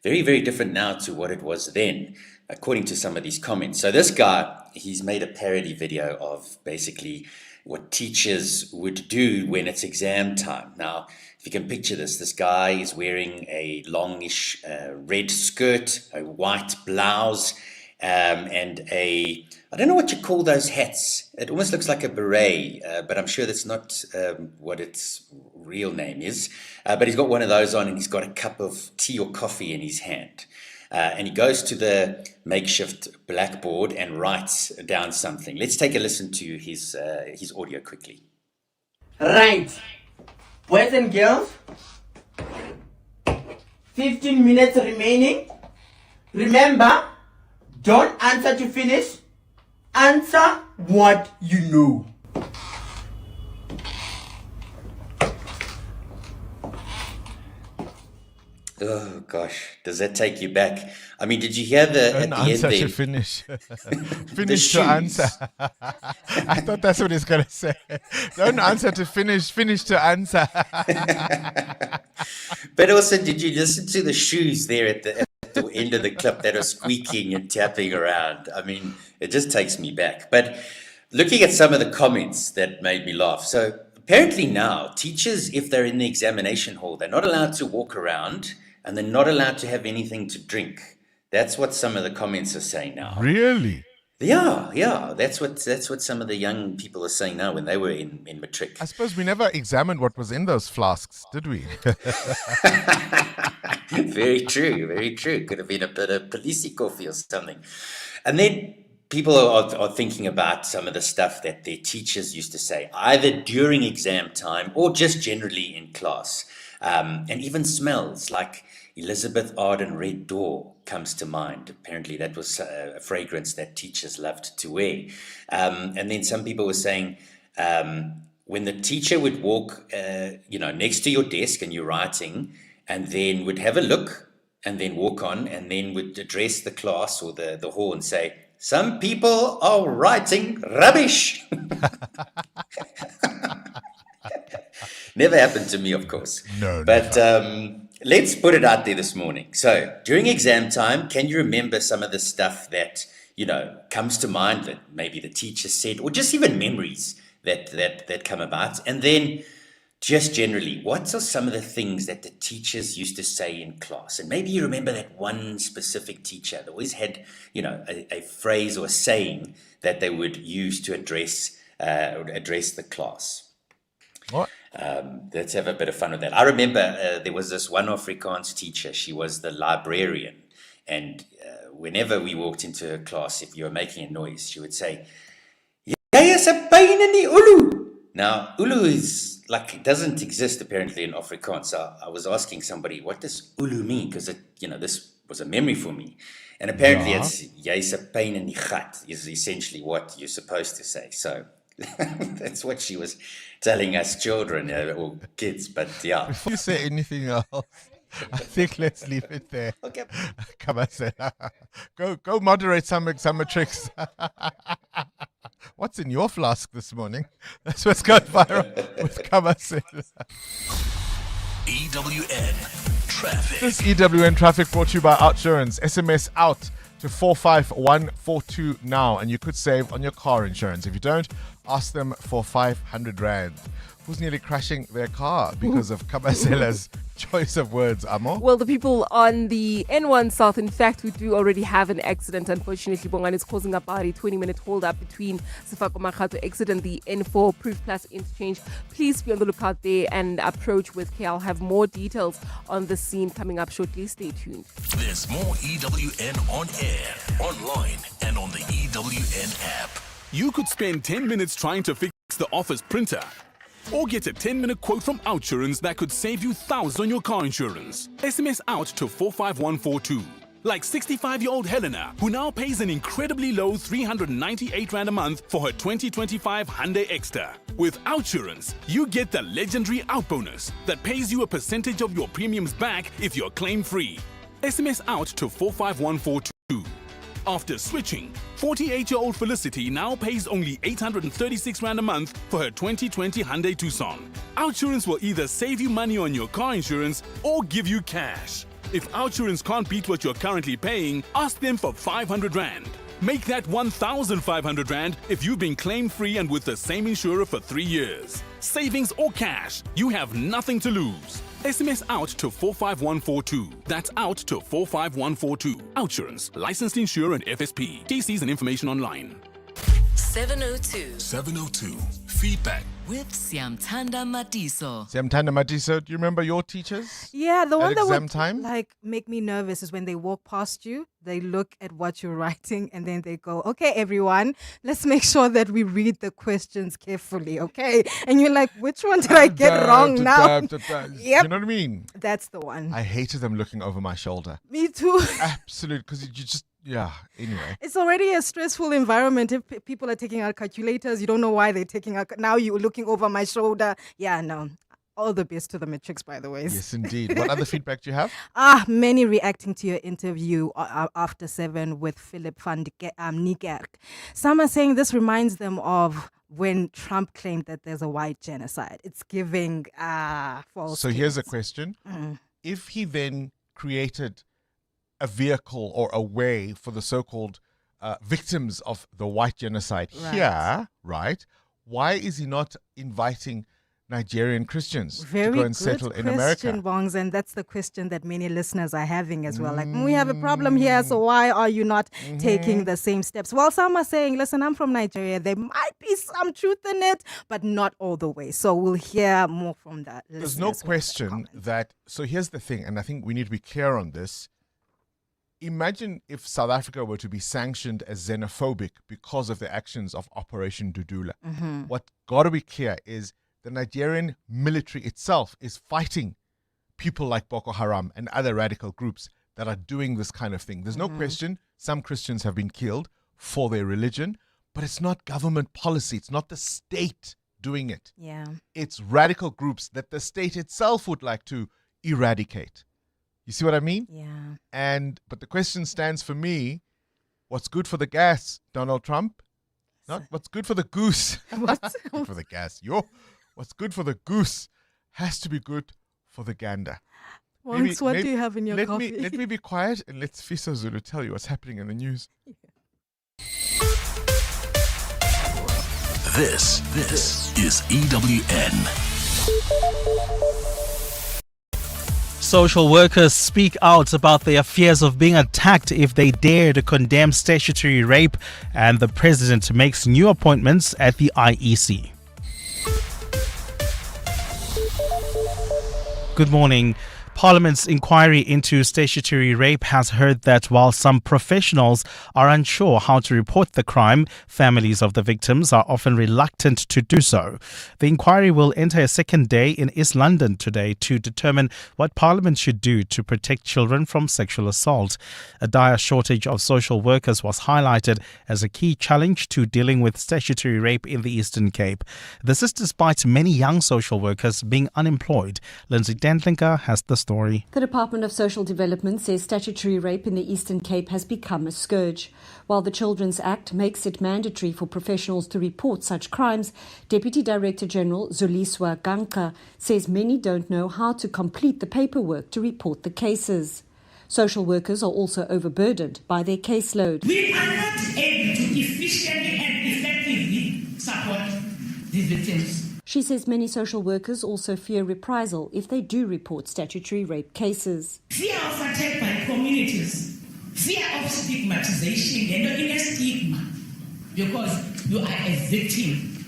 very, very different now to what it was then, according to some of these comments. So this guy, he's made a parody video of basically what teachers would do when it's exam time. Now, if you can picture this guy is wearing a longish red skirt, a white blouse, and I don't know what you call those hats. It almost looks like a beret, but I'm sure that's not what its real name is. But he's got one of those on, and he's got a cup of tea or coffee in his hand. And he goes to the makeshift blackboard and writes down something. Let's take a listen to his audio quickly. Right. Boys and girls, 15 minutes remaining. Remember, don't answer to finish. Answer what you know. Oh gosh, does that take you back? I mean, did you hear Don't answer to finish. Finish to answer. I thought that's what he's going to say. Don't answer to finish, finish to answer. But also, did you listen to the shoes there at the end of the clip that are squeaking and tapping around? I mean, it just takes me back. But looking at some of the comments that made me laugh. So apparently now, teachers, if they're in the examination hall, they're not allowed to walk around and they're not allowed to have anything to drink. That's what some of the comments are saying now. Really? Yeah. That's what some of the young people are saying now when they were in matric. I suppose we never examined what was in those flasks, did we? Very true. Could have been a bit of policey coffee or something. And then people are thinking about some of the stuff that their teachers used to say, either during exam time or just generally in class. And even smells like Elizabeth Arden Red Door comes to mind. Apparently that was a fragrance that teachers loved to wear. And then some people were saying, when the teacher would walk, next to your desk and you're writing, and then would have a look and then walk on and then would address the class or the hall and say, some people are writing rubbish. Never happened to me, of course. No. But let's put it out there this morning. So during exam time, can you remember some of the stuff that, comes to mind that maybe the teacher said, or just even memories that come about? And then just generally, what are some of the things that the teachers used to say in class? And maybe you remember that one specific teacher that always had, a phrase or a saying that they would use to address the class. What? Let's have a bit of fun with that. I remember there was this one Afrikaans teacher. She was the librarian. And whenever we walked into her class, if you were making a noise, she would say, "Jy is 'n pyn in die ulu." Now, ulu is it doesn't exist apparently in Afrikaans. So I was asking somebody, what does ulu mean? Because this was a memory for me. And apparently it's "Jy's 'n pyn in die gat" is essentially what you're supposed to say. So that's what she was telling us children or kids. But yeah. Before you say anything else, I think let's leave it there. Okay. Come on, say, go moderate some tricks. What's in your flask this morning? That's what's going viral with Kamase. EWN Traffic. This EWN Traffic brought to you by Outsurance. SMS out to 45142 now, and you could save on your car insurance. If you don't, ask them for 500 Rand. Who's nearly crashing their car because of Kamasela's choice of words, Amo? Well, the people on the N1 South, in fact, we do already have an accident. Unfortunately, Bongani is causing about a 20-minute hold-up between Sefako Makgato exit and the N4 Proof Plus interchange. Please be on the lookout there and approach with care. I'll have more details on the scene coming up shortly. Stay tuned. There's more EWN on air, online, and on the EWN app. You could spend 10 minutes trying to fix the office printer, or get a 10-minute quote from Outsurance that could save you thousands on your car insurance. SMS out to 45142. Like 65-year-old Helena, who now pays an incredibly low 398 Rand a month for her 2025 Hyundai Exter. With Outsurance, you get the legendary Out Bonus that pays you a percentage of your premiums back if you're claim-free. SMS out to 45142. After switching, 48-year-old Felicity now pays only 836 Rand a month for her 2020 Hyundai Tucson. Outsurance will either save you money on your car insurance or give you cash. If Outsurance can't beat what you're currently paying, ask them for 500 Rand. Make that 1,500 Rand if you've been claim-free and with the same insurer for 3 years. Savings or cash, you have nothing to lose. SMS out to 45142. That's out to 45142. Outsurance, licensed insurer and FSP. TCs and information online. 702. 702. Feedback. With Siamtanda Matiso. Siamtanda Matiso, do you remember your teachers? Yeah, the one at that exam would time? make me nervous is when they walk past you, they look at what you're writing, and then they go, "Okay, everyone, let's make sure that we read the questions carefully, okay?" And you're like, "Which one did I get wrong now?" Yep. You know what I mean? That's the one. I hated them looking over my shoulder. Me too. Absolutely, because you just, anyway. It's already a stressful environment. If people are taking out calculators, you don't know why they're taking out. Now you're looking over my shoulder. Yeah, no. All the best to the matrix, by the way. Yes, indeed. What other feedback do you have? Many reacting to your interview after 7 with Philip van Niekerk. Some are saying this reminds them of when Trump claimed that there's a white genocide. It's giving false. So here's a question. If he then created a vehicle or a way for the so-called victims of the white genocide here, right? Why is he not inviting Nigerian Christians to go and settle in America? Very good question, Bongs, and that's the question that many listeners are having as well. Like, we have a problem here, so why are you not taking the same steps? Well, some are saying, listen, I'm from Nigeria. There might be some truth in it, but not all the way. So we'll hear more from that. There's no question that, so here's the thing, and I think we need to be clear on this. Imagine if South Africa were to be sanctioned as xenophobic because of the actions of Operation Dudula. What got to be clear is the Nigerian military itself is fighting people like Boko Haram and other radical groups that are doing this kind of thing. There's no question some Christians have been killed for their religion, but it's not government policy. It's not the state doing it. Yeah. It's radical groups that the state itself would like to eradicate. You see what I mean? Yeah. But the question stands for me, what's good for the gas, Donald Trump? Not what's good for the goose. What's good for the gas? What's good for the goose has to be good for the gander. What do you have in your coffee? Let me be quiet and let Fiso Zulu tell you what's happening in the news. This is EWN. Social workers speak out about their fears of being attacked if they dare to condemn statutory rape, and the president makes new appointments at the IEC. Good morning. Parliament's inquiry into statutory rape has heard that while some professionals are unsure how to report the crime, families of the victims are often reluctant to do so. The inquiry will enter a second day in East London today to determine what Parliament should do to protect children from sexual assault. A dire shortage of social workers was highlighted as a key challenge to dealing with statutory rape in the Eastern Cape. This is despite many young social workers being unemployed. Lindsay Dentlinker has the story. The Department of Social Development says statutory rape in the Eastern Cape has become a scourge. While the Children's Act makes it mandatory for professionals to report such crimes, Deputy Director General Zuliswa Ganka says many don't know how to complete the paperwork to report the cases. Social workers are also overburdened by their caseload. We are not able to efficiently and effectively support the victims. She says many social workers also fear reprisal if they do report statutory rape cases. Fear of attack by communities, fear of stigmatization, and in a stigma, because you are a victim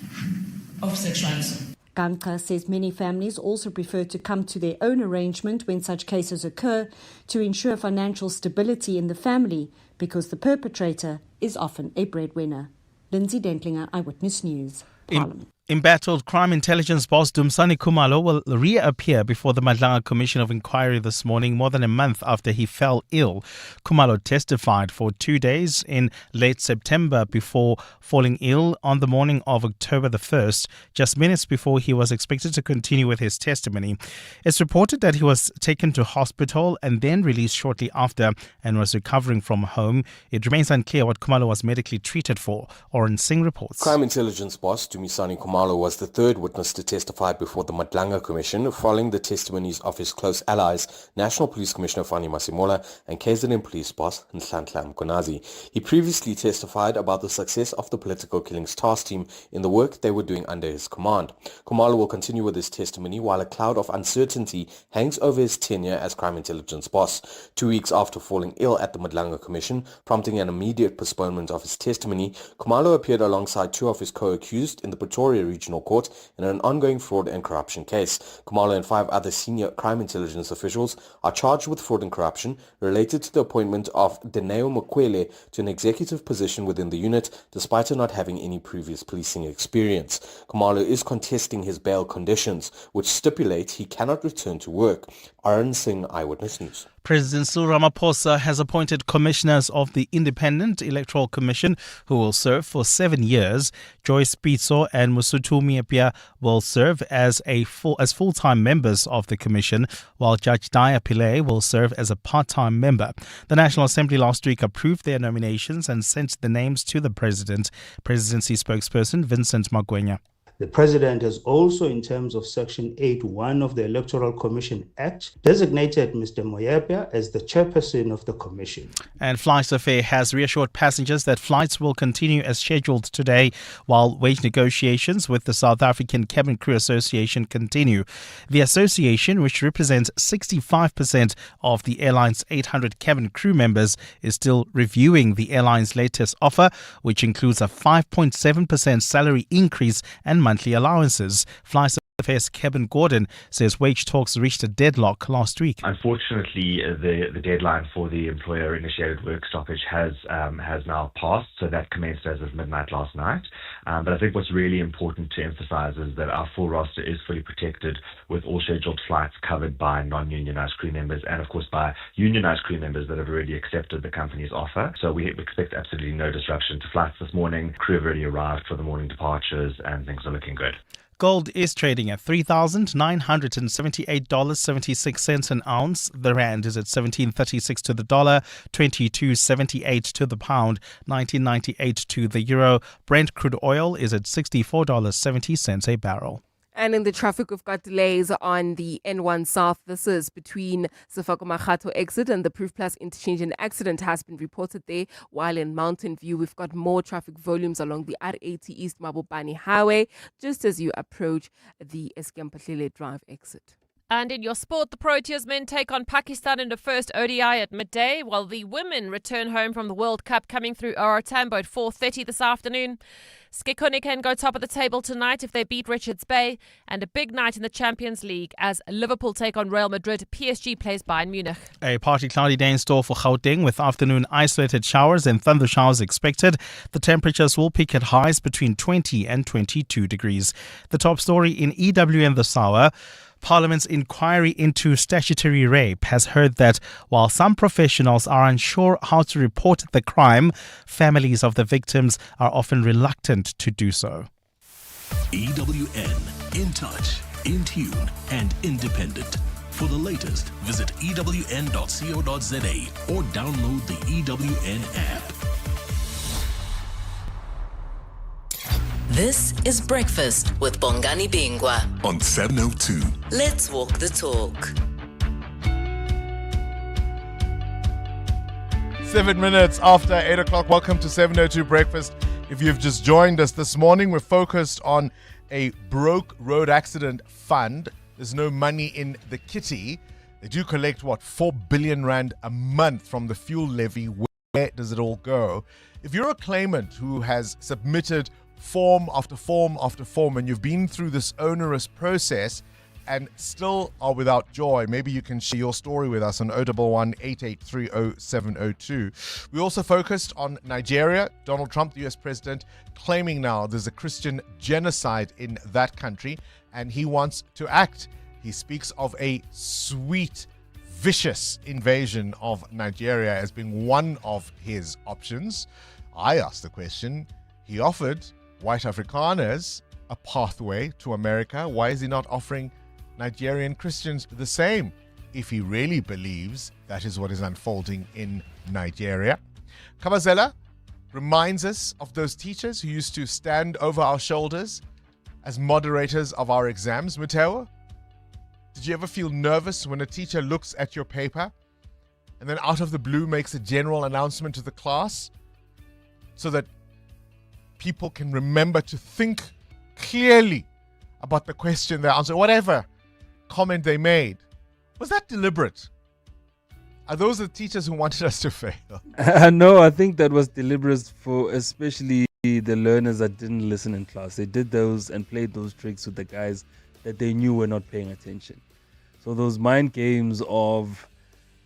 of sexual assault. Ganka says many families also prefer to come to their own arrangement when such cases occur to ensure financial stability in the family because the perpetrator is often a breadwinner. Lindsay Dentlinger, Eyewitness News, Parliament. Embattled crime intelligence boss Dumisani Khumalo will reappear before the Madlanga Commission of Inquiry this morning, more than a month after he fell ill. Khumalo testified for 2 days in late September before falling ill on the morning of October the 1st, just minutes before he was expected to continue with his testimony. It's reported that he was taken to hospital and then released shortly after and was recovering from home. It remains unclear what Khumalo was medically treated for. Oren Singh reports. Crime intelligence boss Dumisani Khumalo Khumalo was the third witness to testify before the Madlanga Commission following the testimonies of his close allies, National Police Commissioner Fani Masimola and KZN Police Boss Nhlanhla Mkonazi. He previously testified about the success of the Political Killings Task Team in the work they were doing under his command. Khumalo will continue with his testimony while a cloud of uncertainty hangs over his tenure as Crime Intelligence Boss. 2 weeks after falling ill at the Madlanga Commission, prompting an immediate postponement of his testimony, Khumalo appeared alongside two of his co-accused in the Pretoria Regional Court in an ongoing fraud and corruption case. Khumalo and 5 other senior crime intelligence officials are charged with fraud and corruption related to the appointment of Deneo Mokwele to an executive position within the unit, despite her not having any previous policing experience. Khumalo is contesting his bail conditions, which stipulate he cannot return to work. Arun Singh, Eyewitness News. President Cyril Ramaphosa has appointed commissioners of the Independent Electoral Commission who will serve for 7 years. Joyce Pitso and Musuthu Miepia will serve as full-time members of the commission, while Judge Daya Pillay will serve as a part-time member. The National Assembly last week approved their nominations and sent the names to the President. Presidency spokesperson Vincent Magwenya. The President has also, in terms of Section 8.1 of the Electoral Commission Act, designated Mr. Moyapia as the chairperson of the Commission. And FlySafair has reassured passengers that flights will continue as scheduled today, while wage negotiations with the South African Cabin Crew Association continue. The association, which represents 65% of the airline's 800 cabin crew members, is still reviewing the airline's latest offer, which includes a 5.7% salary increase and monthly allowances. FlySafair's Kevin Gordon says wage talks reached a deadlock last week. Unfortunately, the deadline for the employer-initiated work stoppage has now passed, so that commenced as of midnight last night. But I think what's really important to emphasize is that our full roster is fully protected, with all scheduled flights covered by non-unionized crew members and, of course, by unionized crew members that have already accepted the company's offer. So we expect absolutely no disruption to flights this morning. Crew have already arrived for the morning departures, and things are looking good. Gold is trading at $3,978.76 an ounce. The rand is at 17.36 to the dollar, 22.78 to the pound, 19.98 to the euro. Brent crude oil is at $64.70 a barrel. And in the traffic, we've got delays on the N1 South. This is between Sefako Makgato exit and the Proof Plus interchange. An accident has been reported there, while in Mountain View, we've got more traffic volumes along the R80 East Mabopane Highway, just as you approach the Eskempahlele Drive exit. And in your sport, the Proteas men take on Pakistan in the first ODI at midday, while the women return home from the World Cup coming through OR Tambo at 4:30 this afternoon. Skikoni can go top of the table tonight if they beat Richards Bay, and a big night in the Champions League as Liverpool take on Real Madrid. PSG plays Bayern Munich. A partly cloudy day in store for Gauteng, with afternoon isolated showers and thunder showers expected. The temperatures will peak at highs between 20 and 22 degrees. The top story in EWN this hour. Parliament's inquiry into statutory rape has heard that while some professionals are unsure how to report the crime, families of the victims are often reluctant to do so. EWN, in touch, in tune, and independent. For the latest, visit ewn.co.za or download the EWN app. This is Breakfast with Bongani Bingwa on 702. Let's walk the talk. 7 minutes after 8 o'clock. Welcome to 702 Breakfast. If you've just joined us this morning, we're focused on a broke road accident fund. There's no money in the kitty. They do collect, 4 billion rand a month from the fuel levy. Where does it all go? If you're a claimant who has submitted form after form after form, and you've been through this onerous process and still are without joy, maybe you can share your story with us on 011-883-0702. We also focused on Nigeria. Donald Trump, the US president, claiming now there's a Christian genocide in that country, and he wants to act. He speaks of a sweet, vicious invasion of Nigeria as being one of his options. I asked the question, he offered white Afrikaners a pathway to America. Why is he not offering Nigerian Christians the same, if he really believes that is what is unfolding in Nigeria? Kabazela reminds us of those teachers who used to stand over our shoulders as moderators of our exams, Mateo? Did you ever feel nervous when a teacher looks at your paper and then out of the blue makes a general announcement to the class so that people can remember to think clearly about the question they answered, whatever comment they made? Was that deliberate? Are those the teachers who wanted us to fail? No, I think that was deliberate for especially the learners that didn't listen in class. They did those and played those tricks with the guys that they knew were not paying attention. So those mind games of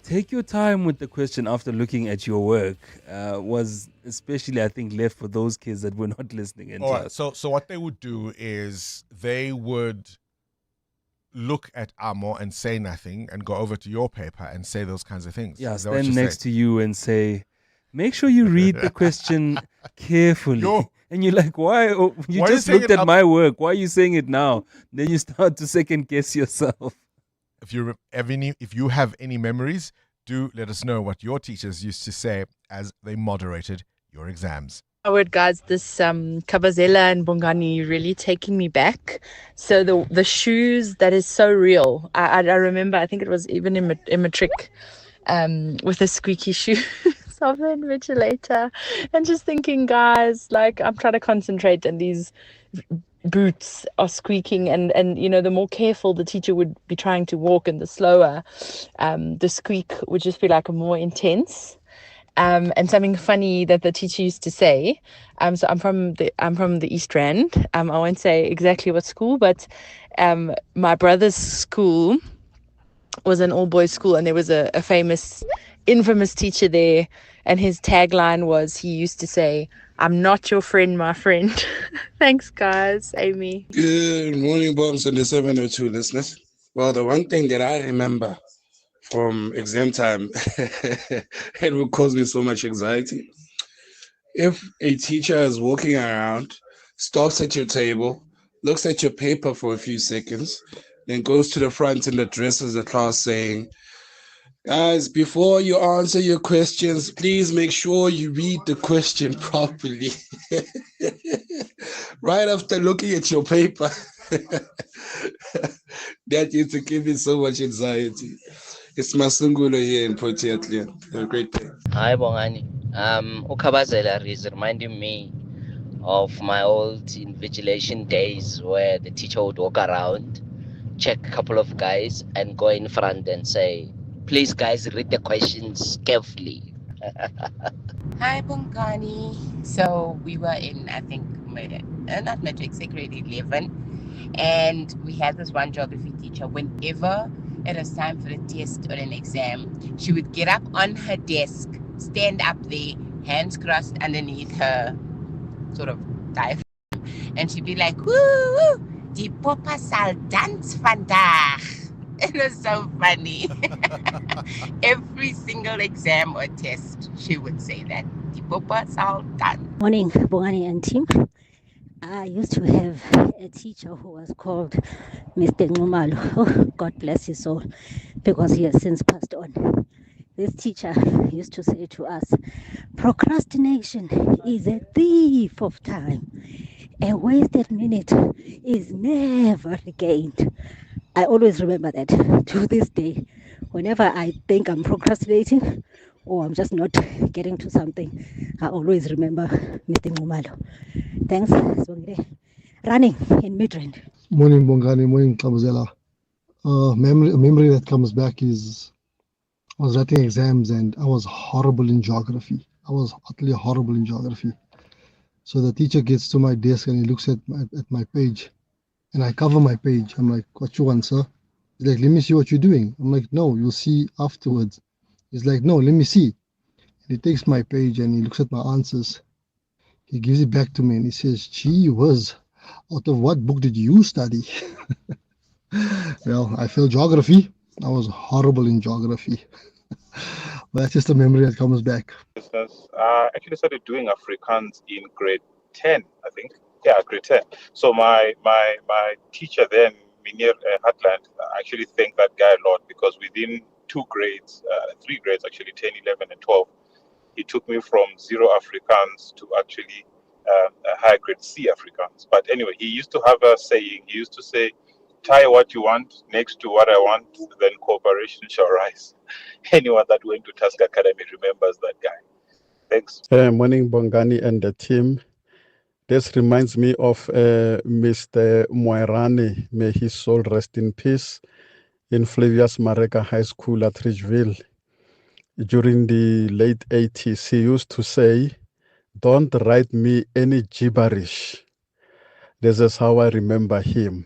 take your time with the question after looking at your work was especially, I think, left for those kids that were not listening in class. So what they would do is they would look at Amo and say nothing and go over to your paper and say those kinds of things. Yeah, stand next to you and say, make sure you read the question carefully. And you're like, why? Oh, you just looked at my work. Why are you saying it now? Then you start to second guess yourself. If you have any memories, do let us know what your teachers used to say as they moderated your exams. Oh, word, guys, this Kabazela and Bongani really taking me back. So the shoes, that is so real. I remember, I think it was even in matric, with a squeaky shoe of the invigilator, and just thinking, guys, like, I'm trying to concentrate and these boots are squeaking, and you know, the more careful the teacher would be trying to walk and the slower, the squeak would just be like a more intense. And something funny that the teacher used to say, so I'm from the East Rand. I won't say exactly what school, but my brother's school was an all-boys school, and there was a infamous teacher there, and his tagline was, he used to say, "I'm not your friend, my friend." Thanks, guys. Amy. Good morning, Bombs and the 702 listeners. Well, the one thing that I remember from exam time, it will cause me so much anxiety. If a teacher is walking around, stops at your table, looks at your paper for a few seconds, then goes to the front and addresses the class saying, "Guys, before you answer your questions, please make sure you read the question properly." Right after looking at your paper. That used to give me so much anxiety. It's Masungulo here in Port Harcourt. Have a great day. Hi, Bongani. Ukabazela is reminding me of my old invigilation days where the teacher would walk around, check a couple of guys, and go in front and say, "Please, guys, read the questions carefully." Hi, Bongani. So we were in, I think, not matric, grade 11. And we had this one geography teacher. Whenever it was time for a test or an exam, she would get up on her desk, stand up there, hands crossed underneath her sort of diaphragm, and she'd be like, "Woo, woo, die Papa sal dans vandaag." It was so funny. Every single exam or test, she would say that. Die Papa sal dans. Morning, Bongani and team. I used to have a teacher who was called Mr. Ngumalo. Oh, God bless his soul, because he has since passed on. This teacher used to say to us, "Procrastination is a thief of time. A wasted minute is never regained." I always remember that to this day. Whenever I think I'm procrastinating or I'm just not getting to something, I always remember Mr. Ngumalo. Thanks, Swangile. Running in Midrand. Morning, Bongani. Morning, Kabazela. Memory that comes back is I was writing exams and I was horrible in geography. I was utterly horrible in geography. So the teacher gets to my desk and he looks at my page, and I cover my page. I'm like, "What you want, sir?" He's like, "Let me see what you're doing." I'm like, "No, you'll see afterwards." He's like, "No, let me see." And he takes my page and he looks at my answers. He gives it back to me and he says, "Gee whiz, out of what book did you study?" Well, I failed geography. I was horrible in geography. But that's just a memory that comes back. I actually started doing Afrikaans in grade 10, I think. Yeah, grade 10. So my teacher then, Minir Hatland, I actually thanked that guy a lot, because within 3 grades actually, 10, 11, and 12, he took me from zero Afrikaans to actually higher grade C Afrikaans. But anyway, he used to have a saying. He used to say, tie what you want next to what I want, then cooperation shall rise. Anyone that went to Task Academy remembers that guy. Thanks. Morning, Bongani and the team. This reminds me of Mr. Moerane, may his soul rest in peace, in Flavius Mareka High School at Ridgeville. During the late 80s, he used to say, "Don't write me any gibberish." This is how I remember him.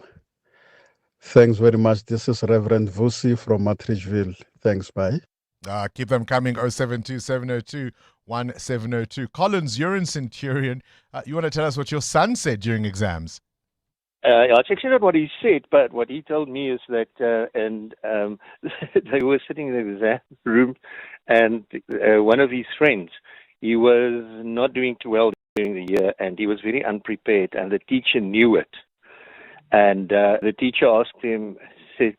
Thanks very much. This is Reverend Vusi from Matridgeville. Thanks, bye. Keep them coming, 072-702-1702. Collins, you're in Centurion. You want to tell us what your son said during exams? It's actually not what he said, but what he told me is that, they were sitting in the exam room, and one of his friends, he was not doing too well during the year, and he was very unprepared, and the teacher knew it. And the teacher asked him, said,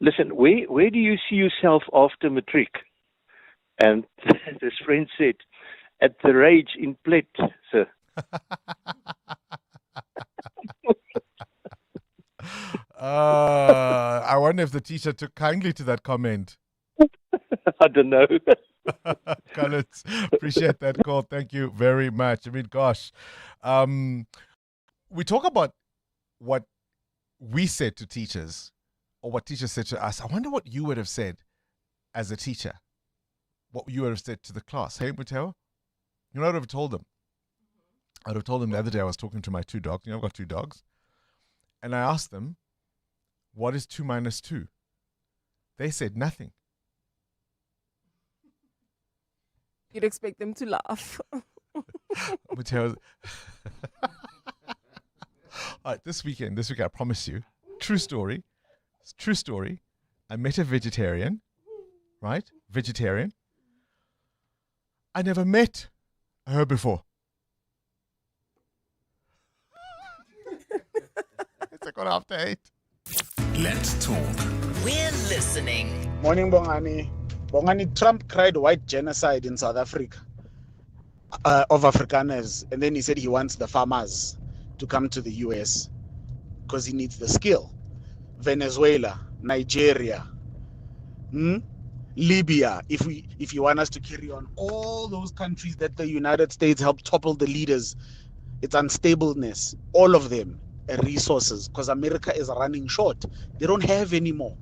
"Listen, where do you see yourself after matric?" And this friend said, "At the rage in Plet, sir." I wonder if the teacher took kindly to that comment. I don't know. Collins, appreciate that call. Thank you very much. I mean, gosh, we talk about what we said to teachers or what teachers said to us. I wonder what you would have said as a teacher, what you would have said to the class. Hey, Mateo, you know what I would have told them? I would have told them the other day I was talking to my two dogs. You know, I've got two dogs. And I asked them, what is 2 minus 2? They said nothing. You'd expect them to laugh. Mateo. All right, this week, I promise you, true story. I met a vegetarian, right? Vegetarian. I never met her before. It's a 8:15. Let's talk. We're listening. Morning, Bongani. Bongani, Trump cried white genocide in South Africa of Afrikaners. And then he said he wants the farmers to come to the US because he needs the skill. Venezuela, Nigeria, Libya, if you want us to carry on, all those countries that the United States helped topple the leaders, it's unstableness, all of them, resources, because America is running short. They don't have any more.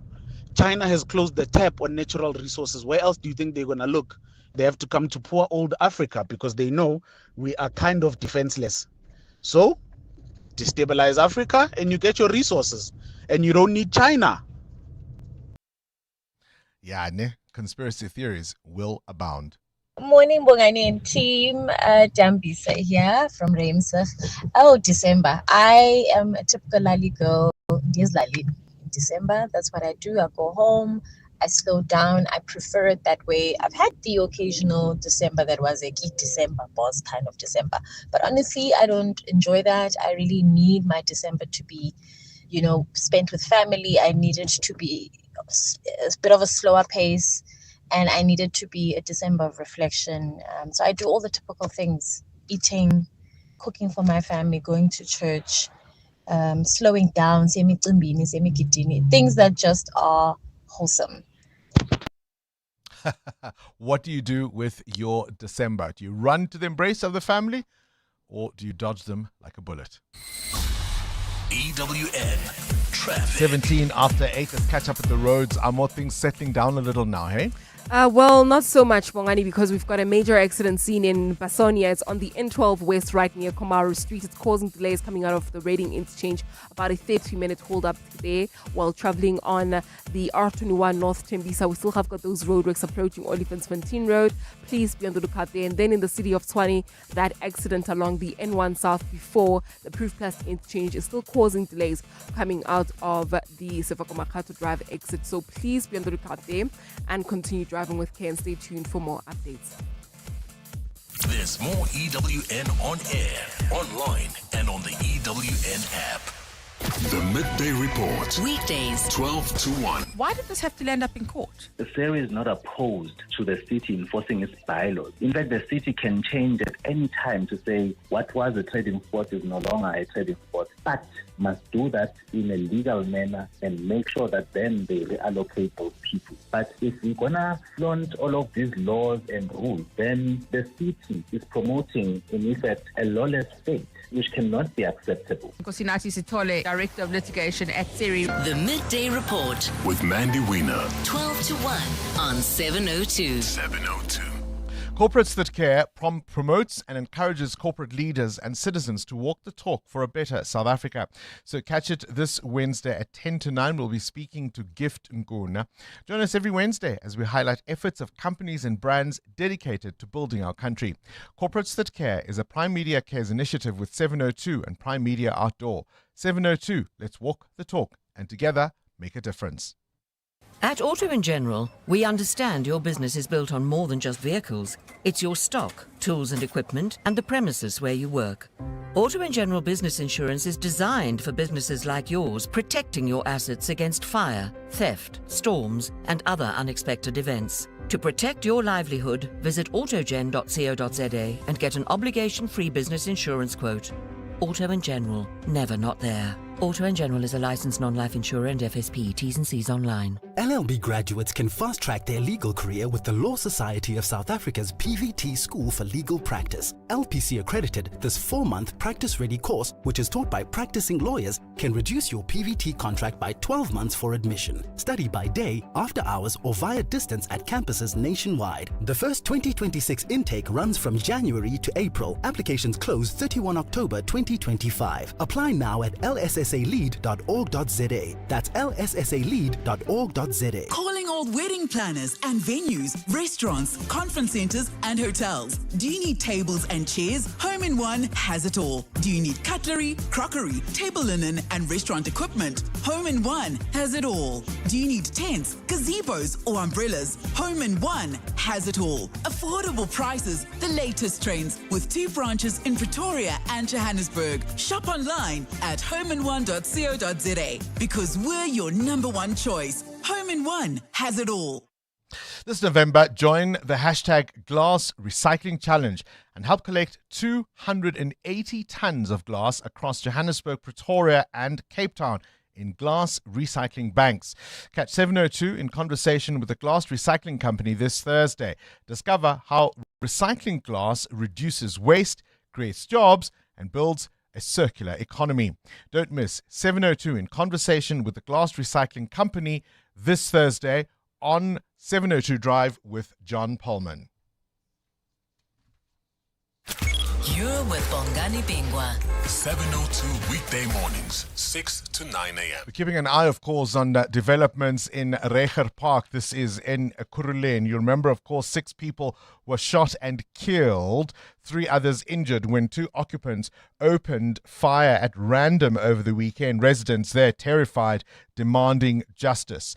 China has closed the tap on natural resources. Where else do you think they're going to look? They have to come to poor old Africa because they know we are kind of defenseless. So, destabilize Africa and you get your resources. And you don't need China. Yeah, conspiracy theories will abound. Morning, Bongani and team. Dambisa here from Ramsey. Oh, December. I am a typical Lali girl. In December, that's what I do. I go home. I slow down. I prefer it that way. I've had the occasional December that was a key December, boss kind of December. But honestly, I don't enjoy that. I really need my December to be, spent with family. I need it to be a bit of a slower pace. And I needed to be a December of reflection. So I do all the typical things: eating, cooking for my family, going to church, slowing down, things that just are wholesome. What do you do with your December? Do you run to the embrace of the family, or do you dodge them like a bullet? EWN Traffic. 17 after 8. Let's catch up at the roads. Are more things settling down a little now, hey? Well, not so much, Bongani, because we've got a major accident scene in Basonia. It's on the N12 West, right near Komaru Street. It's causing delays coming out of the Reading interchange. About a 30-minute hold up there while traveling on the R21 North Tembisa. We still have got those roadworks approaching Oliphantfontein Road. Please be on the lookout there. And then in the city of Tshwane, that accident along the N1 South before the Proof Plus interchange is still causing delays coming out of the Sefako Drive exit. So please be on the lookout there and continue driving with care and stay tuned for more updates. There's more EWN on air, online, and on the EWN app. The Midday Report. Weekdays, 12 to 1. Why did this have to land up in court? The city is not opposed to the city enforcing its bylaws. In fact, the city can change at any time to say what was a trading sport is no longer a trading sport, but must do that in a legal manner and make sure that then they reallocate those people. But if we're gonna flaunt all of these laws and rules, then the city is promoting, in effect, a lawless state, which cannot be acceptable. Nkosinathi Sithole, Director of Litigation at Siri. The Midday Report. With Mandy Wiener. 12 to 1 on 702. 702. Corporates That Care promotes and encourages corporate leaders and citizens to walk the talk for a better South Africa. So catch it this Wednesday at 10 to 9. We'll be speaking to Gift Nguna. Join us every Wednesday as we highlight efforts of companies and brands dedicated to building our country. Corporates That Care is a Prime Media Cares initiative with 702 and Prime Media Outdoor. 702, let's walk the talk and together make a difference. At Auto & General, we understand your business is built on more than just vehicles. It's your stock, tools and equipment, and the premises where you work. Auto & General Business Insurance is designed for businesses like yours, protecting your assets against fire, theft, storms, and other unexpected events. To protect your livelihood, visit autogen.co.za and get an obligation-free business insurance quote. Auto & General, never not there. Auto & General is a licensed non-life insurer and FSP. T's and C's online. LLB graduates can fast-track their legal career with the Law Society of South Africa's PVT School for Legal Practice. LPC accredited, this 4-month practice-ready course, which is taught by practicing lawyers, can reduce your PVT contract by 12 months for admission. Study by day, after hours, or via distance at campuses nationwide. The first 2026 intake runs from January to April. Applications close 31 October 2025. Apply now at lssalead.org.za. That's lssalead.org.za. Calling all wedding planners and venues, restaurants, conference centers, and hotels. Do you need tables and chairs? Home in One has it all. Do you need cutlery, crockery, table linen, and restaurant equipment? Home in One has it all. Do you need tents, gazebos, or umbrellas? Home in One has it all. Affordable prices, the latest trends, with 2 branches in Pretoria and Johannesburg. Shop online at homein1.co.za because we're your number one choice. Home in One has it all. This November, join the hashtag Glass Recycling Challenge and help collect 280 tons of glass across Johannesburg, Pretoria, and Cape Town in glass recycling banks. Catch 702 in conversation with the Glass Recycling Company this Thursday. Discover how recycling glass reduces waste, creates jobs, and builds a circular economy. Don't miss 702 in conversation with the Glass Recycling Company this Thursday on 702 Drive with John Pullman. You're with Bongani Bingwa. 702 weekday mornings, 6 to 9 a.m. We're keeping an eye, of course, on developments in Reiger Park. This is in Kuruleni. You remember, of course, 6 people were shot and killed, 3 others injured when 2 occupants opened fire at random over the weekend. Residents there terrified, demanding justice.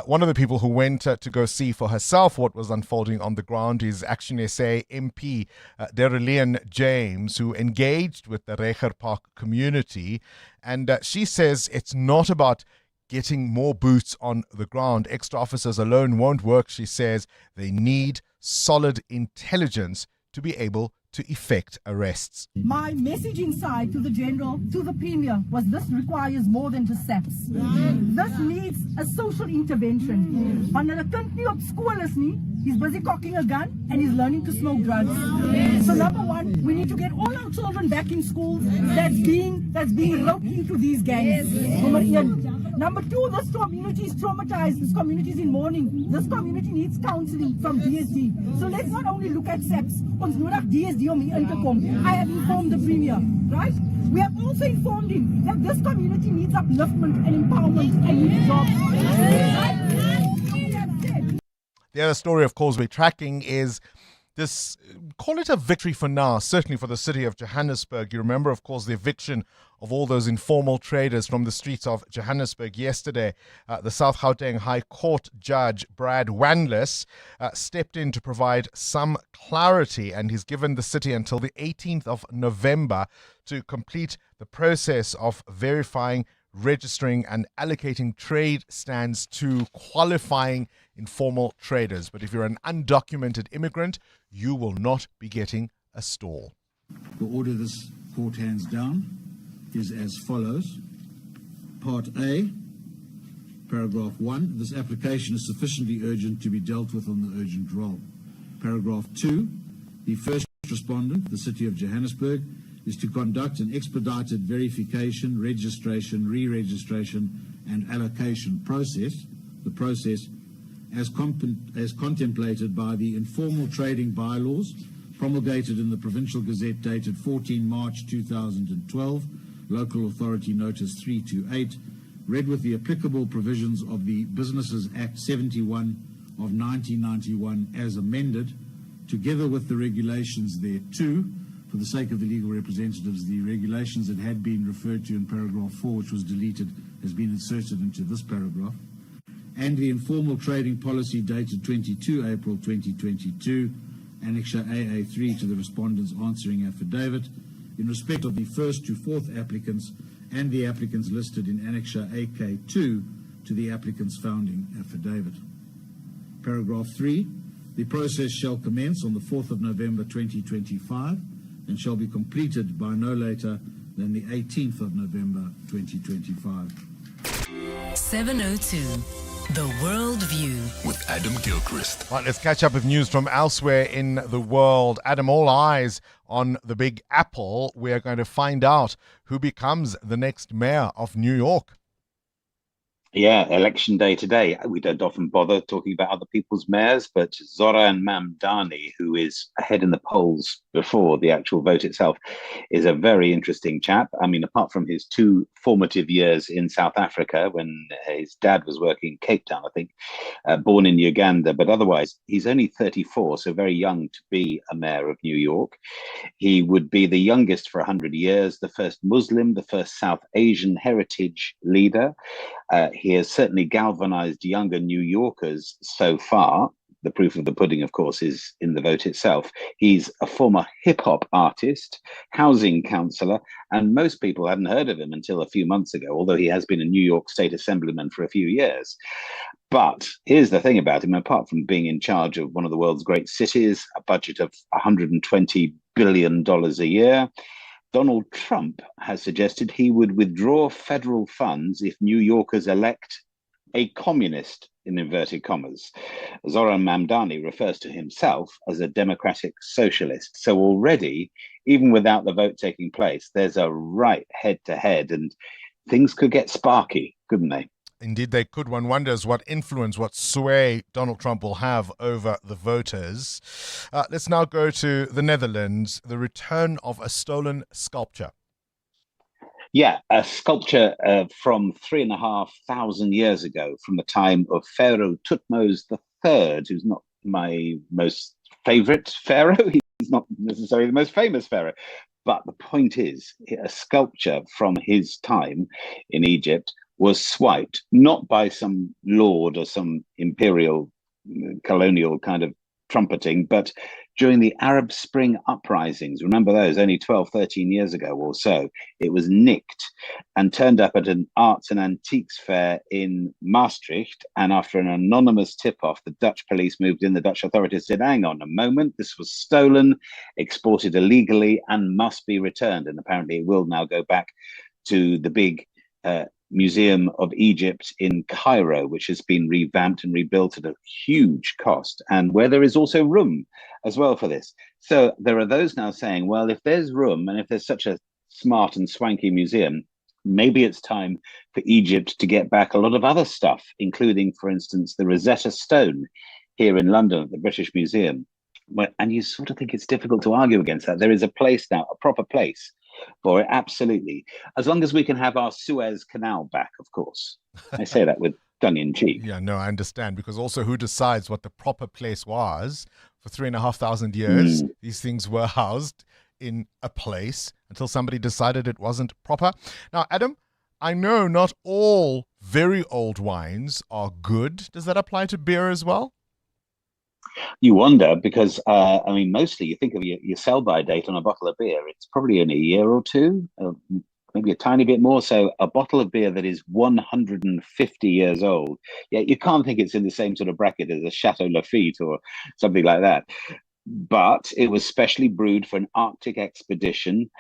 One of the people who went to go see for herself what was unfolding on the ground is Action SA MP Derelian James, who engaged with the Reiger Park community. And she says it's not about getting more boots on the ground. Extra officers alone won't work, she says. They need solid intelligence to be able to effect arrests. My message inside to the General, to the Premier, was this requires more than just SAPS. This needs a social intervention. Wanneer 'n kind nie op skool is nie, he's busy cocking a gun and he's learning to smoke drugs. So number 1, we need to get all our children back in schools that's being roped into these gangs. Number 2, this community is traumatized. This community is in mourning. This community needs counseling from DSD. So let's not only look at SAPS. Ons nodig DSD om hier in te kom. I have informed the Premier, right? We have also informed him that this community needs upliftment and empowerment and needs jobs. The other story, of course, we're tracking is this, call it a victory for now, certainly for the city of Johannesburg. You remember, of course, the eviction of all those informal traders from the streets of Johannesburg yesterday. The South Gauteng High Court Judge Brad Wanless stepped in to provide some clarity, and he's given the city until the 18th of November to complete the process of verifying registering and allocating trade stands to qualifying informal traders. But if you're an undocumented immigrant, you will not be getting a stall. The order this court hands down is as follows. Part A, paragraph 1, this application is sufficiently urgent to be dealt with on the urgent roll. Paragraph 2, the first respondent, the City of Johannesburg, is to conduct an expedited verification, registration, re-registration and allocation process, the process as contemplated by the Informal Trading Bylaws promulgated in the Provincial Gazette dated 14 March 2012, Local Authority Notice 328, read with the applicable provisions of the Businesses Act 71 of 1991 as amended, together with the regulations thereto. For the sake of the legal representatives, the regulations that had been referred to in paragraph 4, which was deleted, has been inserted into this paragraph, and the Informal Trading Policy dated 22 April 2022, Annexure AA3 to the respondent's answering affidavit, in respect of the first to fourth applicants and the applicants listed in Annexure AK2 to the applicant's founding affidavit. Paragraph 3, the process shall commence on the 4th of November 2025 and shall be completed by no later than the 18th of November 2025. 702, The World View. With Adam Gilchrist. Right, let's catch up with news from elsewhere in the world. Adam, all eyes on the Big Apple. We're going to find out who becomes the next mayor of New York. Yeah, election day today. We don't often bother talking about other people's mayors, but Zoran Mamdani, who is ahead in the polls before the actual vote itself, is a very interesting chap. I mean, apart from his 2 formative years in South Africa when his dad was working in Cape Town, I think, born in Uganda, but otherwise he's only 34, so very young to be a mayor of New York. He would be the youngest for 100 years, the first Muslim, the first South Asian heritage leader. He has certainly galvanized younger New Yorkers so far. The proof of the pudding, of course, is in the vote itself. He's a former hip-hop artist, housing councillor, and most people hadn't heard of him until a few months ago, although he has been a New York State Assemblyman for a few years. But here's the thing about him, apart from being in charge of one of the world's great cities, a budget of $120 billion a year, Donald Trump has suggested he would withdraw federal funds if New Yorkers elect a communist, in inverted commas. Zoran Mamdani refers to himself as a democratic socialist. So already, even without the vote taking place, there's a right head-to-head, and things could get sparky, couldn't they? Indeed, they could. One wonders what influence, what sway Donald Trump will have over the voters. Let's now go to the Netherlands, the return of a stolen sculpture. Yeah, a sculpture from 3,500 years ago, from the time of Pharaoh Thutmose III, who's not my most favorite pharaoh. He's not necessarily the most famous pharaoh. But the point is, a sculpture from his time in Egypt was swiped, not by some lord or some imperial colonial kind of trumpeting, but during the Arab Spring uprisings. Remember those, only 12, 13 years ago or so. It was nicked and turned up at an arts and antiques fair in Maastricht. And after an anonymous tip-off, the Dutch police moved in. The Dutch authorities said, hang on a moment, this was stolen, exported illegally, and must be returned. And apparently it will now go back to the big Museum of Egypt in Cairo, which has been revamped and rebuilt at a huge cost, and where there is also room as well for this. So there are those now saying, well, if there's room and if there's such a smart and swanky museum, maybe it's time for Egypt to get back a lot of other stuff, including, for instance, the Rosetta Stone here in London at the British Museum. And you sort of think it's difficult to argue against that. There is a place now, a proper place for it, absolutely. As long as we can have our Suez Canal back, of course. I say that with tongue-in-cheek. Yeah, no, I understand. Because also who decides what the proper place was? For 3,500 years, these things were housed in a place until somebody decided it wasn't proper. Now, Adam, I know not all very old wines are good. Does that apply to beer as well? You wonder, because, I mean, mostly you think of your sell-by date on a bottle of beer, it's probably in a year or two, maybe a tiny bit more. So a bottle of beer that is 150 years old, yeah, you can't think it's in the same sort of bracket as a Chateau Lafite or something like that. But it was specially brewed for an Arctic expedition,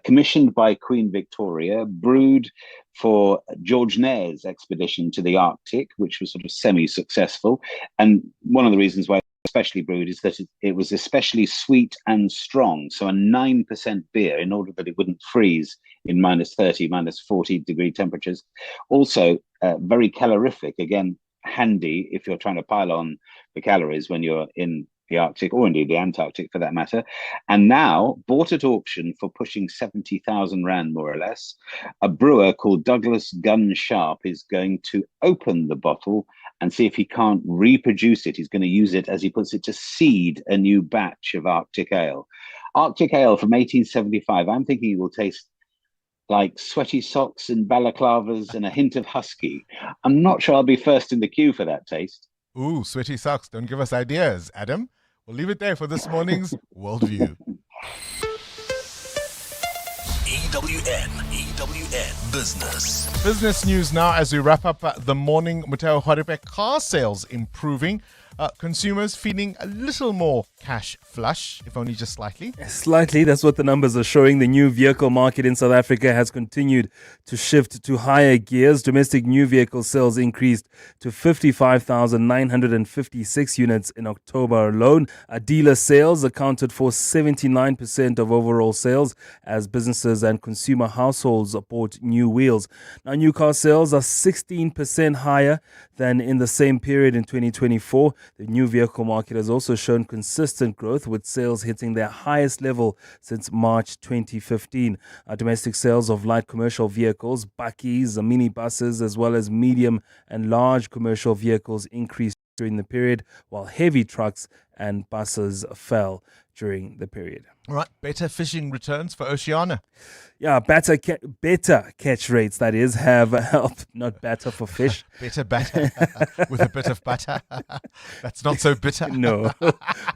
commissioned by Queen Victoria, brewed for George Nair's expedition to the Arctic, which was sort of semi-successful. And one of the reasons why especially brewed is that it was especially sweet and strong. So a 9% beer, in order that it wouldn't freeze in minus 30, minus 40 degree temperatures. Also very calorific, again, handy if you're trying to pile on the calories when you're in the Arctic, or indeed the Antarctic for that matter. And now bought at auction for pushing 70,000 Rand, more or less. A brewer called Douglas Gunn Sharp is going to open the bottle and see if he can't reproduce it. He's going to use it, as he puts it, to seed a new batch of Arctic ale. Arctic ale from 1875. I'm thinking it will taste like sweaty socks and balaclavas and a hint of husky. I'm not sure I'll be first in the queue for that taste. Ooh, sweaty socks. Don't give us ideas, Adam. We'll leave it there for this morning's Worldview. EWN Business. Business news now as we wrap up the morning. Mateo Horipe, car sales improving. Consumers feeling a little more cash flush, if only just slightly. Slightly, that's what the numbers are showing. The new vehicle market in South Africa has continued to shift to higher gears. Domestic new vehicle sales increased to 55,956 units in October alone. Dealer sales accounted for 79% of overall sales as businesses and consumer households bought new wheels. Now, new car sales are 16% higher than in the same period in 2024. The new vehicle market has also shown consistent growth, with sales hitting their highest level since March 2015. Domestic sales of light commercial vehicles, bakkies, minibuses, as well as medium and large commercial vehicles increased during the period, while heavy trucks and buses fell during the period. All right, better fishing returns for Oceania. Yeah, better catch rates, that is, have helped. Not batter for fish. Better batter with a bit of butter. That's not so bitter. No.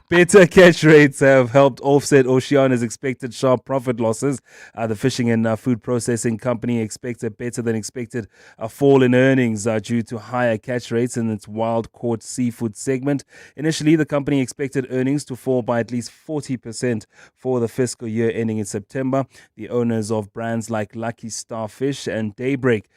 Better catch rates have helped offset Oceania's expected sharp profit losses. The fishing and food processing company expects a better than expected fall in earnings due to higher catch rates in its wild caught seafood segment. Initially, the company expected earnings to fall by at least 40% for the fiscal year ending in September. The owners of brands like Lucky Starfish and Daybreak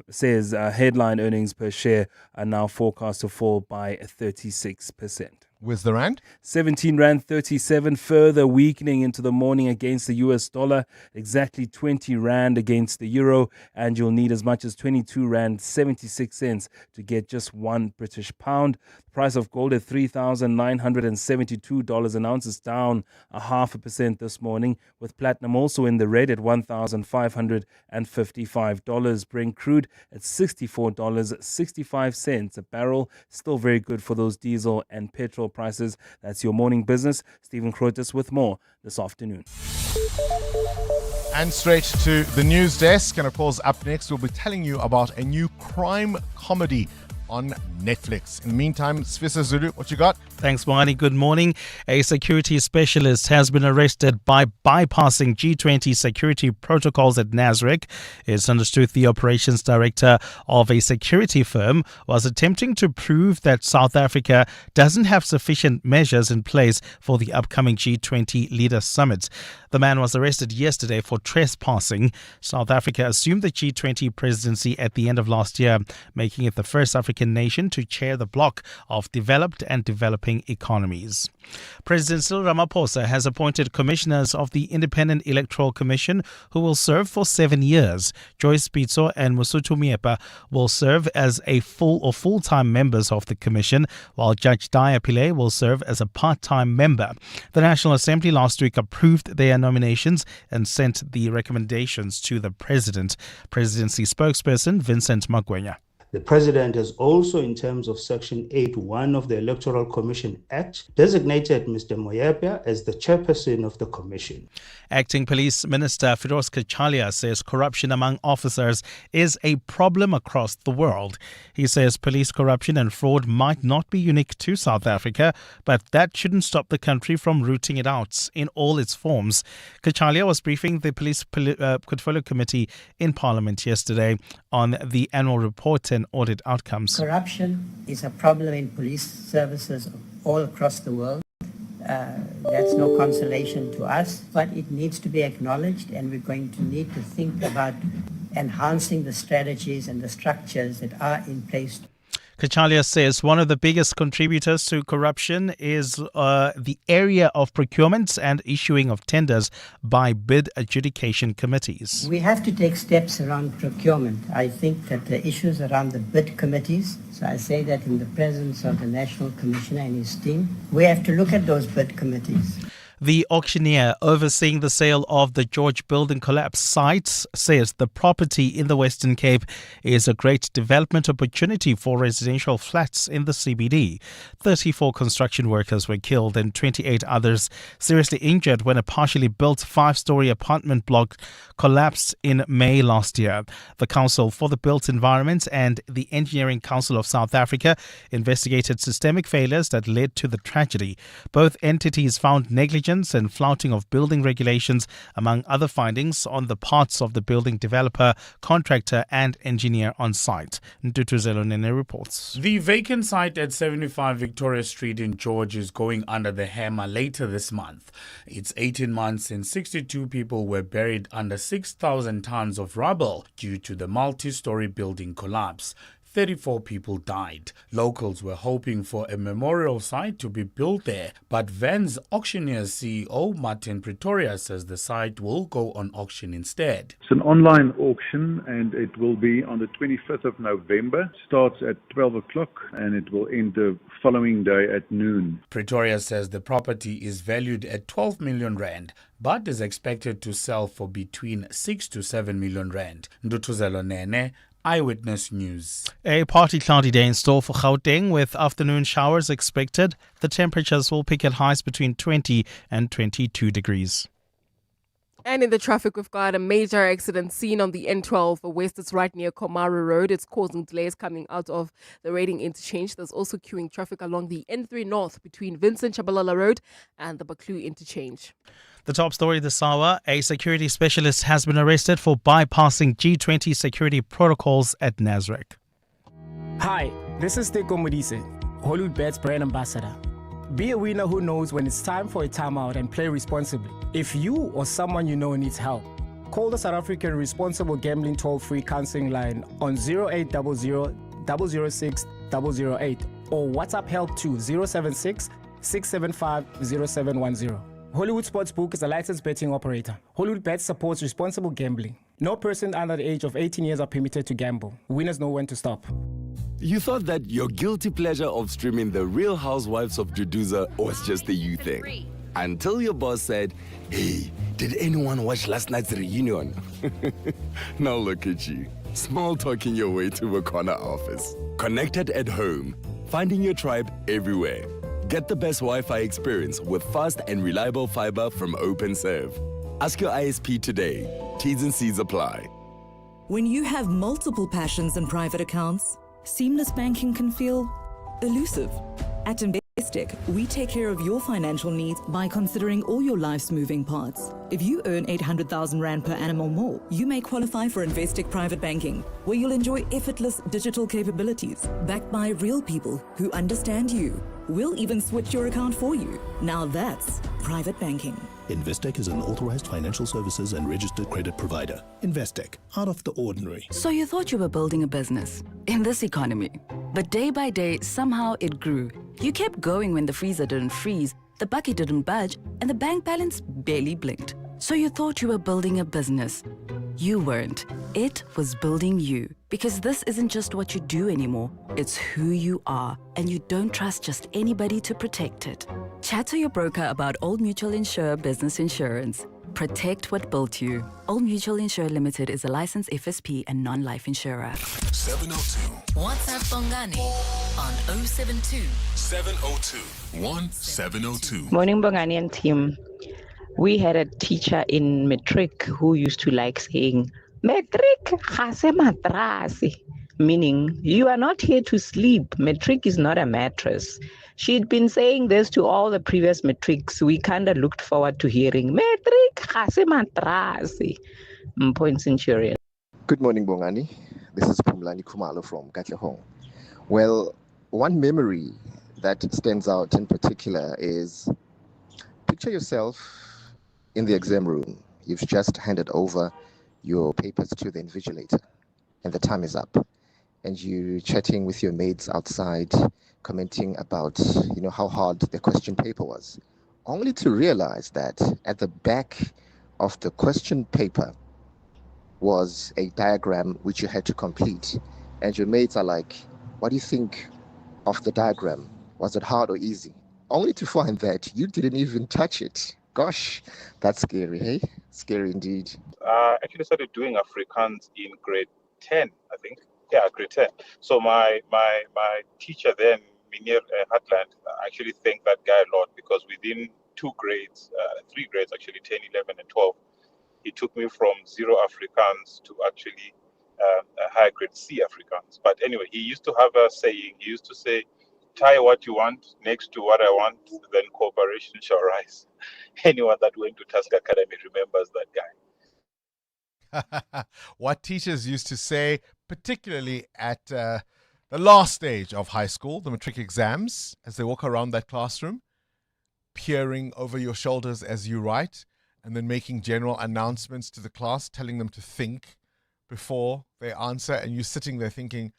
says headline earnings per share are now forecast to fall by 36%. Where's the rand? 17 Rand 37, further weakening into the morning against the US dollar, exactly 20 Rand against the euro, and you'll need as much as 22 Rand 76 cents to get just one British pound. The price of gold at $3,972 an ounce is down 0.5% this morning, with platinum also in the red at $1,555. Brent crude at $64.65 a barrel, still very good for those diesel and petrol prices. That's your morning business. Stephen Crotus with more this afternoon. And straight to the news desk. And of course, up next, we'll be telling you about a new crime comedy on Netflix. In the meantime, Sfisa Zulu, what you got? Thanks, Bongani. Good morning. A security specialist has been arrested by bypassing G20 security protocols at Nasrec. It's understood the operations director of a security firm was attempting to prove that South Africa doesn't have sufficient measures in place for the upcoming G20 leader summit. The man was arrested yesterday for trespassing. South Africa assumed the G20 presidency at the end of last year, making it the first African nation to chair the bloc of developed and developing economies. President Cyril Ramaphosa has appointed commissioners of the Independent Electoral Commission who will serve for 7 years. Joyce Pitso and Mosotho Miepa will serve as full-time members of the commission, while Judge Daya Pillay will serve as a part-time member. The National Assembly last week approved their nominations and sent the recommendations to the president. Presidency spokesperson Vincent Magwenya. The President has also, in terms of Section 8.1 of the Electoral Commission Act, designated Mr. Moyapia as the chairperson of the commission. Acting Police Minister Firoz Kachalia says corruption among officers is a problem across the world. He says police corruption and fraud might not be unique to South Africa, but that shouldn't stop the country from rooting it out in all its forms. Kachalia was briefing the Police Portfolio Committee in Parliament yesterday on the annual report and audit outcomes. Corruption is a problem in police services all across the world. That's no consolation to us, but it needs to be acknowledged, and we're going to need to think about enhancing the strategies and the structures that are in place. Kachalia says one of the biggest contributors to corruption is the area of procurement and issuing of tenders by bid adjudication committees. We have to take steps around procurement. I think that the issues around the bid committees, so I say that in the presence of the National Commissioner and his team, we have to look at those bid committees. The auctioneer overseeing the sale of the George building collapse site says the property in the Western Cape is a great development opportunity for residential flats in the CBD. 34 construction workers were killed and 28 others seriously injured when a partially built 5-story apartment block collapsed in May last year. The Council for the Built Environment and the Engineering Council of South Africa investigated systemic failures that led to the tragedy. Both entities found negligence and flouting of building regulations, among other findings, on the parts of the building developer, contractor and engineer on site. Ntutuzelo Nene reports. The vacant site at 75 Victoria Street in George is going under the hammer later this month. It's 18 months since 62 people were buried under 6,000 tons of rubble due to the multi-story building collapse. 34 people died. Locals were hoping for a memorial site to be built there, but Vans Auctioneers CEO Martin Pretoria says the site will go on auction instead. It's an online auction and it will be on the 25th of November. Starts at 12 o'clock and it will end the following day at noon. Pretoria says the property is valued at 12 million rand, but is expected to sell for between 6 to 7 million rand. Ndutuzelo Nene, Eyewitness News. A partly cloudy day in store for Gauteng with afternoon showers expected. The temperatures will peak at highs between 20 and 22 degrees. And in the traffic, we've got a major accident seen on the N12 west. It's right near Komaru Road. It's causing delays coming out of the Reading interchange. There's also queuing traffic along the N3 North between Vincent Chabalala Road and the Baklu interchange. The top story this hour, a security specialist has been arrested for bypassing G20 security protocols at Nasrec. Hi, this is Teko Modise, Hollywood Bet's brand ambassador. Be a winner who knows when it's time for a timeout and play responsibly. If you or someone you know needs help, call the South African Responsible Gambling Toll-Free Counseling Line on 0800 006 008 or WhatsApp help to 076 675 0710. Hollywood Sportsbook is a licensed betting operator. Hollywood Bet supports responsible gambling. No person under the age of 18 years are permitted to gamble. Winners know when to stop. You thought that your guilty pleasure of streaming The Real Housewives of Juduza was just a you thing. Until your boss said, "Hey, did anyone watch last night's reunion?" Now look at you, small talking your way to a corner office. Connected at home, finding your tribe everywhere. Get the best Wi-Fi experience with fast and reliable fiber from OpenServe. Ask your ISP today. T's and C's apply. When you have multiple passions and private accounts, seamless banking can feel elusive. At Investec, we take care of your financial needs by considering all your life's moving parts. If you earn 800,000 Rand per annum or more, you may qualify for Investec Private Banking, where you'll enjoy effortless digital capabilities backed by real people who understand you. We'll even switch your account for you. Now that's private banking. Investec is an authorized financial services and registered credit provider. Investec, out of the ordinary. So you thought you were building a business in this economy, but day by day, somehow it grew. You kept going when the freezer didn't freeze, the bucket didn't budge, and the bank balance barely blinked. So you thought you were building a business. You weren't. It was building you. Because this isn't just what you do anymore, it's who you are, and you don't trust just anybody to protect it. Chat to your broker about Old Mutual Insure Business Insurance. Protect what built you. Old Mutual Insurer Limited is a licensed FSP and non-life insurer. 702 WhatsApp Bongani on 072 702 1702. Morning, Bongani and team. We had a teacher in matric who used to like saying, "Matric gase matrasi," meaning you are not here to sleep. Matric is not a mattress. She'd been saying this to all the previous matrics. We kind of looked forward to hearing "Matric gase matrasi." Point Centurion. Good morning, Bongani. This is Pumlani Kumalo from Katlehong. Well, one memory that stands out in particular is, picture yourself in the exam room. You've just handed over your papers to the invigilator and the time is up. And you're chatting with your mates outside, commenting about, how hard the question paper was. Only to realize that at the back of the question paper was a diagram which you had to complete. And your mates are like, "What do you think of the diagram? Was it hard or easy?" Only to find that you didn't even touch it. Gosh, that's scary, hey? Scary indeed. Actually started doing Afrikaans in grade 10, I think. Yeah, grade 10. So my teacher then, Minir Hatland, actually thanked that guy a lot, because within 3 grades actually, 10, 11, and 12, he took me from 0 Afrikaans to actually a high grade C Afrikaans. But anyway, he used to have a saying. He used to say, "Tie what you want next to what I want, then cooperation shall rise." Anyone that went to Task Academy remembers that guy. What teachers used to say, particularly at the last stage of high school, the matric exams, as they walk around that classroom, peering over your shoulders as you write, and then making general announcements to the class, telling them to think before they answer, and you sitting there thinking,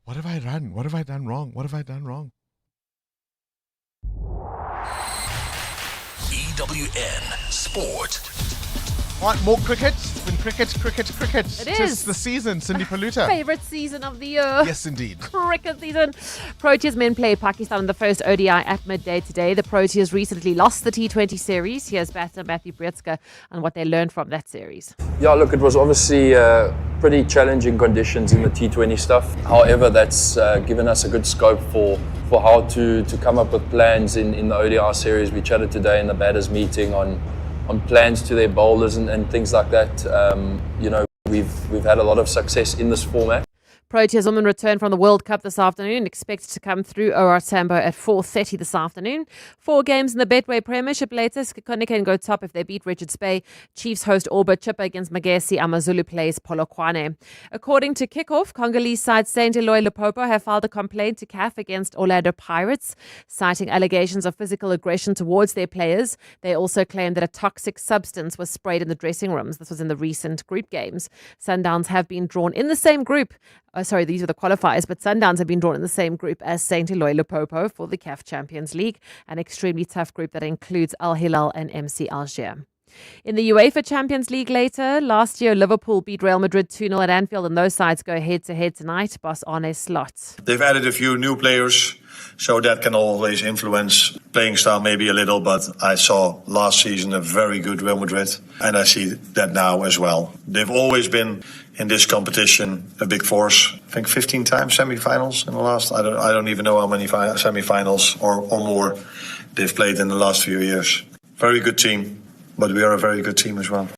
what have I done? What have I done wrong? What have I done wrong? EWN Sport. What, more cricket? It's been cricket. It is. Tis the season, Cindy Paluta. Favorite season of the year. Yes, indeed. Cricket season. Proteas men play Pakistan in the first ODI at midday today. The Proteas recently lost the T20 series. Here's batter Matthew Brietzke and what they learned from that series. Yeah, look, it was obviously pretty challenging conditions in the T20 stuff. However, that's given us a good scope for how to come up with plans in the ODI series. We chatted today in the batters meeting on plans to their bowlers and things like that. We've had a lot of success in this format. Proteas women return from the World Cup this afternoon, expected to come through OR Tambo at 4:30 this afternoon. 4 games in the Betway Premiership later. Skikone can go top if they beat Richards Bay. Chiefs host Orba. Chippa against Magesi. Amazulu plays Polokwane. According to Kickoff, Congolese side St. Eloi Lupopo have filed a complaint to CAF against Orlando Pirates, citing allegations of physical aggression towards their players. They also claim that a toxic substance was sprayed in the dressing rooms. This was in the recent group games. Sundowns have been drawn in the same group. These are the qualifiers, but Sundowns have been drawn in the same group as St. Eloi Lupopo for the CAF Champions League, an extremely tough group that includes Al Hilal and MC Alger. In the UEFA Champions League later, last year Liverpool beat Real Madrid 2-0 at Anfield, and those sides go head-to-head tonight. Boss Arne Slot. They've added a few new players, so that can always influence playing style maybe a little, but I saw last season a very good Real Madrid, and I see that now as well. They've always been in this competition a big force. I think 15 times semi-finals in the last, I don't even know how many semi-finals or more they've played in the last few years. Very good team, but we are a very good team as well.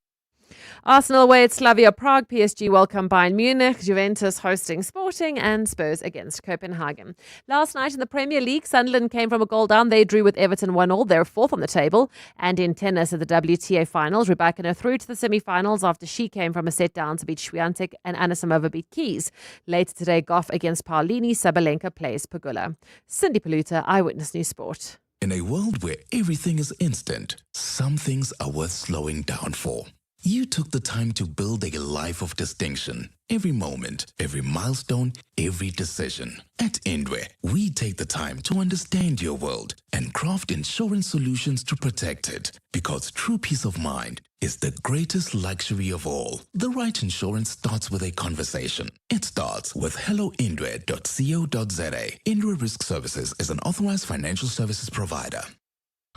Arsenal away at Slavia Prague, PSG welcome Bayern Munich, Juventus hosting Sporting, and Spurs against Copenhagen. Last night in the Premier League, Sunderland came from a goal down. They drew with Everton 1-1. They're 4th on the table. And in tennis at the WTA finals, Rebecca through to the semi-finals after she came from a set down to beat Swiatek, and Anisimova beat Keys. Later today, Goff against Paulini, Sabalenka plays Pagula. Cindy Paluta, Eyewitness News Sport. In a world where everything is instant, some things are worth slowing down for. You took the time to build a life of distinction. Every moment, every milestone, every decision. At Indwe, we take the time to understand your world and craft insurance solutions to protect it. Because true peace of mind is the greatest luxury of all. The right insurance starts with a conversation. It starts with helloindwe.co.za. Indwe Risk Services is an authorized financial services provider.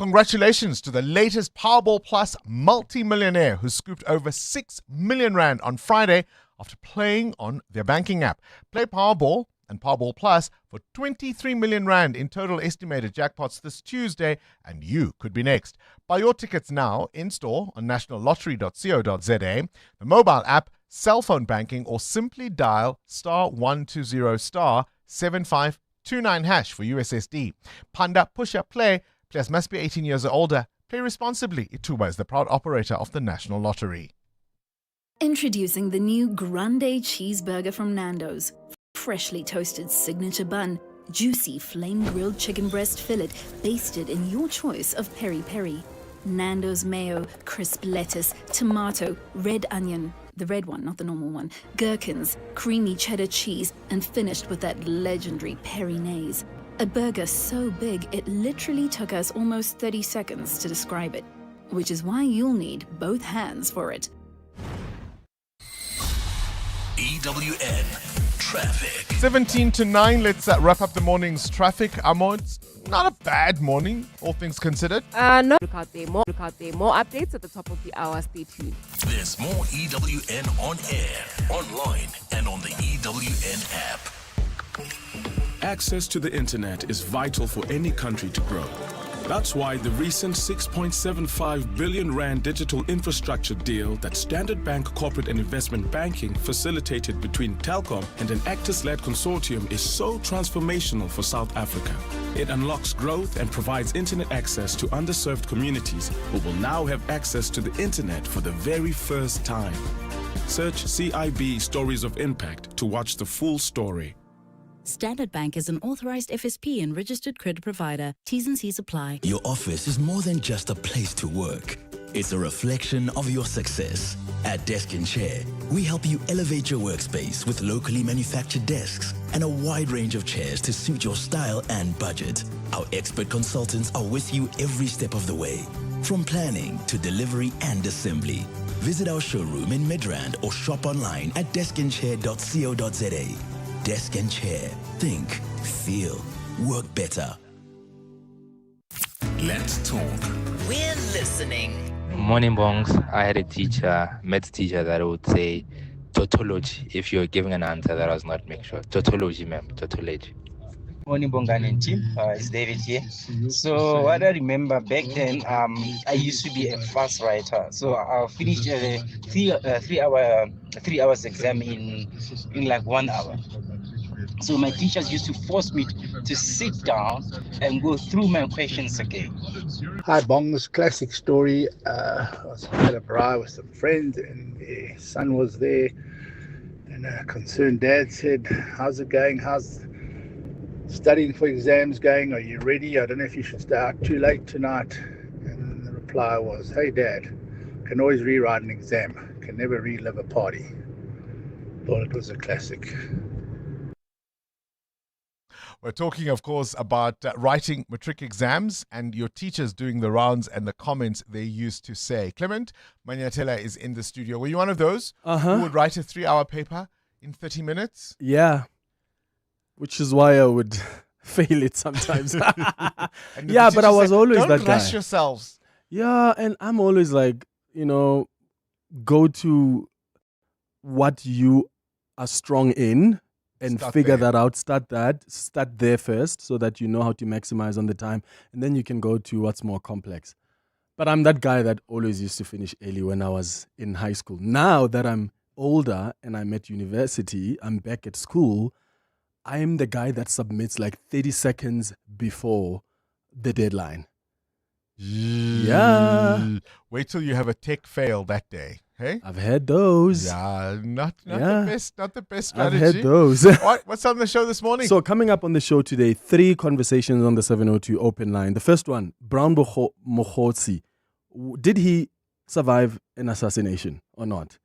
Congratulations to the latest Powerball Plus multi-millionaire who scooped over 6 million rand on Friday after playing on their banking app. Play Powerball and Powerball Plus for 23 million rand in total estimated jackpots this Tuesday, and you could be next. Buy your tickets now in-store on nationallottery.co.za, the mobile app, cell phone banking, or simply dial *120 *7529# for USSD. Panda, push up, play. Players must be 18 years or older. Play responsibly. Ituba is the proud operator of the National Lottery. Introducing the new Grande Cheeseburger from Nando's. Freshly toasted signature bun, juicy flame-grilled chicken breast fillet basted in your choice of peri-peri. Nando's mayo, crisp lettuce, tomato, red onion, the red one, not the normal one, gherkins, creamy cheddar cheese, and finished with that legendary peri-naise. A burger so big it literally took us almost 30 seconds to describe it, which is why you'll need both hands for it. EWN Traffic. 17 to 9, let's wrap up the morning's traffic. Amor, it's not a bad morning, all things considered. No. Look out there. More updates at the top of the hour. Stay tuned. There's more EWN on air, online, and on the EWN app. Access to the internet is vital for any country to grow. That's why the recent 6.75 billion rand digital infrastructure deal that Standard Bank Corporate and Investment Banking facilitated between Telkom and an Actors-led consortium is so transformational for South Africa. It unlocks growth and provides internet access to underserved communities who will now have access to the internet for the very first time. Search CIB Stories of Impact to watch the full story. Standard Bank is an authorized FSP and registered credit provider. T's and C's apply. Your office is more than just a place to work. It's a reflection of your success. At Desk and Chair, we help you elevate your workspace with locally manufactured desks and a wide range of chairs to suit your style and budget. Our expert consultants are with you every step of the way, from planning to delivery and assembly. Visit our showroom in Midrand or shop online at deskandchair.co.za. Desk and Chair. Think, feel, work better. Let's talk. We're listening. Morning, Bongs. I had a teacher, maths teacher, that would say tautology if you're giving an answer that was not make sure. Tautology, ma'am. Tautology. Morning, Bongani and team. It's David here. So what I remember back then, I used to be a fast writer. So I'll finish a 3 hours exam in like 1 hour. So my teachers used to force me to sit down and go through my questions again. Hi, Bongs. Classic story. I was at a bar with some friends and their son was there. And a concerned dad said, "How's it going? How's studying for exams going? Are you ready? I don't know if you should stay out too late tonight." And the reply was, "Hey, Dad, can always rewrite an exam. Can never relive a party." Thought it was a classic. We're talking, of course, about writing matric exams and your teachers doing the rounds and the comments they used to say. Clement Manyatela is in the studio. Were you one of those who would write a 3-hour paper in 30 minutes? Yeah, which is why I would fail it sometimes. Yeah, but I was always that guy. Don't rush yourselves. Yeah, and I'm always like, go to what you are strong in. And figure that out. Start there first so that you know how to maximize on the time. And then you can go to what's more complex. But I'm that guy that always used to finish early when I was in high school. Now that I'm older and I'm at university, I'm back at school, I am the guy that submits like 30 seconds before the deadline. Yeah. Wait till you have a tech fail that day. Hey? I've had those. Yeah, not the best strategy. I've had those. What's on the show this morning? So coming up on the show today, 3 conversations on the 702 open line. The first one, Brown Mokhotsi. Did he survive an assassination or not?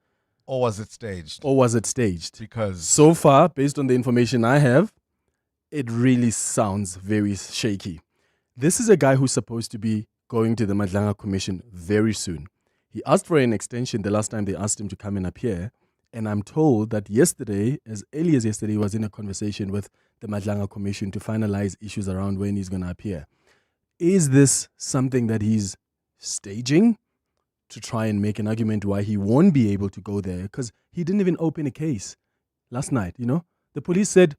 Or was it staged? Because so far, based on the information I have, it really sounds very shaky. This is a guy who's supposed to be going to the Madlanga Commission very soon. He asked for an extension the last time they asked him to come and appear. And I'm told that yesterday, as early as yesterday, he was in a conversation with the Madlanga Commission to finalize issues around when he's going to appear. Is this something that he's staging to try and make an argument why he won't be able to go there? Because he didn't even open a case last night, you know? The police said,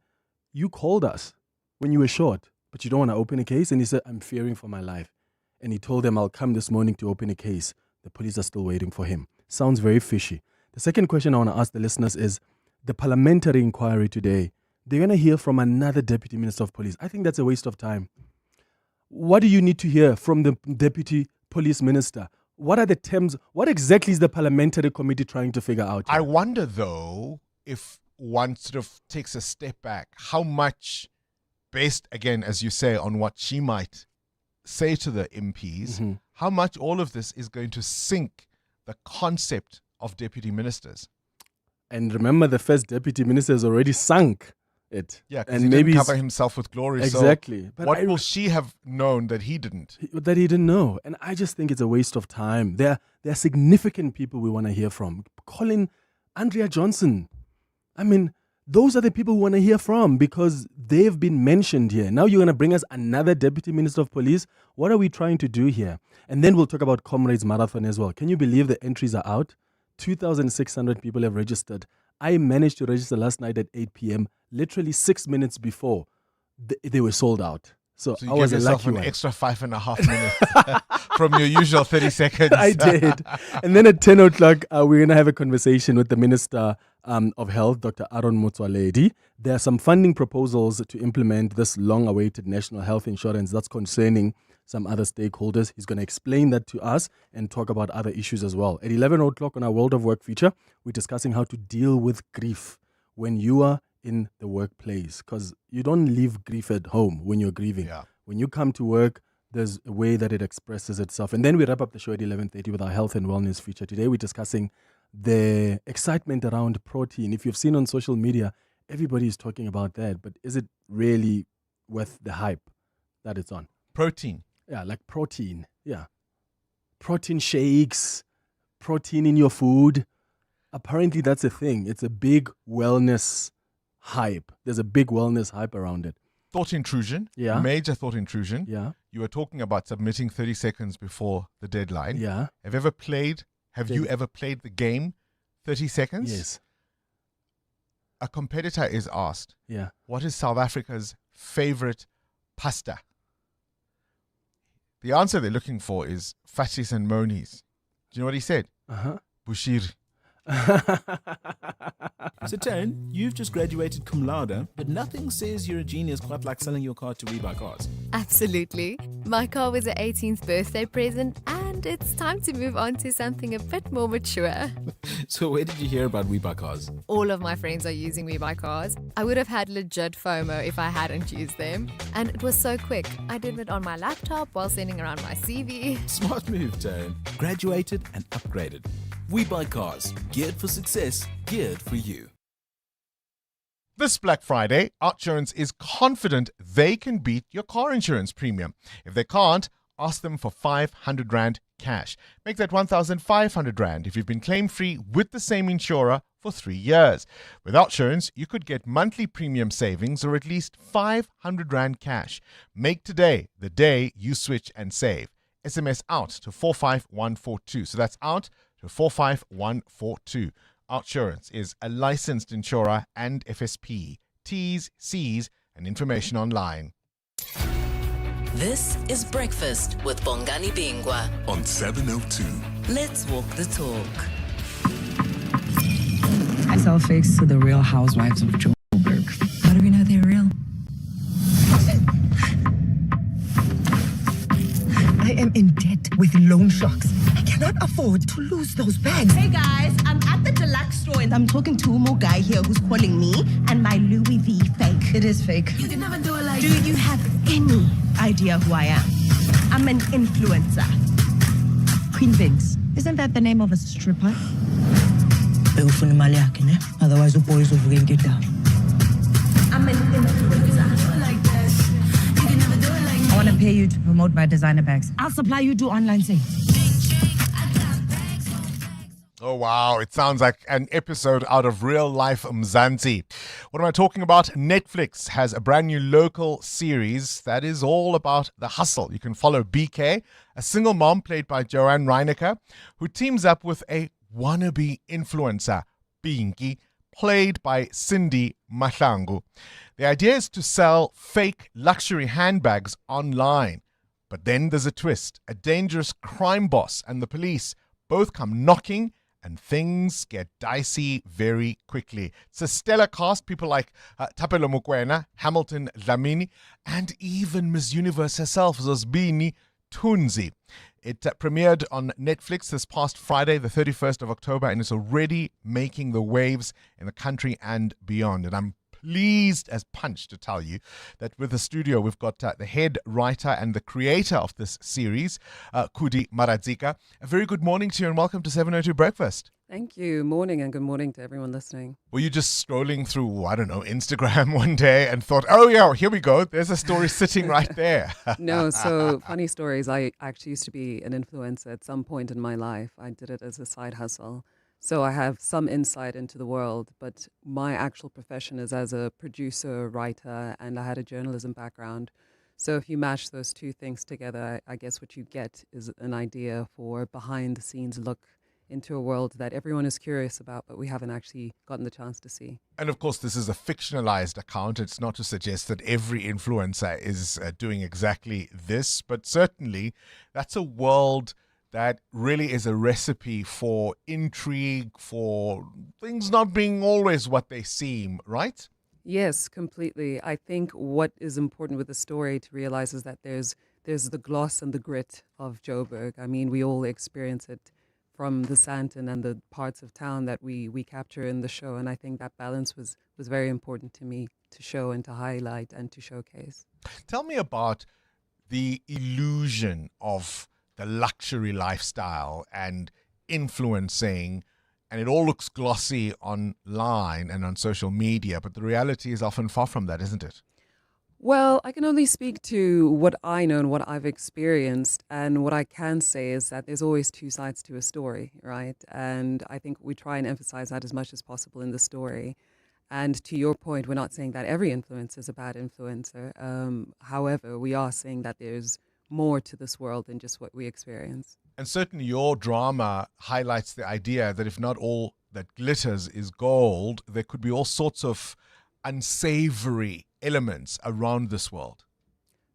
you called us when you were short, but you don't want to open a case? And he said, I'm fearing for my life. And he told them, I'll come this morning to open a case. The police are still waiting for him. Sounds very fishy. The second question I want to ask the listeners is, the parliamentary inquiry today, they're going to hear from another deputy minister of police. I think that's a waste of time. What do you need to hear from the deputy police minister? What are the terms? What exactly is the parliamentary committee trying to figure out here? I wonder, though, if one sort of takes a step back, how much, based, again, as you say, on what she might say to the MPs, how much all of this is going to sink the concept of deputy ministers. And remember, the first deputy minister has already sunk it. Yeah, and he maybe didn't cover himself with glory. Exactly. So but what will she have known that he didn't? That he didn't know. And I just think it's a waste of time. There are significant people we want to hear from. Colin, Andrea Johnson. I mean, those are the people we want to hear from because they've been mentioned here. Now you're going to bring us another deputy minister of police. What are we trying to do here? And then we'll talk about Comrades Marathon as well. Can you believe the entries are out? 2,600 people have registered. I managed to register last night at 8 p.m. Literally 6 minutes before they were sold out. So you I was gave a yourself lucky an one. extra 5.5 minutes from your usual 30 seconds. I did. And then at 10 o'clock, we're going to have a conversation with the Minister of Health, Dr. Aaron Motsoaledi. There are some funding proposals to implement this long-awaited national health insurance that's concerning some other stakeholders. He's going to explain that to us and talk about other issues as well. At 11 o'clock on our World of Work feature, we're discussing how to deal with grief when you are in the workplace, because you don't leave grief at home when you're grieving. Yeah. When you come to work, there's a way that it expresses itself. And then we wrap up the show at 11:30 with our health and wellness feature. Today we're discussing the excitement around protein. If you've seen on social media, everybody is talking about that, but is it really worth the hype that it's on? Protein. Yeah, like protein. Yeah. Protein shakes, protein in your food. Apparently that's a thing. It's a big wellness hype. There's a big wellness hype around it. Thought intrusion. Yeah. Major thought intrusion. Yeah. You were talking about submitting 30 seconds before the deadline. Yeah. Have you ever played the game 30 seconds? Yes. A competitor is asked, yeah, what is South Africa's favorite pasta? The answer they're looking for is fatis and monis. Do you know what he said? Bushiri. So Taryn, you've just graduated cum laude, but nothing says you're a genius quite like selling your car to Rebuy Cars. Absolutely. My car was an 18th birthday present and it's time to move on to something a bit more mature. So where did you hear about Rebuy Cars? All of my friends are using WeBuy Cars. I would have had legit FOMO if I hadn't used them. And it was so quick. I did it on my laptop while sending around my CV. Smart move, Taryn. Graduated and upgraded. WeBuy Cars. Geared for success. Geared for you. This Black Friday, Outsurance is confident they can beat your car insurance premium. If they can't, ask them for 500 Rand cash. Make that 1,500 Rand if you've been claim-free with the same insurer for 3 years. With Outsurance, you could get monthly premium savings or at least 500 Rand cash. Make today the day you switch and save. SMS out to 45142. So that's out to 45142. Outsurance is a licensed insurer and FSP. T's, C's, and information online. This is Breakfast with Bongani Bingwa on 702. Let's walk the talk. I sell fakes to the Real Housewives of Johannesburg. How do we know they're real? I am in debt with loan sharks. I cannot afford to lose those bags. Hey guys, I'm at the deluxe store and I'm talking to a more guy here who's calling me and my Louis V fake. It is fake. You can never do it like. Do you have any idea who I am? I'm an influencer. Queen Vince. Isn't that the name of a stripper? Otherwise the boys will bring you down. I'm an influencer. Like this. You can never do it like. I want to pay you to promote my designer bags. I'll supply you to online sales. Oh, wow. It sounds like an episode out of real life Mzansi. What am I talking about? Netflix has a brand new local series that is all about the hustle. You can follow BK, a single mom played by Joanne Reiger, who teams up with a wannabe influencer, Pinky, played by Cindy Mahlangu. The idea is to sell fake luxury handbags online. But then there's a twist. A dangerous crime boss and the police both come knocking, and things get dicey very quickly. It's a stellar cast, people like Thapelo Mokoena, Hamilton Dlamini, and even Miss Universe herself, Zosbini Tunzi. It premiered on Netflix this past Friday, the 31st of October, and it's already making the waves in the country and beyond. And I'm pleased as punch to tell you that with the studio, we've got the head writer and the creator of this series, Kudi Maradzika. A very good morning to you and welcome to 702 Breakfast. Thank you. Morning and good morning to everyone listening. Were you just scrolling through, I don't know, Instagram one day and thought, oh yeah, here we go. There's a story sitting right there. No, so funny stories. I actually used to be an influencer at some point in my life. I did it as a side hustle. So I have some insight into the world, but my actual profession is as a producer, writer, and I had a journalism background. So if you mash those two things together, I guess what you get is an idea for behind the scenes look into a world that everyone is curious about, but we haven't actually gotten the chance to see. And of course, this is a fictionalized account. It's not to suggest that every influencer is doing exactly this, but certainly that's a world that really is a recipe for intrigue, for things not being always what they seem, right? Yes, completely. I think what is important with the story to realize is that there's the gloss and the grit of Joburg. I mean, we all experience it from the Sandton and the parts of town that we capture in the show. And I think that balance was very important to me to show and to highlight and to showcase. Tell me about the illusion of the luxury lifestyle and influencing, and it all looks glossy online and on social media, but the reality is often far from that, isn't it? Well, I can only speak to what I know and what I've experienced, and what I can say is that there's always two sides to a story, right? And I think we try and emphasize that as much as possible in the story. And to your point, we're not saying that every influencer is a bad influencer. However, we are saying that there's more to this world than just what we experience. And certainly your drama highlights the idea that if not all that glitters is gold, there could be all sorts of unsavory elements around this world.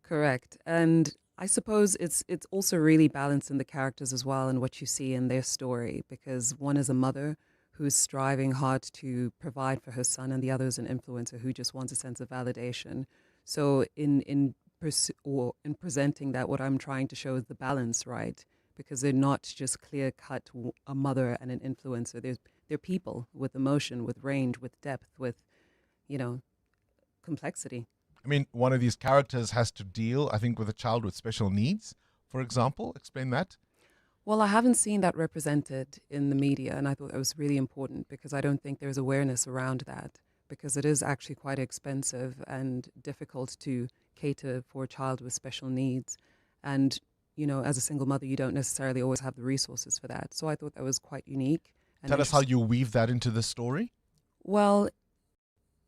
Correct. And I suppose it's also really balanced in the characters as well and what you see in their story, because one is a mother who's striving hard to provide for her son, and the other is an influencer who just wants a sense of validation. So in presenting that, what I'm trying to show is the balance, right? Because they're not just clear-cut a mother and an influencer. They're people with emotion, with range, with depth, with, complexity. I mean, one of these characters has to deal, I think, with a child with special needs, for example. Explain that. Well, I haven't seen that represented in the media, and I thought that was really important because I don't think there's awareness around that, because it is actually quite expensive and difficult to cater for a child with special needs. And, as a single mother, you don't necessarily always have the resources for that. So I thought that was quite unique. Tell us how you weave that into the story. Well,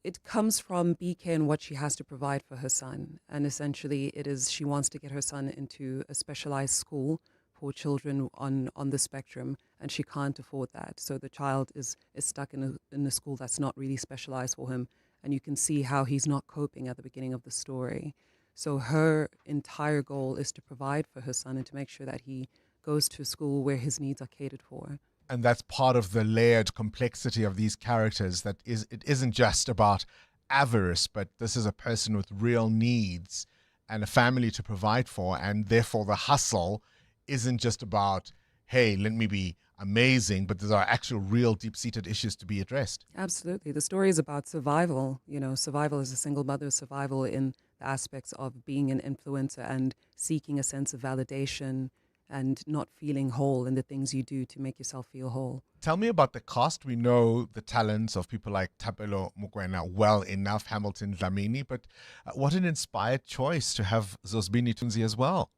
it comes from BK and what she has to provide for her son. And essentially it is, she wants to get her son into a specialized school for children on the spectrum, and she can't afford that. So the child is stuck in a school that's not really specialized for him. And you can see how he's not coping at the beginning of the story. So her entire goal is to provide for her son and to make sure that he goes to a school where his needs are catered for. And that's part of the layered complexity of these characters. It isn't just about avarice, but this is a person with real needs and a family to provide for. And therefore the hustle isn't just about, hey, let me be amazing, but there are actual real deep-seated issues to be addressed. Absolutely. The story is about survival, survival as a single mother, survival in the aspects of being an influencer and seeking a sense of validation and not feeling whole in the things you do to make yourself feel whole. Tell me about the cast. We know the talents of people like Thapelo Mokoena well enough, Hamilton Dlamini, but what an inspired choice to have Zosbini Tunzi as well.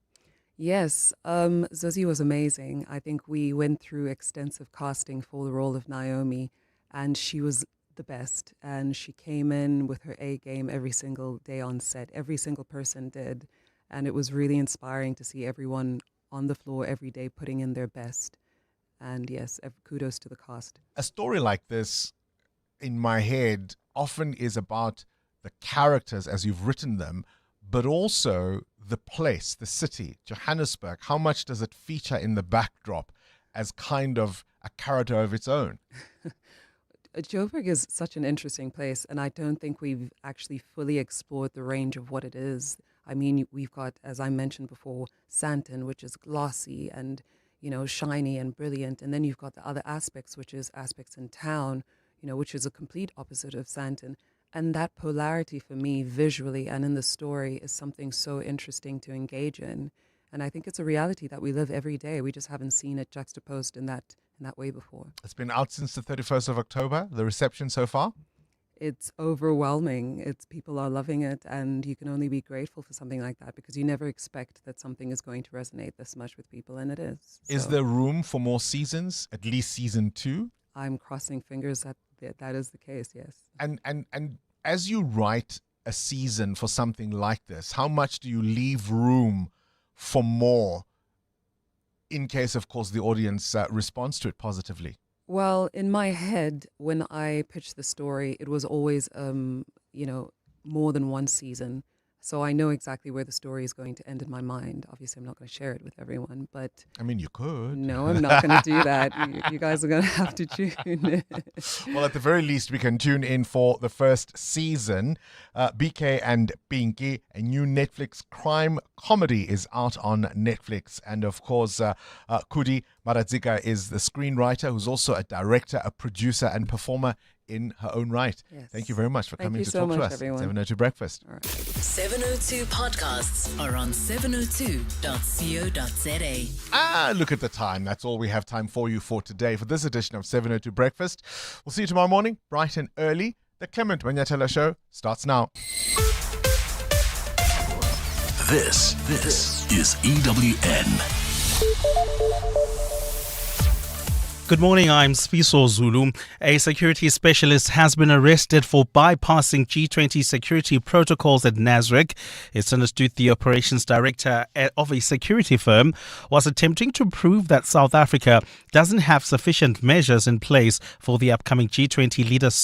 Yes, Zosie was amazing. I think we went through extensive casting for the role of Naomi, and she was the best. And she came in with her A game every single day on set. Every single person did. And it was really inspiring to see everyone on the floor every day putting in their best. And yes, kudos to the cast. A story like this, in my head, often is about the characters as you've written them, but also the place, the city, Johannesburg. How much does it feature in the backdrop as kind of a character of its own? Joburg is such an interesting place, and I don't think we've actually fully explored the range of what it is. I mean, we've got, as I mentioned before, Sandton, which is glossy and, shiny and brilliant. And then you've got the other aspects, which is aspects in town, which is a complete opposite of Sandton. And that polarity for me visually and in the story is something so interesting to engage in. And I think it's a reality that we live every day. We just haven't seen it juxtaposed in that way before. It's been out since the 31st of October. The reception so far? It's overwhelming. People are loving it, and you can only be grateful for something like that because you never expect that something is going to resonate this much with people, and it is. Is there room for more seasons, at least season 2? I'm crossing fingers that is the case, yes. And as you write a season for something like this, how much do you leave room for more in case, of course, the audience responds to it positively? Well, in my head, when I pitched the story, it was always, more than one season. So I know exactly where the story is going to end in my mind. Obviously, I'm not going to share it with everyone, but... I mean, you could. No, I'm not going to do that. You guys are going to have to tune in. Well, at the very least, we can tune in for the first season. BK and Pinky, a new Netflix crime comedy, is out on Netflix. And of course, Kudi Maradzika is the screenwriter, who's also a director, a producer, and performer in her own right. Yes. Thank you very much for coming to talk to us. Everyone. 702 Breakfast. All right. 702 podcasts are on 702.co.za. Look at the time. That's all we have time for you for today for this edition of 702 Breakfast. We'll see you tomorrow morning, bright and early. The Clement Manyatela Show starts now. This is EWN. Good morning, I'm Spiso Zulu. A security specialist has been arrested for bypassing G20 security protocols at Nasrec. It's understood the operations director of a security firm was attempting to prove that South Africa doesn't have sufficient measures in place for the upcoming G20 leaders' summit.